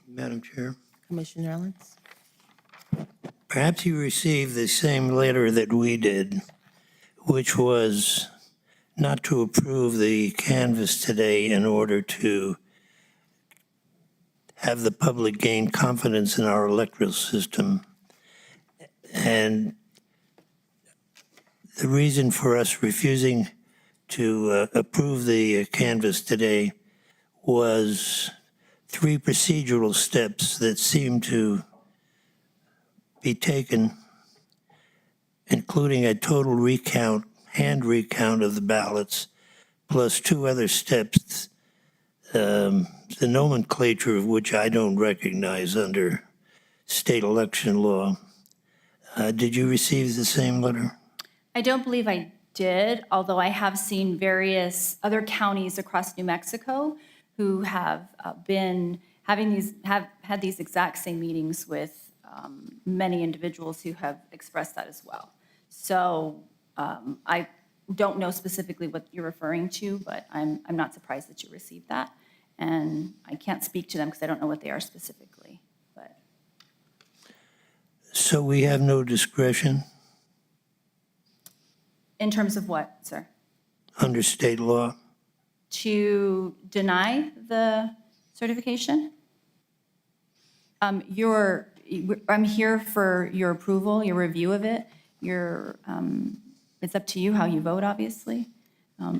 Madam Chair, Commissioner Ellens? perhaps you received the same letter that we did, which was not to approve the canvass today in order to have the public gain confidence in our electoral system. And the reason for us refusing to approve the canvass today was 3 procedural steps that seem to be taken, including a total recount, hand recount of the ballots, plus 2 other steps, the nomenclature of which I don't recognize under state election law. Did you receive the same letter? I don't believe I did, although I have seen various other counties across New Mexico who have had these exact same meetings with many individuals who have expressed that as well. So I don't know specifically what you're referring to, but I'm not surprised that you received that. And I can't speak to them because I don't know what they are specifically. But So we have no discretion in terms of what, sir? under state law? To deny the certification? I'm here for your approval, your review of it. It's up to you how you vote, obviously.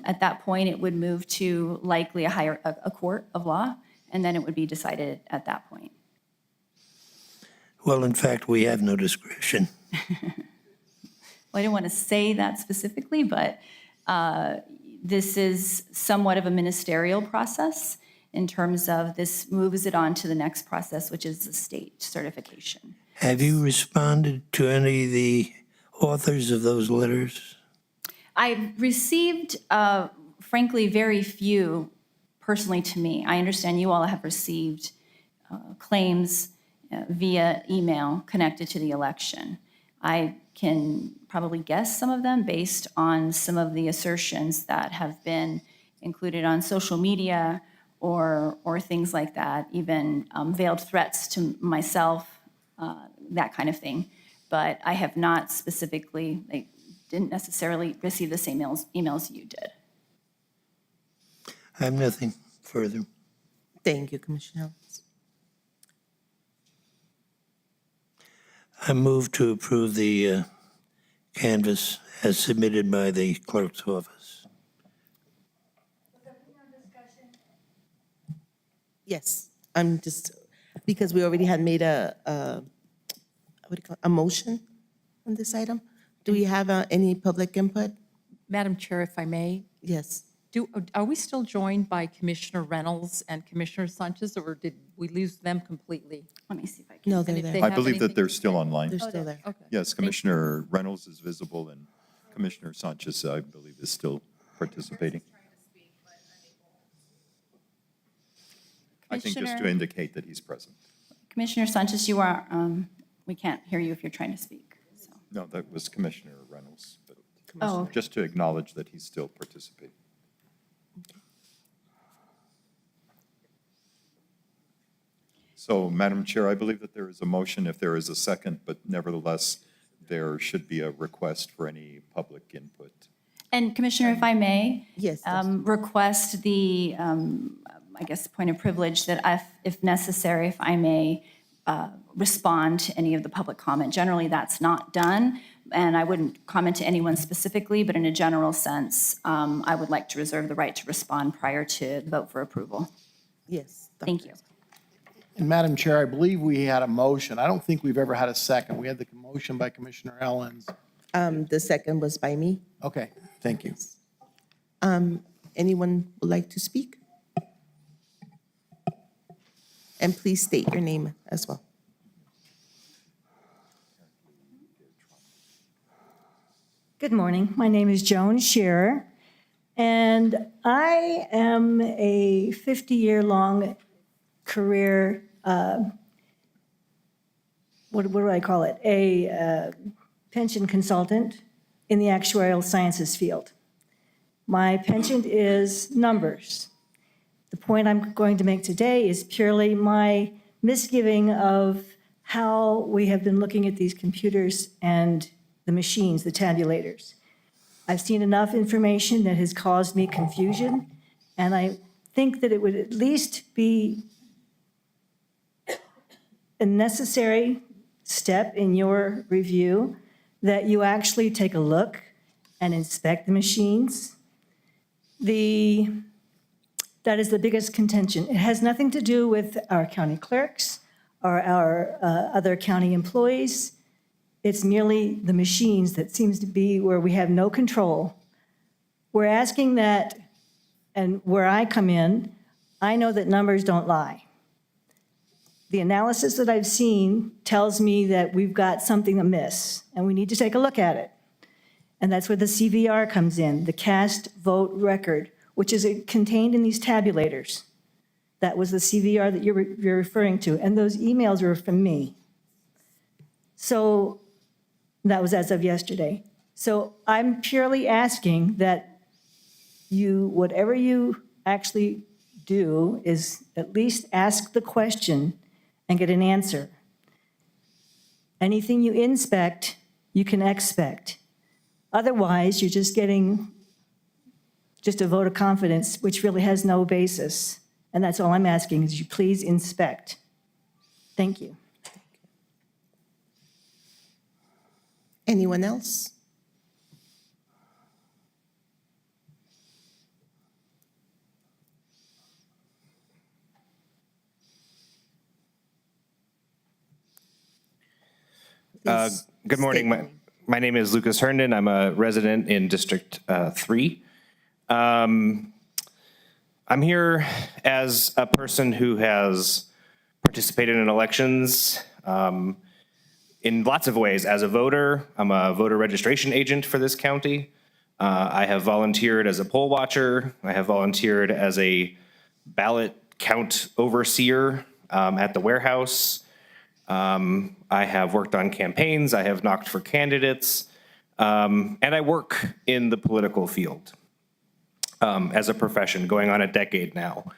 At that point, it would move to likely a court of law, and then it would be decided at that point. Well, in fact, we have no discretion. Well, I didn't want to say that specifically, but this is somewhat of a ministerial process in terms of this moves it on to the next process, which is the state certification. Have you responded to any of the authors of those letters? I received, frankly, very few personally to me. I understand you all have received claims via email connected to the election. I can probably guess some of them based on some of the assertions that have been included on social media or things like that, even veiled threats to myself, that kind of thing. But I have not specifically, didn't necessarily receive the same emails you did. I have nothing further. Thank you, Commissioner Ellens. I move to approve the canvass as submitted by the clerk's office. Yes, I'm just, because we already had made a a motion on this item? Do we have any public input? Madam Chair, if I may, Yes. are we still joined by Commissioner Reynolds and Commissioner Sanchez, or did we lose them completely? Let me see if I can. No, And they're if there. they I have believe that anything they're to still say? online. They're still there. Okay. Yes, Commissioner Reynolds is visible, and Commissioner Sanchez, I believe, is still participating. I think just to Commissioner- indicate that he's present. Commissioner Sanchez, you are, we can't hear you if you're trying to speak. So. No, that was Commissioner Reynolds, but Oh, okay. just to acknowledge that he's still participating. So, Madam Chair, I believe that there is a motion if there is a second, but nevertheless, there should be a request for any public input. And Commissioner, if I may? Yes. Request the, I guess, point of privilege that if necessary, if I may, respond to any of the public comment. Generally, that's not done, and I wouldn't comment to anyone specifically, but in a general sense, I would like to reserve the right to respond prior to the vote for approval. Yes. Thank you. And Madam Chair, I believe we had a motion. I don't think we've ever had a second. We had the motion by Commissioner Ellens. The second was by me. Okay, thank you. Anyone would like to speak? And please state your name as well. Good morning. My name is Joan Shearer, and I am a 50-year-long career, what do I call it? A pension consultant in the actuarial sciences field. My penchant is numbers. The point I'm going to make today is purely my misgiving of how we have been looking at these computers and the machines, the tabulators. I've seen enough information that has caused me confusion, and I think that it would at least be a necessary step in your review that you actually take a look and inspect the machines. That is the biggest contention. It has nothing to do with our county clerks or our other county employees. It's merely the machines that seems to be where we have no control. We're asking that, and where I come in, I know that numbers don't lie. The analysis that I've seen tells me that we've got something amiss, and we need to take a look at it. And that's where the CVR comes in, the cast vote record, which is contained in these tabulators. That was the CVR that you're referring to, and those emails were from me. So that was as of yesterday. So I'm purely asking that you, whatever you actually do, is at least ask the question and get an answer. Anything you inspect, you can expect. Otherwise, you're just getting just a vote of confidence, which really has no basis. And that's all I'm asking, is you please inspect. Thank you. Anyone else? Good morning. My name is Lucas Herndon. I'm a resident in District 3. I'm here as a person who has participated in elections in lots of ways. As a voter, I'm a voter registration agent for this county. I have volunteered as a poll watcher. I have volunteered as a ballot count overseer at the warehouse. I have worked on campaigns. I have knocked for candidates. And I work in the political field as a profession, going on a decade now.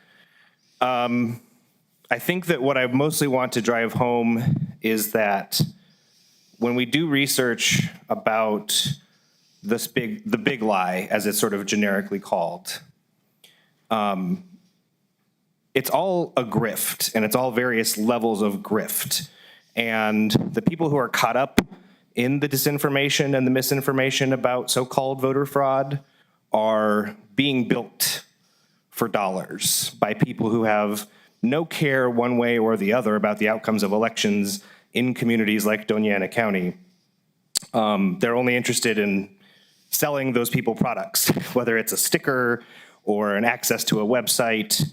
I think that what I mostly want to drive home is that when we do research about the big lie, as it's sort of generically called, it's all a grift, and it's all various levels of grift. And the people who are caught up in the disinformation and the misinformation about so-called voter fraud are being built for dollars by people who have no care one way or the other about the outcomes of elections in communities like Doña Ana County, they're only interested in selling those people products, whether it's a sticker or an access to a website,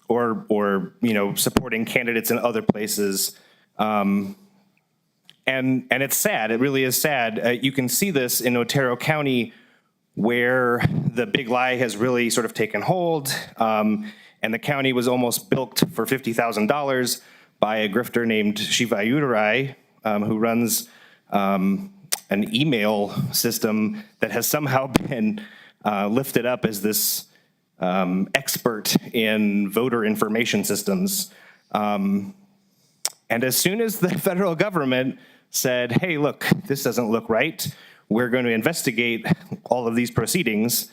or supporting candidates in other places. And it's sad. It really is sad. You can see this in Otero County, where the big lie has really sort of taken hold, and the county was almost bilked for $50,000 by a grifter named Shiva Ayudarai, who runs an email system that has somehow been lifted up as this expert in voter information systems. And as soon as the federal government said, hey, look, this doesn't look right, we're going to investigate all of these proceedings,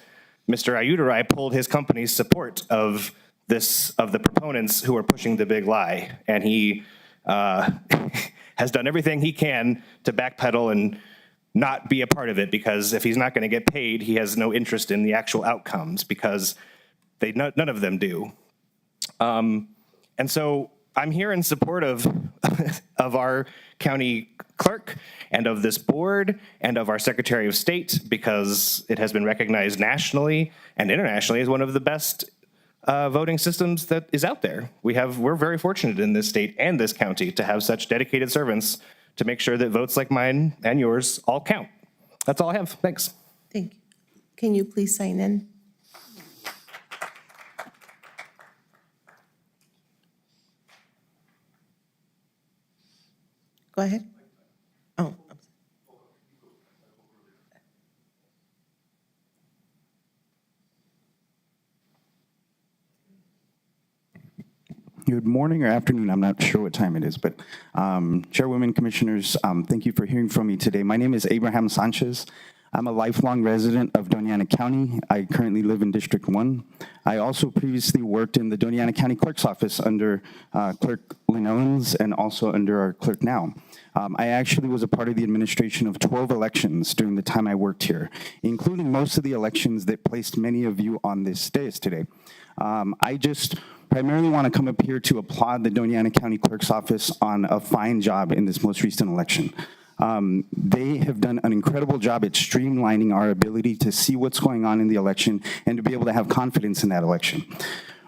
Mr. Ayudarai pulled his company's support of the proponents who are pushing the big lie. And he has done everything he can to backpedal and not be a part of it, because if he's not going to get paid, he has no interest in the actual outcomes, because none of them do. And so I'm here in support of our county clerk and of this board and of our Secretary of State, because it has been recognized nationally and internationally as one of the best voting systems that is out there. We're very fortunate in this state and this county to have such dedicated servants to make sure that votes like mine and yours all count. That's all I have. Thanks. Thank you. Can you please sign in? Go ahead. Oh, Good morning or afternoon, I'm not sure what time it is, but Chairwoman, Commissioners, thank you for hearing from me today. My name is Abraham Sanchez. I'm a lifelong resident of Doña Ana County. I currently live in District 1. I also previously worked in the Doña Ana County Clerk's Office under Clerk Lynn Owens and also under our clerk now. I actually was a part of the administration of 12 elections during the time I worked here, including most of the elections that placed many of you on this dais today. I just primarily want to come up here to applaud the Doña Ana County Clerk's Office on a fine job in this most recent election. They have done an incredible job at streamlining our ability to see what's going on in the election and to be able to have confidence in that election.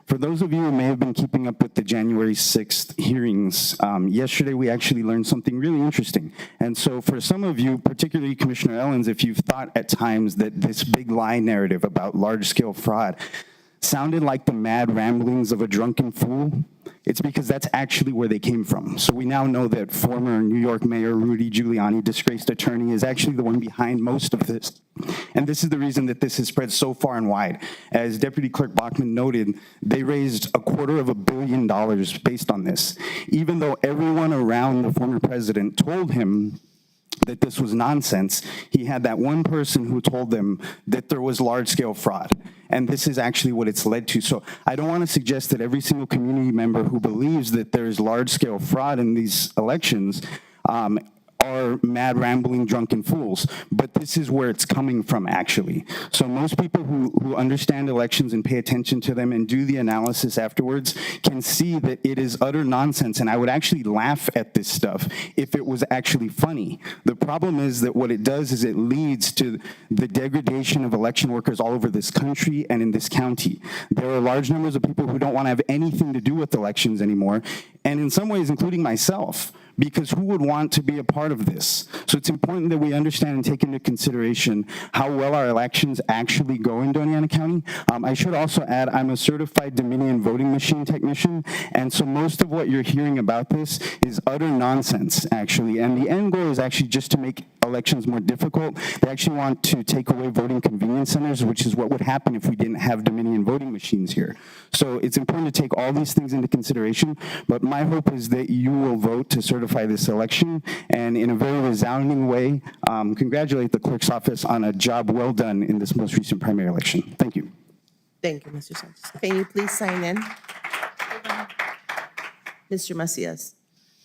For those of you who may have been keeping up with the January 6th hearings, yesterday we actually learned something really interesting. And so for some of you, particularly Commissioner Ellens, if you've thought at times that this big lie narrative about large-scale fraud sounded like the mad ramblings of a drunken fool, it's because that's actually where they came from. So we now know that former New York Mayor Rudy Giuliani, disgraced attorney, is actually the one behind most of this. And this is the reason that this has spread so far and wide. As Deputy Clerk Bachman noted, they raised $250 million based on this, even though everyone around the former president told him that this was nonsense. He had that one person who told them that there was large-scale fraud. And this is actually what it's led to. So I don't want to suggest that every single community member who believes that there's large-scale fraud in these elections are mad, rambling, drunken fools. But this is where it's coming from, actually. So most people who understand elections and pay attention to them and do the analysis afterwards can see that it is utter nonsense. And I would actually laugh at this stuff if it was actually funny. The problem is that what it does is it leads to the degradation of election workers all over this country and in this county. There are large numbers of people who don't want to have anything to do with elections anymore, and in some ways, including myself, because who would want to be a part of this? So it's important that we understand and take into consideration how well our elections actually go in Doña Ana County. I should also add, I'm a certified Dominion voting machine technician, and so most of what you're hearing about this is utter nonsense, actually, and the end goal is actually just to make elections more difficult. They actually want to take away voting convenience centers, which is what would happen if we didn't have Dominion voting machines here. So it's important to take all these things into consideration, but my hope is that you will vote to certify this election, and in a very resounding way, congratulate the clerk's office on a job well done in this most recent primary election. Thank you. Thank you, Mr. Sanchez. Can you please sign in? Mr. Macias,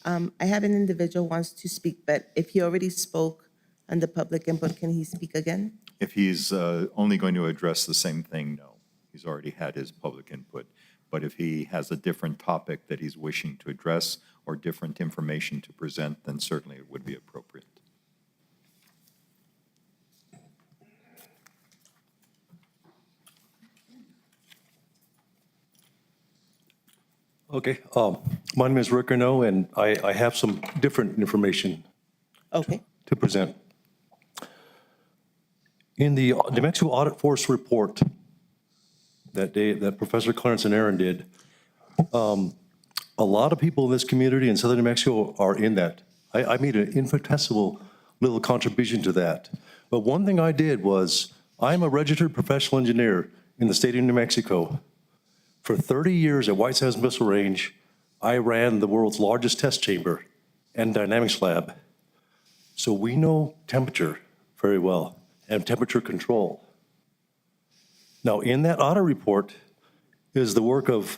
I have an individual who wants to speak, but if he already spoke on the public input, can he speak again? If he's only going to address the same thing, no. He's already had his public input. But if he has a different topic that he's wishing to address, or different information to present, then certainly it would be appropriate. Okay, my name is Rick Arnaud, and I have some different information Okay. to present. In the New Mexico Audit Force report that day, that Professor Clarence and Aaron did, a lot of people in this community in southern New Mexico are in that. I made an infinitesimal little contribution to that. But one thing I did was, I'm a registered professional engineer in the state of New Mexico. For 30 years at White Sands Missile Range, I ran the world's largest test chamber and dynamics lab. So we know temperature very well and temperature control. Now, in that audit report is the work of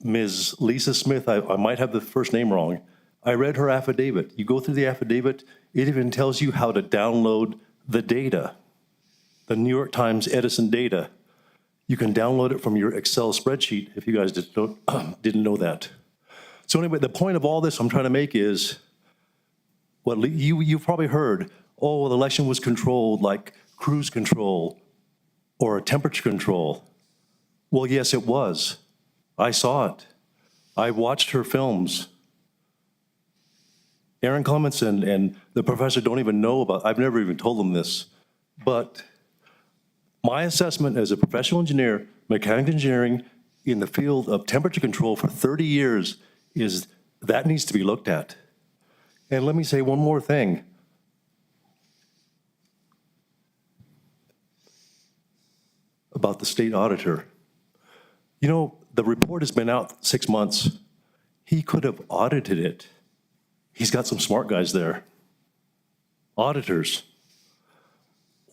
Ms. Lisa Smith. I might have the first name wrong. I read her affidavit. You go through the affidavit, it even tells you how to download the data, the New York Times Edison data. You can download it from your Excel spreadsheet if you guys didn't know that. So anyway, the point of all this I'm trying to make is, what you've probably heard, oh, the election was controlled like cruise control or a temperature control. Well, yes, it was. I saw it. I watched her films. Aaron Clements and the professor don't even know about, I've never even told them this, but my assessment as a professional engineer, mechanical engineering in the field of temperature control for 30 years is that needs to be looked at. And let me say one more thing. About the state auditor. You know, the report has been out 6 months. He could have audited it. He's got some smart guys there. Auditors.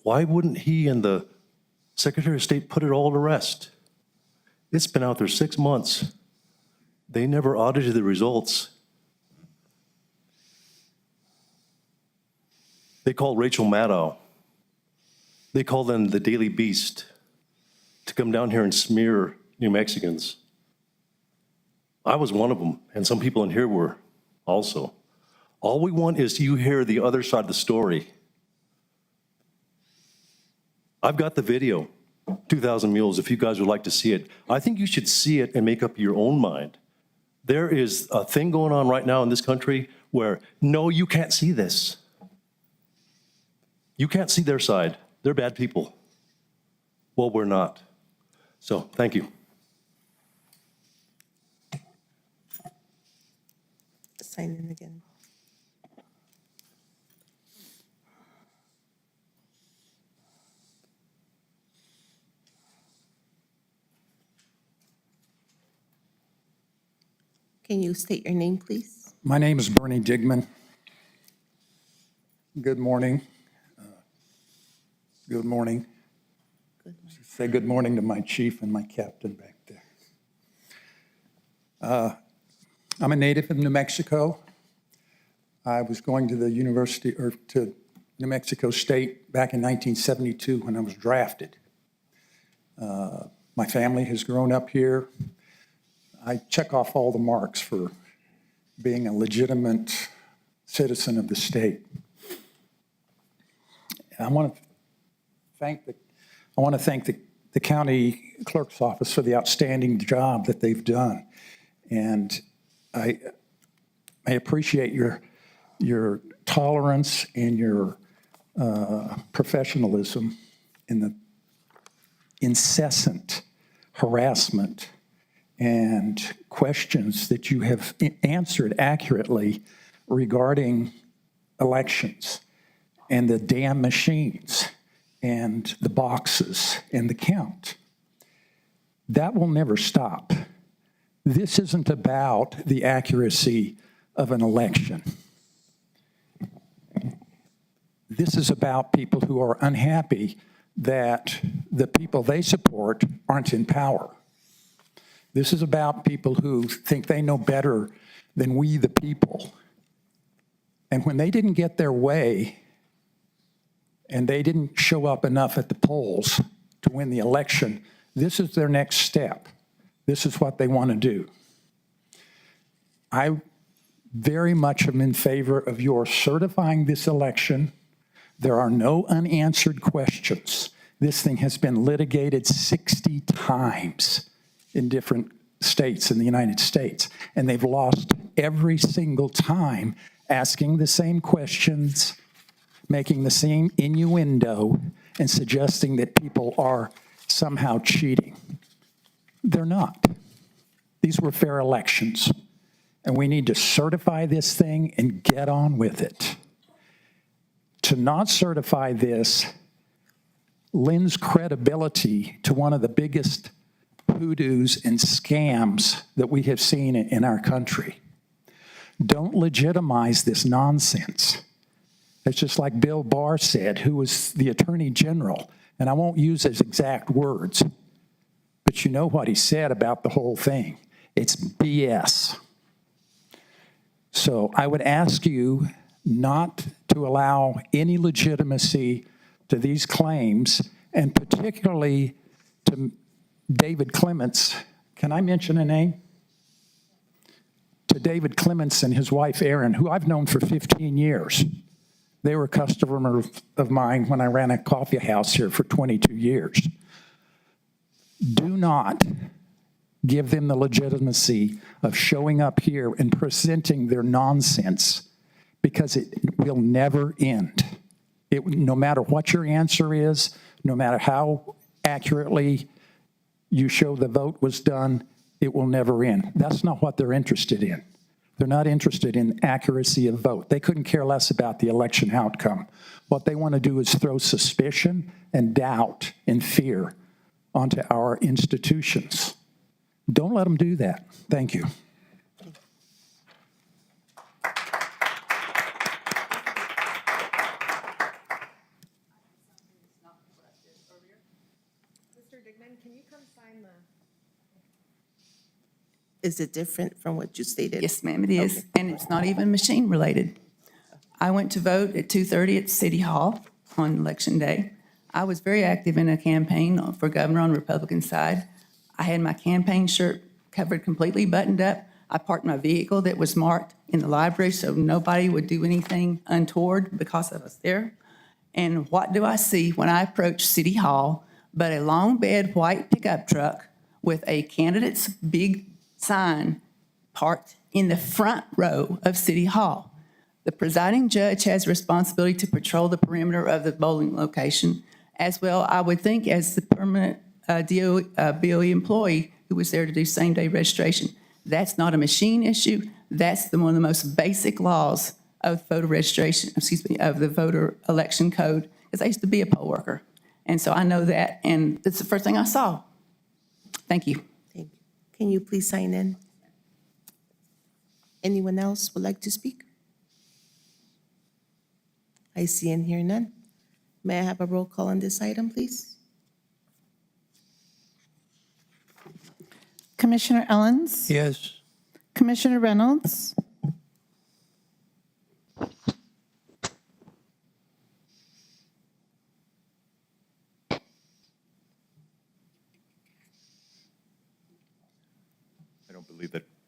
Why wouldn't he and the Secretary of State put it all to rest? It's been out there 6 months. They never audited the results. They called Rachel Maddow. They called them the Daily Beast to come down here and smear New Mexicans. I was one of them, and some people in here were also. All we want is you hear the other side of the story. I've got the video, 2,000 Mules, if you guys would like to see it. I think you should see it and make up your own mind. There is a thing going on right now in this country where, no, you can't see this. You can't see their side. They're bad people. Well, we're not. So, thank you. Sign in again. Can you state your name, please? My name is Bernie Digman. Good morning. Good morning. Say good morning to my chief and my captain back there. I'm a native of New Mexico. I was going to the university, or to New Mexico State back in 1972 when I was drafted. My family has grown up here. I check off all the marks for being a legitimate citizen of the state. I want to thank the county clerk's office for the outstanding job that they've done. And I appreciate your tolerance and your professionalism in the incessant harassment and questions that you have answered accurately regarding elections and the damn machines and the boxes and the count. That will never stop. This isn't about the accuracy of an election. This is about people who are unhappy that the people they support aren't in power. This is about people who think they know better than we, the people. And when they didn't get their way and they didn't show up enough at the polls to win the election, this is their next step. This is what they want to do. I very much am in favor of your certifying this election. There are no unanswered questions. This thing has been litigated 60 times in different states in the United States, and they've lost every single time asking the same questions, making the same innuendo, and suggesting that people are somehow cheating. They're not. These were fair elections, and we need to certify this thing and get on with it. To not certify this lends credibility to one of the biggest hoodoos and scams that we have seen in our country. Don't legitimize this nonsense. It's just like Bill Barr said, who was the Attorney General, and I won't use his exact words, but you know what he said about the whole thing. It's BS. So I would ask you not to allow any legitimacy to these claims, and particularly to David Clements. Can I mention a name? To David Clements and his wife, Erin, who I've known for 15 years. They were a customer of mine when I ran a coffee house here for 22 years. Do not give them the legitimacy of showing up here and presenting their nonsense, because it will never end. No matter what your answer is, no matter how accurately you show the vote was done, it will never end. That's not what they're interested in. They're not interested in accuracy of vote. They couldn't care less about the election outcome. What they want to do is throw suspicion and doubt and fear onto our institutions. Don't let them do that. Thank you. Is it different from what you stated? Yes, ma'am, it is. Okay. And it's not even machine related. I went to vote at 2:30 at City Hall on Election Day. I was very active in a campaign for governor on the Republican side. I had my campaign shirt covered completely buttoned up. I parked my vehicle that was marked in the library so nobody would do anything untoward because I was there. And what do I see when I approach City Hall but a long bed white pickup truck with a candidate's big sign parked in the front row of City Hall? The presiding judge has responsibility to patrol the perimeter of the polling location, as well, I would think, as the permanent BOE employee who was there to do same-day registration. That's not a machine issue. That's one of the most basic laws of voter registration, of the voter election code, because I used to be a poll worker. And so I know that, and that's the first thing I saw. Thank you. Thank you. Can you please sign in? Anyone else would like to speak? I see and hear none. May I have a roll call on this item, please? Commissioner Ellens? Yes. Commissioner Reynolds?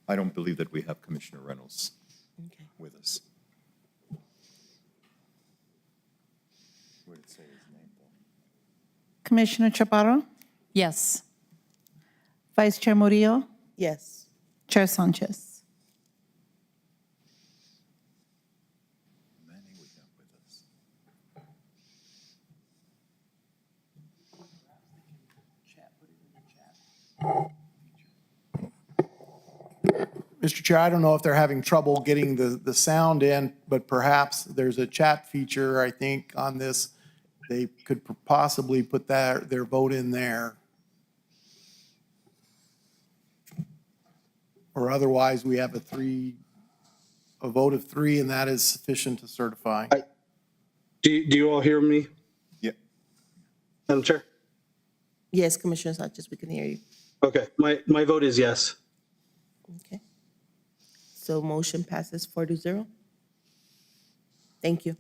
I don't believe that we have Commissioner Reynolds Okay. with us. Where did it say his name, though? Commissioner Chaparro? Yes. Vice Chair Murillo? Yes. Chair Sanchez? Manny we have with us. Mr. Chair, I don't know if they're having trouble getting the sound in, but perhaps there's a chat feature, I think, on this. They could possibly put their vote in there. Or otherwise, we have a vote of 3, and that is sufficient to certify. Do you all hear me? Yeah. Madam Chair? Yes, Commissioner Sanchez, we can hear you. Okay, my vote is yes. Okay. So motion passes 4-0. Thank you.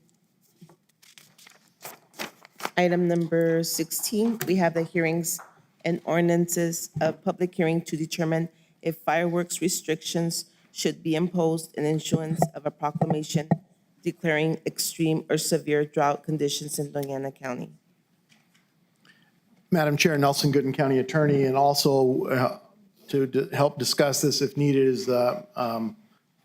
Item number 16, we have the hearings and ordinances of public hearing to determine if fireworks restrictions should be imposed in issuance of a proclamation declaring extreme or severe drought conditions in Doñana County. Madam Chair, Nelson Gooden, County Attorney, and also to help discuss this if needed is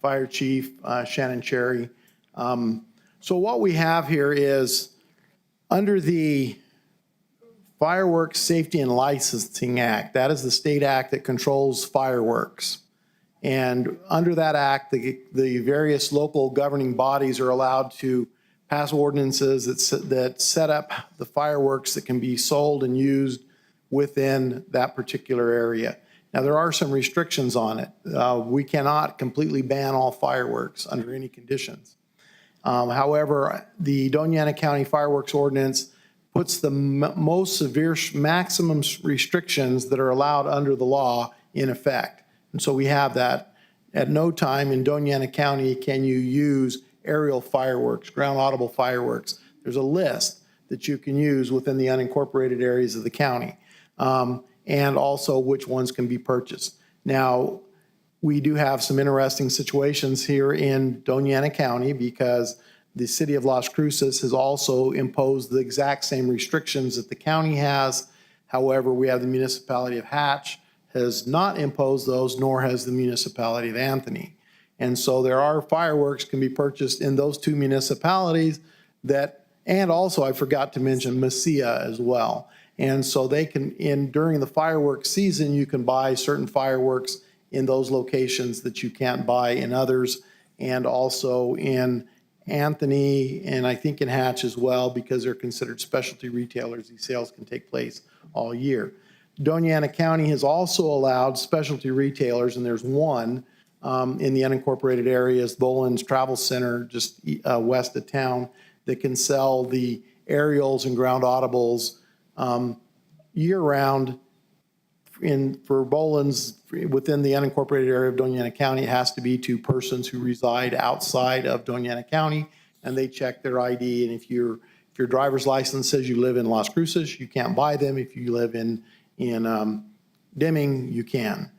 Fire Chief Shannon Cherry. So what we have here is under the Fireworks Safety and Licensing Act, that is the state act that controls fireworks. And under that act, the various local governing bodies are allowed to pass ordinances that set up the fireworks that can be sold and used within that particular area. Now, there are some restrictions on it. We cannot completely ban all fireworks under any conditions. However, the Doñana County Fireworks Ordinance puts the most severe maximum restrictions that are allowed under the law in effect. And so we have that. At no time in Doñana County can you use aerial fireworks, ground audible fireworks. There's a list that you can use within the unincorporated areas of the county, and also which ones can be purchased. Now, we do have some interesting situations here in Doñana County because the city of Las Cruces has also imposed the exact same restrictions that the county has. However, we have the municipality of Hatch has not imposed those, nor has the municipality of Anthony. And so there are fireworks can be purchased in those two municipalities that, and also I forgot to mention Mesilla as well. And so they can, during the fireworks season, you can buy certain fireworks in those locations that you can't buy in others, and also in Anthony, and I think in Hatch as well, because they're considered specialty retailers. These sales can take place all year. Doñana County has also allowed specialty retailers, and there's one in the unincorporated areas, Boland's Travel Center, just west of town, that can sell the aerials and ground audibles year-round. For Boland's, within the unincorporated area of Doñana County, it has to be to persons who reside outside of Doñana County, and they check their ID. And if your driver's license says you live in Las Cruces, you can't buy them. If you live in Deming, you can.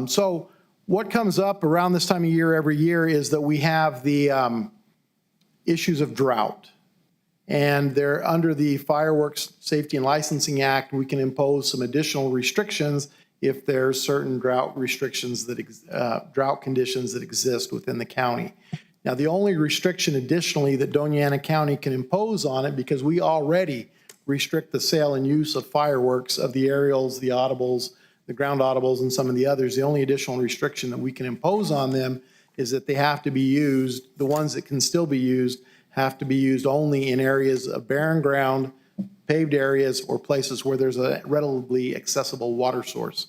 So what comes up around this time of year every year is that we have the issues of drought. And they're under the Fireworks Safety and Licensing Act, we can impose some additional restrictions if there's certain drought restrictions that drought conditions that exist within the county. Now, the only restriction additionally that Doñana County can impose on it, because we already restrict the sale and use of fireworks, of the aerials, the audibles, the ground audibles, and some of the others, the only additional restriction that we can impose on them is that they have to be used, the ones that can still be used, have to be used only in areas of barren ground, paved areas, or places where there's a readily accessible water source.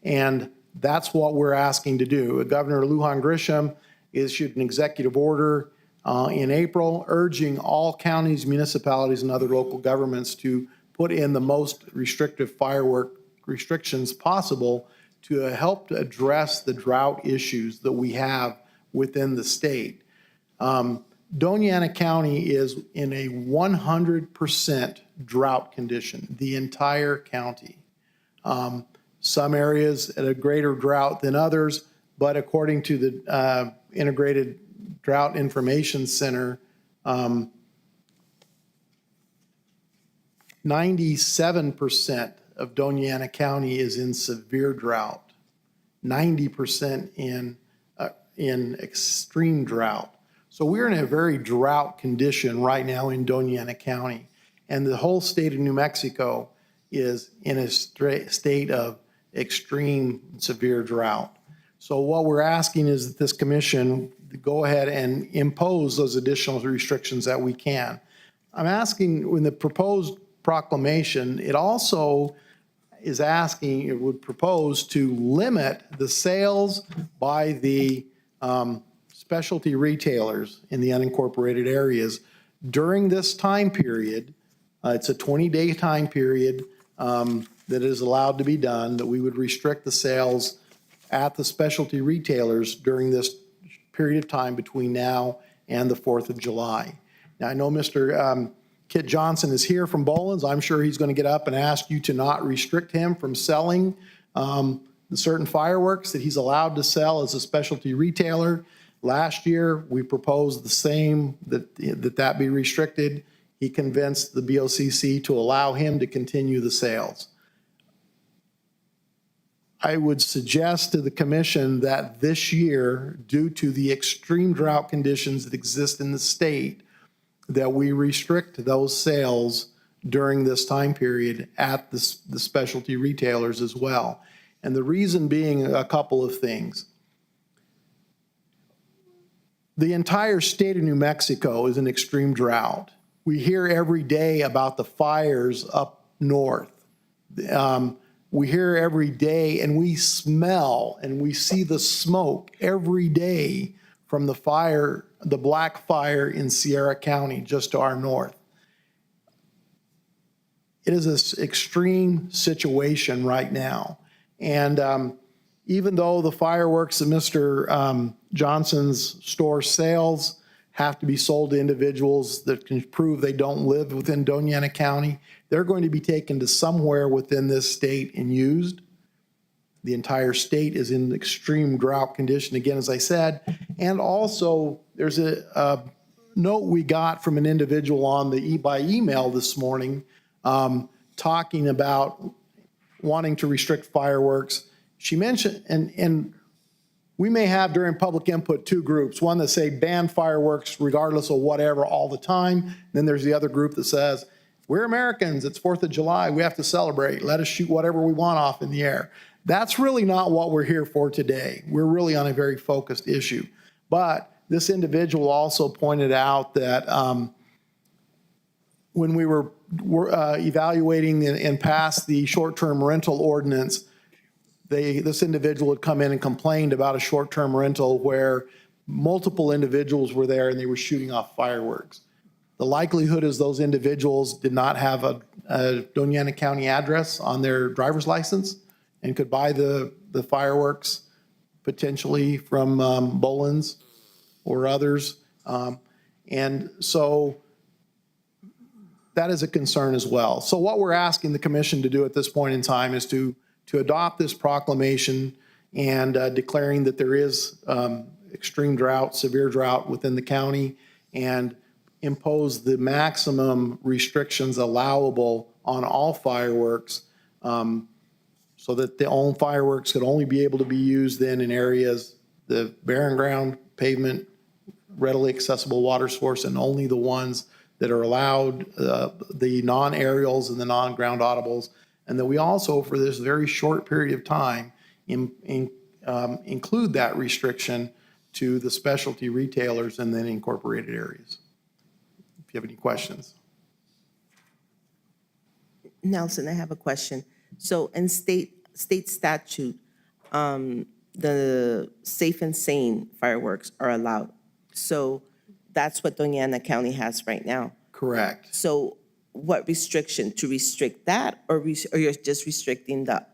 And that's what we're asking to do. Governor Lujan Grisham issued an executive order in April urging all counties, municipalities, and other local governments to put in the most restrictive firework restrictions possible to help to address the drought issues that we have within the state. Doñana County is in a 100% drought condition, the entire county. Some areas at a greater drought than others, but according to the Integrated Drought Information Center, 97% of Doñana County is in severe drought, 90% in extreme drought. So we're in a very drought condition right now in Doñana County, and the whole state of New Mexico is in a state of extreme severe drought. So what we're asking is that this commission go ahead and impose those additional restrictions that we can. I'm asking, in the proposed proclamation, it also is asking, it would propose to limit the sales by the specialty retailers in the unincorporated areas during this time period. It's a 20-day time period that is allowed to be done, that we would restrict the sales at the specialty retailers during this period of time between now and the 4th of July. Now, I know Mr. Kit Johnson is here from Boland's. I'm sure he's going to get up and ask you to not restrict him from selling certain fireworks that he's allowed to sell as a specialty retailer. Last year, we proposed the same, that be restricted. He convinced the BOCC to allow him to continue the sales. I would suggest to the commission that this year, due to the extreme drought conditions that exist in the state, that we restrict those sales during this time period at the specialty retailers as well. And the reason being a couple of things. The entire state of New Mexico is in extreme drought. We hear every day about the fires up north. We hear every day, and we smell and we see the smoke every day from the fire, the black fire in Sierra County, just to our north. It is an extreme situation right now. And even though the fireworks that Mr. Johnson's store sells have to be sold to individuals that can prove they don't live within Doña Ana County, they're going to be taken to somewhere within this state and used. The entire state is in extreme drought condition, again, as I said. And also, there's a note we got from an individual on by email this morning talking about wanting to restrict fireworks. She mentioned, and we may have during public input two groups, one that say ban fireworks regardless of whatever all the time. Then there's the other group that says, we're Americans, it's 4th of July, we have to celebrate, let us shoot whatever we want off in the air. That's really not what we're here for today. We're really on a very focused issue. But this individual also pointed out that when we were evaluating and passed the short-term rental ordinance, this individual had come in and complained about a short-term rental where multiple individuals were there and they were shooting off fireworks. The likelihood is those individuals did not have a Doña Ana County address on their driver's license and could buy the fireworks potentially from Boland's or others. And so that is a concern as well. So what we're asking the commission to do at this point in time is to adopt this proclamation and declaring that there is extreme drought, severe drought within the county, and impose the maximum restrictions allowable on all fireworks so that the fireworks could only be able to be used then in areas, the barren ground, pavement, readily accessible water source, and only the ones that are allowed, the non-aerials and the non-ground audibles. And that we also, for this very short period of time, include that restriction to the specialty retailers and then incorporated areas. If you have any questions. Nelson, I have a question. So in state statute, the safe and sane fireworks are allowed. So that's what Doña Ana County has right now. Correct. So what restriction? To restrict that, or you're just restricting the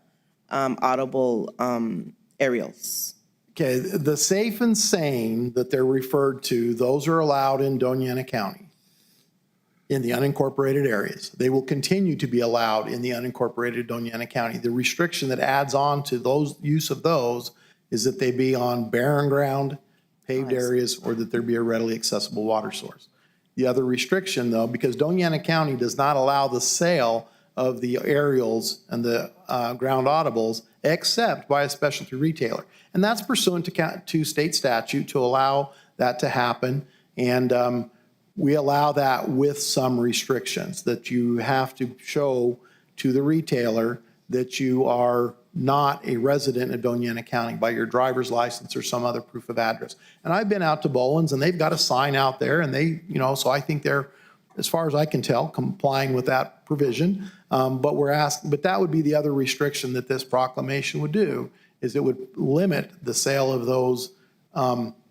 audible aerials? Okay, the safe and sane that they're referred to, those are allowed in Doña Ana County in the unincorporated areas. They will continue to be allowed in the unincorporated Doña Ana County. The restriction that adds on to those use of those is that they be on barren ground, paved areas, or that there be a readily accessible water source. The other restriction, though, because Doña Ana County does not allow the sale of the aerials and the ground audibles except by a specialty retailer. And that's pursuant to state statute to allow that to happen. And we allow that with some restrictions that you have to show to the retailer that you are not a resident of Doña Ana County by your driver's license or some other proof of address. And I've been out to Boland's and they've got a sign out there and they, so I think they're, as far as I can tell, complying with that provision. But that would be the other restriction that this proclamation would do, is it would limit the sale of those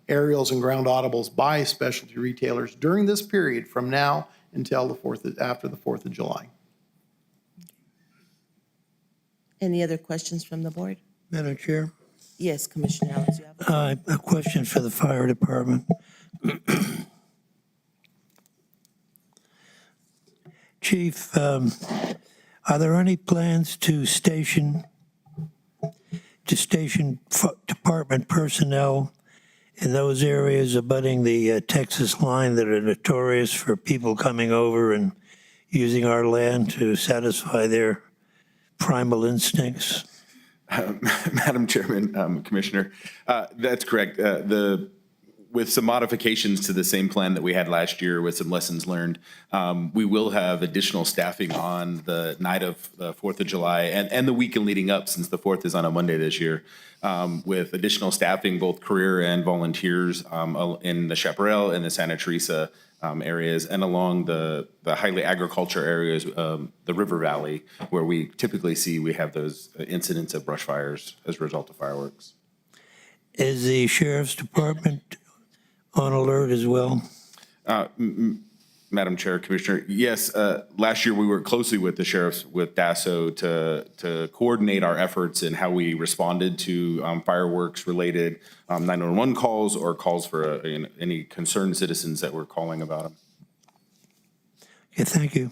aerials and ground audibles by specialty retailers during this period from now until after the 4th of July. Any other questions from the board? Madam Chair? Yes, Commissioner Allen, you have A question for the fire department. Chief, are there any plans to to station department personnel in those areas abutting the Texas line that are notorious for people coming over and using our land to satisfy their primal instincts? Madam Chairman, Commissioner, that's correct. With some modifications to the same plan that we had last year with some lessons learned, we will have additional staffing on the night of the 4th of July and the weekend leading up, since the 4th is on a Monday this year, with additional staffing, both career and volunteers in the Chaparral and the Santa Teresa areas, and along the highly agriculture areas, the River Valley, where we typically we have those incidents of brush fires as a result of fireworks. Is the Sheriff's Department on alert as well? Madam Chair, Commissioner, yes, last year we worked closely with the sheriffs, with DASO, to coordinate our efforts in how we responded to fireworks-related 911 calls or calls for any concerned citizens that were calling about them. Okay, thank you.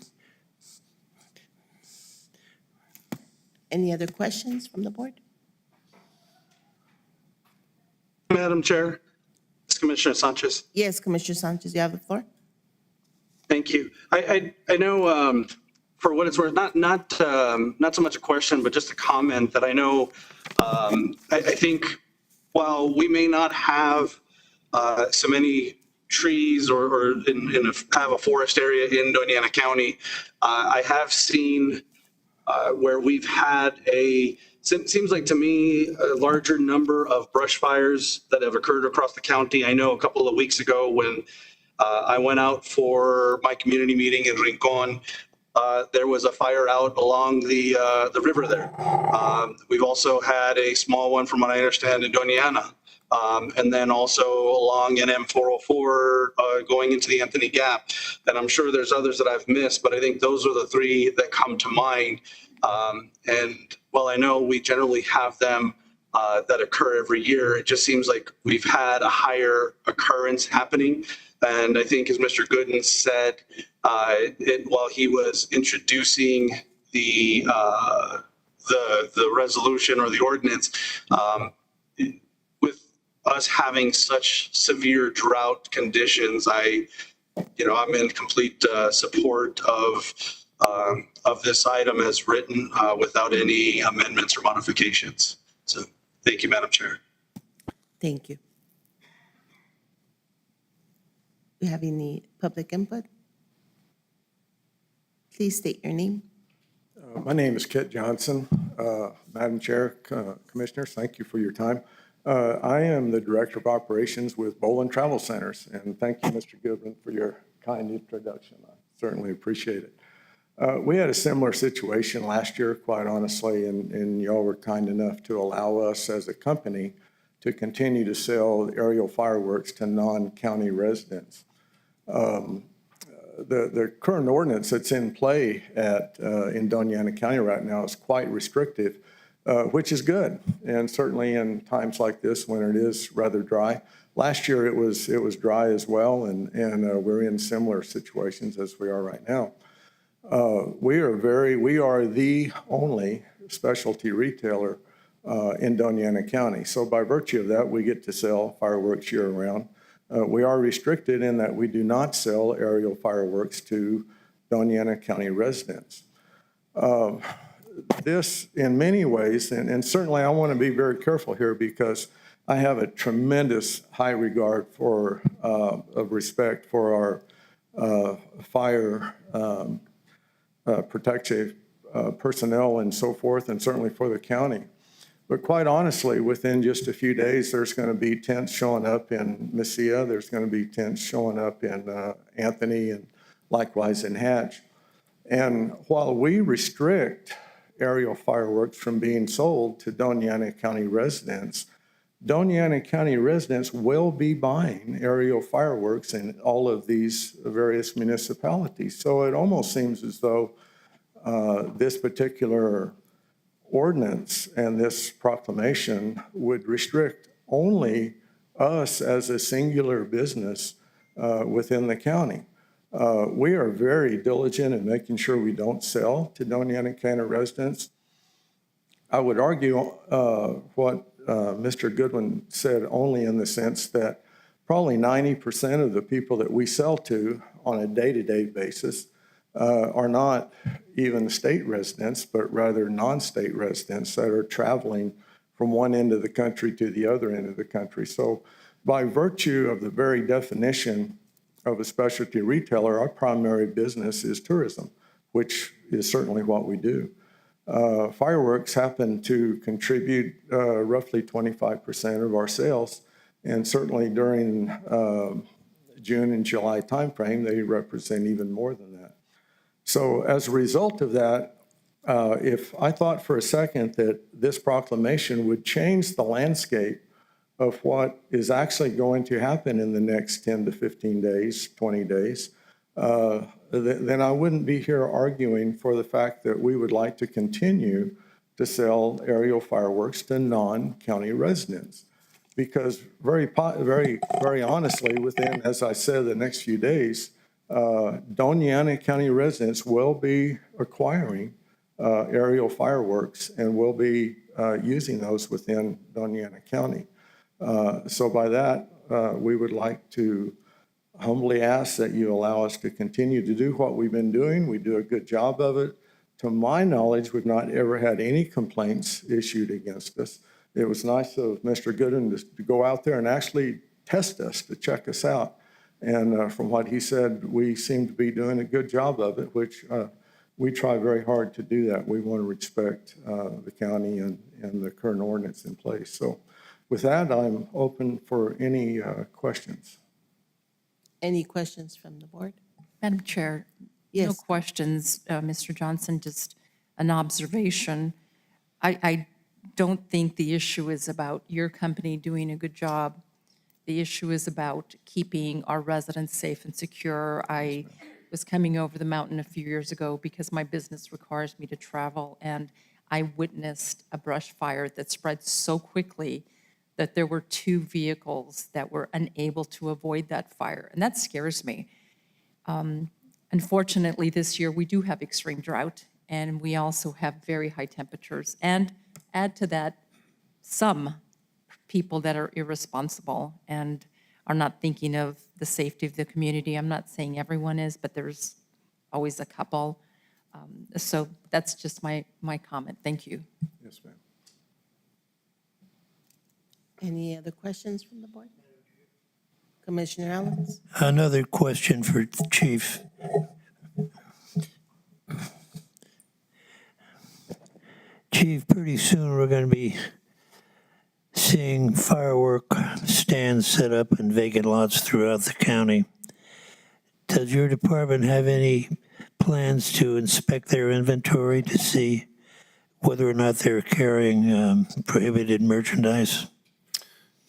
Any other questions from the board? Madam Chair, it's Commissioner Sanchez. Yes, Commissioner Sanchez, you have the floor. Thank you. I know, for what it's worth, not so much a question, but just a comment that I know. I think while we may not have so many trees or have a forest area in Doña Ana County, I have seen where we've had seems like to me a larger number of brush fires that have occurred across the county. I know a couple of weeks ago when I went out for my community meeting in Rincon, there was a fire out along the river there. We've also had a small one, from what I understand, in Doña Ana. And then also along NM 404 going into the Anthony Gap. And I'm sure there's others that I've missed, but I think those are the three that come to mind. And while I know we generally have them that occur every year, it just seems like we've had a higher occurrence happening. And I think, as Mr. Gooden said, while he was introducing the resolution or the ordinance, with us having such severe drought conditions, I'm in complete support of this item as written, without any amendments or modifications. So, thank you, Madam Chair. Thank you. Do you have any public input? Please state your name. My name is Kit Johnson. Madam Chair, Commissioners, thank you for your time. I am the Director of Operations with Boland Travel Centers, and thank you, Mr. Goodman, for your kind introduction. I certainly appreciate it. We had a similar situation last year, quite honestly, and y'all were kind enough to allow us as a company to continue to sell aerial fireworks to non-county residents. The current ordinance that's in play in Doña Ana County right now is quite restrictive, which is good, and certainly in times like this when it is rather dry. Last year it was dry as well, and we're in similar situations as we are right now. We are the only specialty retailer in Doña Ana County, so by virtue of that, we get to sell fireworks year-round. We are restricted in that we do not sell aerial fireworks to Doña Ana County residents. This, in many ways, and certainly I want to be very careful here because I have a tremendous high regard of respect for our fire protective personnel and so forth, and certainly for the county. But quite honestly, within just a few days, there's going to be tents showing up in Mesilla. There's going to be tents showing up in Anthony and likewise in Hatch. And while we restrict aerial fireworks from being sold to Doña Ana County residents, Doña Ana County residents will be buying aerial fireworks in all of these various municipalities. So it almost seems as though this particular ordinance and this proclamation would restrict only us as a singular business within the county. We are very diligent in making sure we don't sell to Doña Ana County residents. I would argue what Mr. Goodwin said only in the sense that probably 90% of the people that we sell to on a day-to-day basis are not even state residents, but rather non-state residents that are traveling from one end of the country to the other end of the country. So by virtue of the very definition of a specialty retailer, our primary business is tourism, which is certainly what we do. Fireworks happen to contribute roughly 25% of our sales, and certainly during June and July timeframe, they represent even more than that. So as a result of that, if I thought for a second that this proclamation would change the landscape of what is actually going to happen in the next 10 to 15 days, 20 days, then I wouldn't be here arguing for the fact that we would like to continue to sell aerial fireworks to non-county residents. Because very honestly, within, as I said, the next few days, Doña Ana County residents will be acquiring aerial fireworks and will be using those within Doña Ana County. So by that, we would like to humbly ask that you allow us to continue to do what we've been doing. We do a good job of it. To my knowledge, we've not ever had any complaints issued against us. It was nice of Mr. Gooden to go out there and actually test us, to check us out. And from what he said, we seem to be doing a good job of it, which we try very hard to do that. We want to respect the county and the current ordinance in place. So with that, I'm open for any questions. Any questions from the board? Madam Chair, Yes. no questions, Mr. Johnson, just an observation. I don't think the issue is about your company doing a good job. The issue is about keeping our residents safe and secure. I was coming over the mountain a few years ago because my business requires me to travel, and I witnessed a brush fire that spread so quickly that there were 2 vehicles that were unable to avoid that fire, and that scares me. Unfortunately, this year we do have extreme drought, and we also have very high temperatures, and add to that some people that are irresponsible and are not thinking of the safety of the community. I'm not saying everyone is, but there's always a couple. So that's just my comment. Thank you. Yes, ma'am. Any other questions from the board? Commissioner Ellens? Another question for the Chief. Chief, pretty soon we're going to be seeing firework stands set up in vacant lots throughout the county. Does your department have any plans to inspect their inventory to see whether or not they're carrying prohibited merchandise?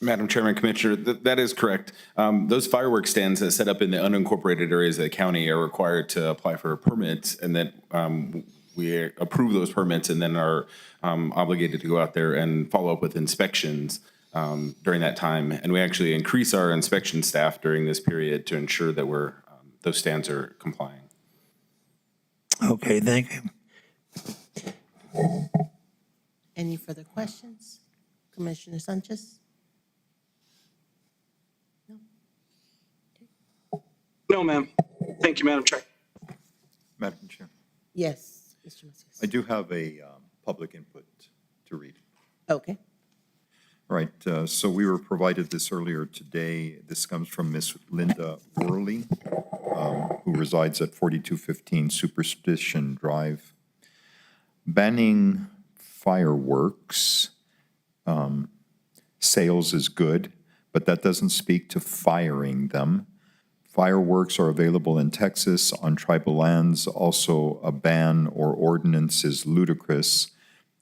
Madam Chairman, Commissioner, that is correct. Those fireworks stands that set up in the unincorporated areas of the county are required to apply for a permit, and then we approve those permits and then are obligated to go out there and follow up with inspections during that time. And we actually increase our inspection staff during this period to ensure that those stands are complying. Okay, thank you. Any further questions? Commissioner Sanchez? No, ma'am. Thank you, Madam Chair. Madam Chair, Yes, Mr. Macias. I do have a public input to read. Okay. All right, so we were provided this earlier today. This comes from Miss Linda Worley, who resides at 4215 Superstition Drive. Banning fireworks sales is good, but that doesn't speak to firing them. Fireworks are available in Texas on tribal lands. Also, a ban or ordinance is ludicrous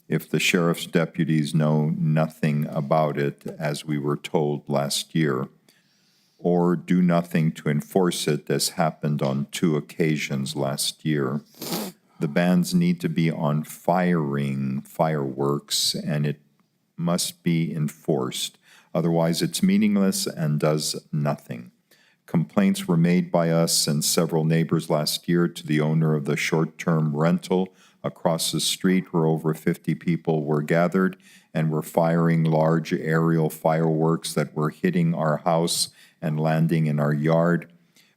if the sheriff's deputies know nothing about it, as we were told last year, or do nothing to enforce it, as happened on 2 occasions last year. The bans need to be on firing fireworks, and it must be enforced. Otherwise, it's meaningless and does nothing. Complaints were made by us and several neighbors last year to the owner of the short-term rental across the street where over 50 people were gathered and were firing large aerial fireworks that were hitting our house and landing in our yard.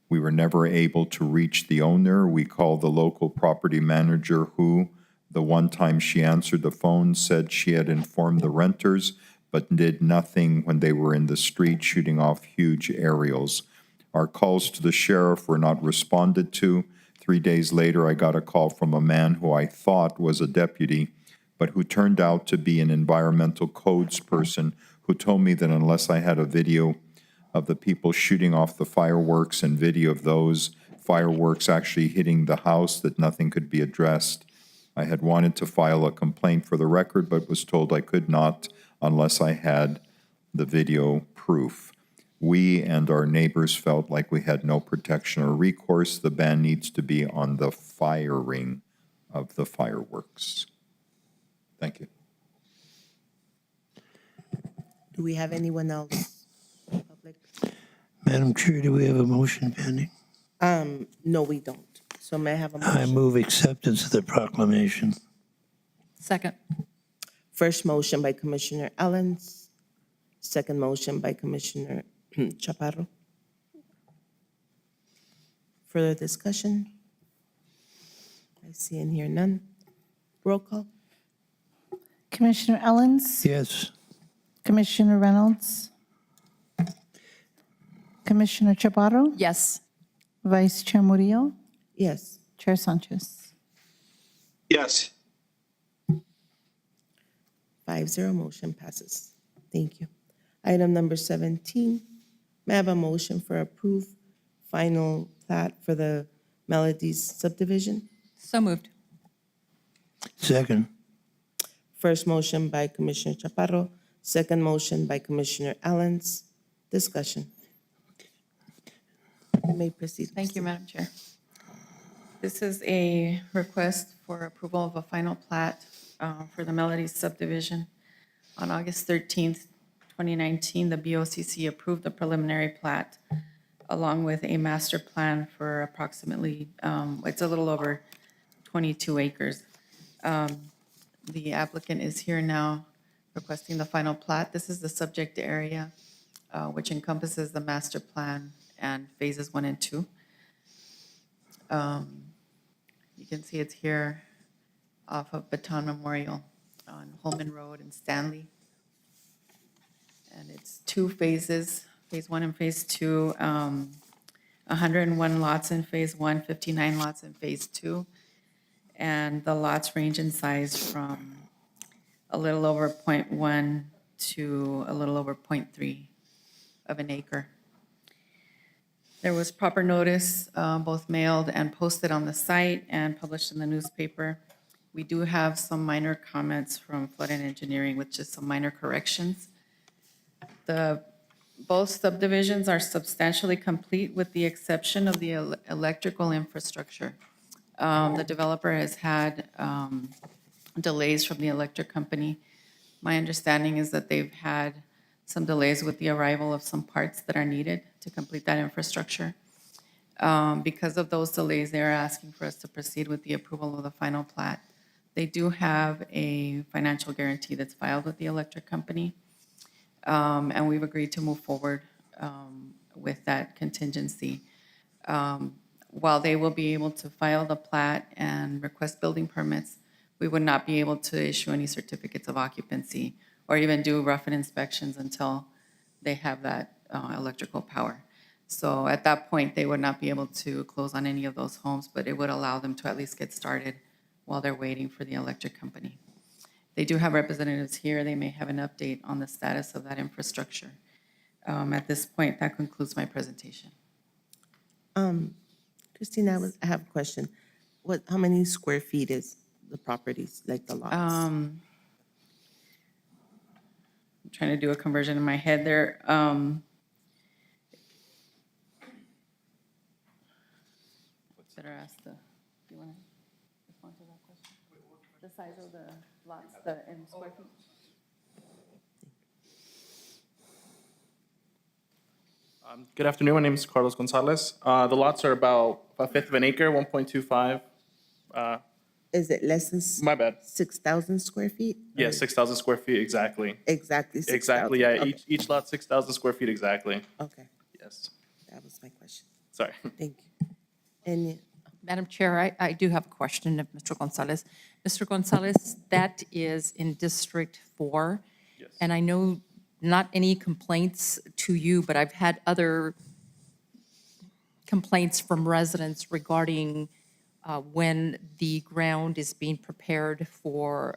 We were never able to reach the owner. We called the local property manager who, the one time she answered the phone, said she had informed the renters, but did nothing when they were in the street shooting off huge aerials. Our calls to the sheriff were not responded to. 3 days later, I got a call from a man who I thought was a deputy, but who turned out to be an environmental codes person who told me that unless I had a video of the people shooting off the fireworks and video of those fireworks actually hitting the house, that nothing could be addressed. I had wanted to file a complaint for the record, but was told I could not unless I had the video proof. We and our neighbors felt like we had no protection or recourse. The ban needs to be on the firing of the fireworks. Thank you. Do we have anyone else? Public? Madam Chair, do we have a motion pending? No, we don't. So may I have a I motion? move acceptance of the proclamation. Second. First motion by Commissioner Ellens, second motion by Commissioner Chaparro. Further discussion? I see and hear none. Roll call? Commissioner Ellens? Yes. Commissioner Reynolds? Commissioner Chaparro? Yes. Vice Chair Murillo? Yes. Chair Sanchez? Yes. 5-0, motion passes. Thank you. Item number 17, may I have a motion for approve final plat for the Melodies subdivision? So moved. Second. First motion by Commissioner Chaparro, second motion by Commissioner Ellens. Discussion. You may proceed. Thank you, Madam Chair. This is a request for approval of a final plat for the Melodies subdivision. On August 13th, 2019, the BOCC approved the preliminary plat along with a master plan for approximately, it's a little over 22 acres. The applicant is here now requesting the final plat. This is the subject area, which encompasses the master plan and phases 1 and 2. You can see it's here off of Baton Memorial on Holman Road in Stanley. And it's 2 phases, phase 1 and phase 2, 101 lots in phase 1, 59 lots in phase 2. And the lots range in size from a little over 0.1 to a little over 0.3 of an acre. There was proper notice, both mailed and posted on the site and published in the newspaper. We do have some minor comments from Flood and Engineering with just some minor corrections. Both subdivisions are substantially complete with the exception of the electrical infrastructure. The developer has had delays from the electric company. My understanding is that they've had some delays with the arrival of some parts that are needed to complete that infrastructure. Because of those delays, they're asking for us to proceed with the approval of the final plat. They do have a financial guarantee that's filed with the electric company, and we've agreed to move forward with that contingency. While they will be able to file the plat and request building permits, we would not be able to issue any certificates of occupancy or even do rough-in inspections until they have that electrical power. So at that point, they would not be able to close on any of those homes, but it would allow them to at least get started while they're waiting for the electric company. They do have representatives here. They may have an update on the status of that infrastructure. At this point, that concludes my presentation. Christina, I have a question. How many square feet is the properties, like the lots? I'm trying to do a conversion in my head there. Better ask do you want to respond to that question? The size of the lots, in square feet? Good afternoon. My name is Carlos Gonzalez. The lots are about a fifth of an acre, 1.25 Is it less than My bad. 6,000 square feet? Yeah, 6,000 square feet, exactly. Exactly 6,000. Exactly, yeah, Okay. each lot 6,000 square feet, exactly. Okay, Yes, that was my question. sorry. Thank you. And Madam Chair, I do have a question of Mr. Gonzalez. Mr. Gonzalez, that is in District 4. Yes. And I know not any complaints to you, but I've had other complaints from residents regarding when the ground is being prepared for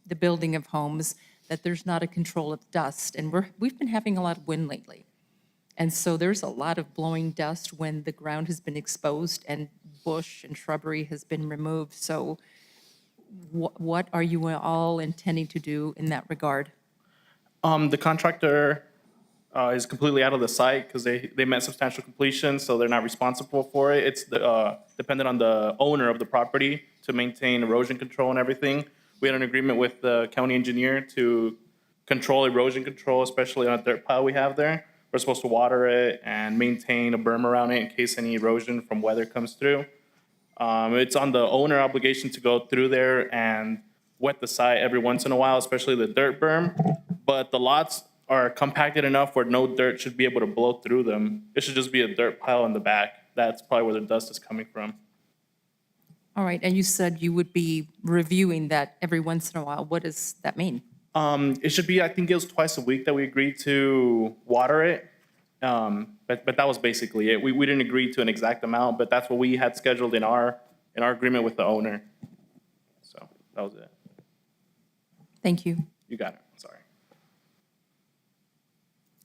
the building of homes, that there's not a control of dust. And we've been having a lot of wind lately. And so there's a lot of blowing dust when the ground has been exposed and bush and shrubbery has been removed. So what are you all intending to do in that regard? The contractor is completely out of the site because they met substantial completion, so they're not responsible for it. It's dependent on the owner of the property to maintain erosion control and everything. We had an agreement with the county engineer to control erosion control, especially on a dirt pile we have there. We're supposed to water it and maintain a berm around it in case any erosion from weather comes through. It's on the owner obligation to go through there and wet the site every once in a while, especially the dirt berm. But the lots are compacted enough where no dirt should be able to blow through them. It should just be a dirt pile in the back. That's probably where the dust is coming from. All right, and you said you would be reviewing that every once in a while. What does that mean? It should be, I think it was twice a week that we agreed to water it. But that was basically it. We didn't agree to an exact amount, but that's what we had scheduled in our agreement with the owner. So that was it. Thank you. You got it. Sorry.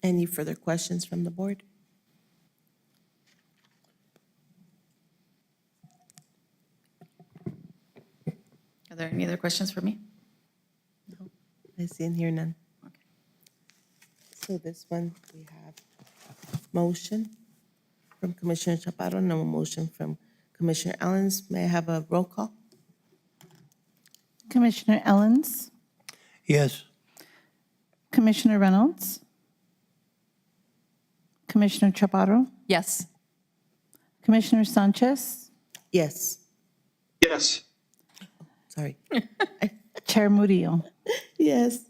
any further questions from the board? Are there any other questions for me? I see and hear none. So this one, we have motion from Commissioner Chaparro, no motion from Commissioner Ellens. May I have a roll call? Commissioner Ellens, Yes. Commissioner Reynolds, Commissioner Chaparro, Yes. Commissioner Sanchez, Yes. Yes. Sorry. Chair Murillo. Yes.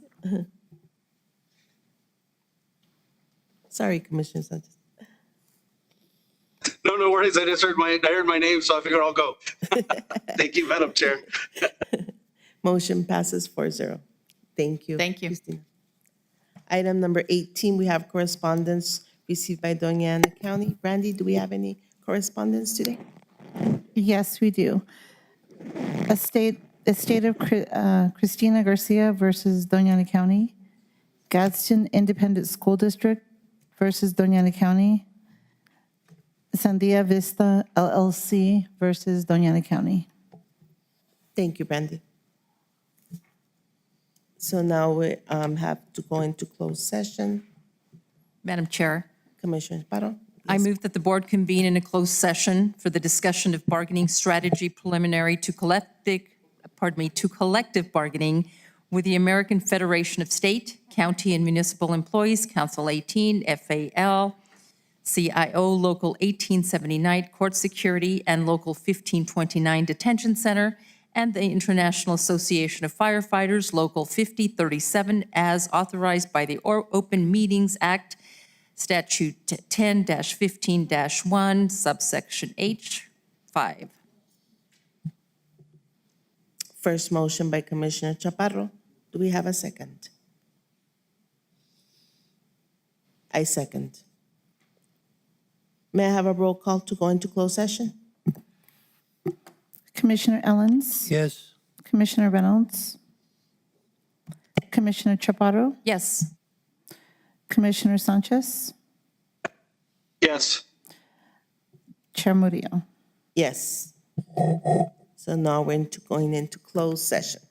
Sorry, Commissioner Sanchez. No worries. I just heard my name, so I figured I'll go. Thank you, Madam Chair. Motion passes 4-0. Thank you. Thank you. Christina. Item number 18, we have correspondence received by Doña Ana County. Brandy, do we have any correspondence today? Yes, we do. Estate of Cristina Garcia versus Doña Ana County. Gadsden Independent School District versus Doña Ana County. Sandia Vista LLC versus Doña Ana County. Thank you, Brandy. So now we have to go into closed session. Madam Chair, Commissioner Chaparro? I move that the board convene in a closed session for the discussion of bargaining strategy preliminary to collective bargaining with the American Federation of State, County, and Municipal Employees, Council 18, FAL, CIO, Local 1879, Court Security, and Local 1529 Detention Center, and the International Association of Firefighters, Local 5037, as authorized by the Open Meetings Act, Statute 10-15-1, subsection H5. First motion by Commissioner Chaparro. Do we have a second? I second. May I have a roll call to go into closed session? Commissioner Ellens, Yes. Commissioner Reynolds, Commissioner Chaparro, Yes. Commissioner Sanchez, Yes. Chair Murillo. Yes. So now we're going into closed session.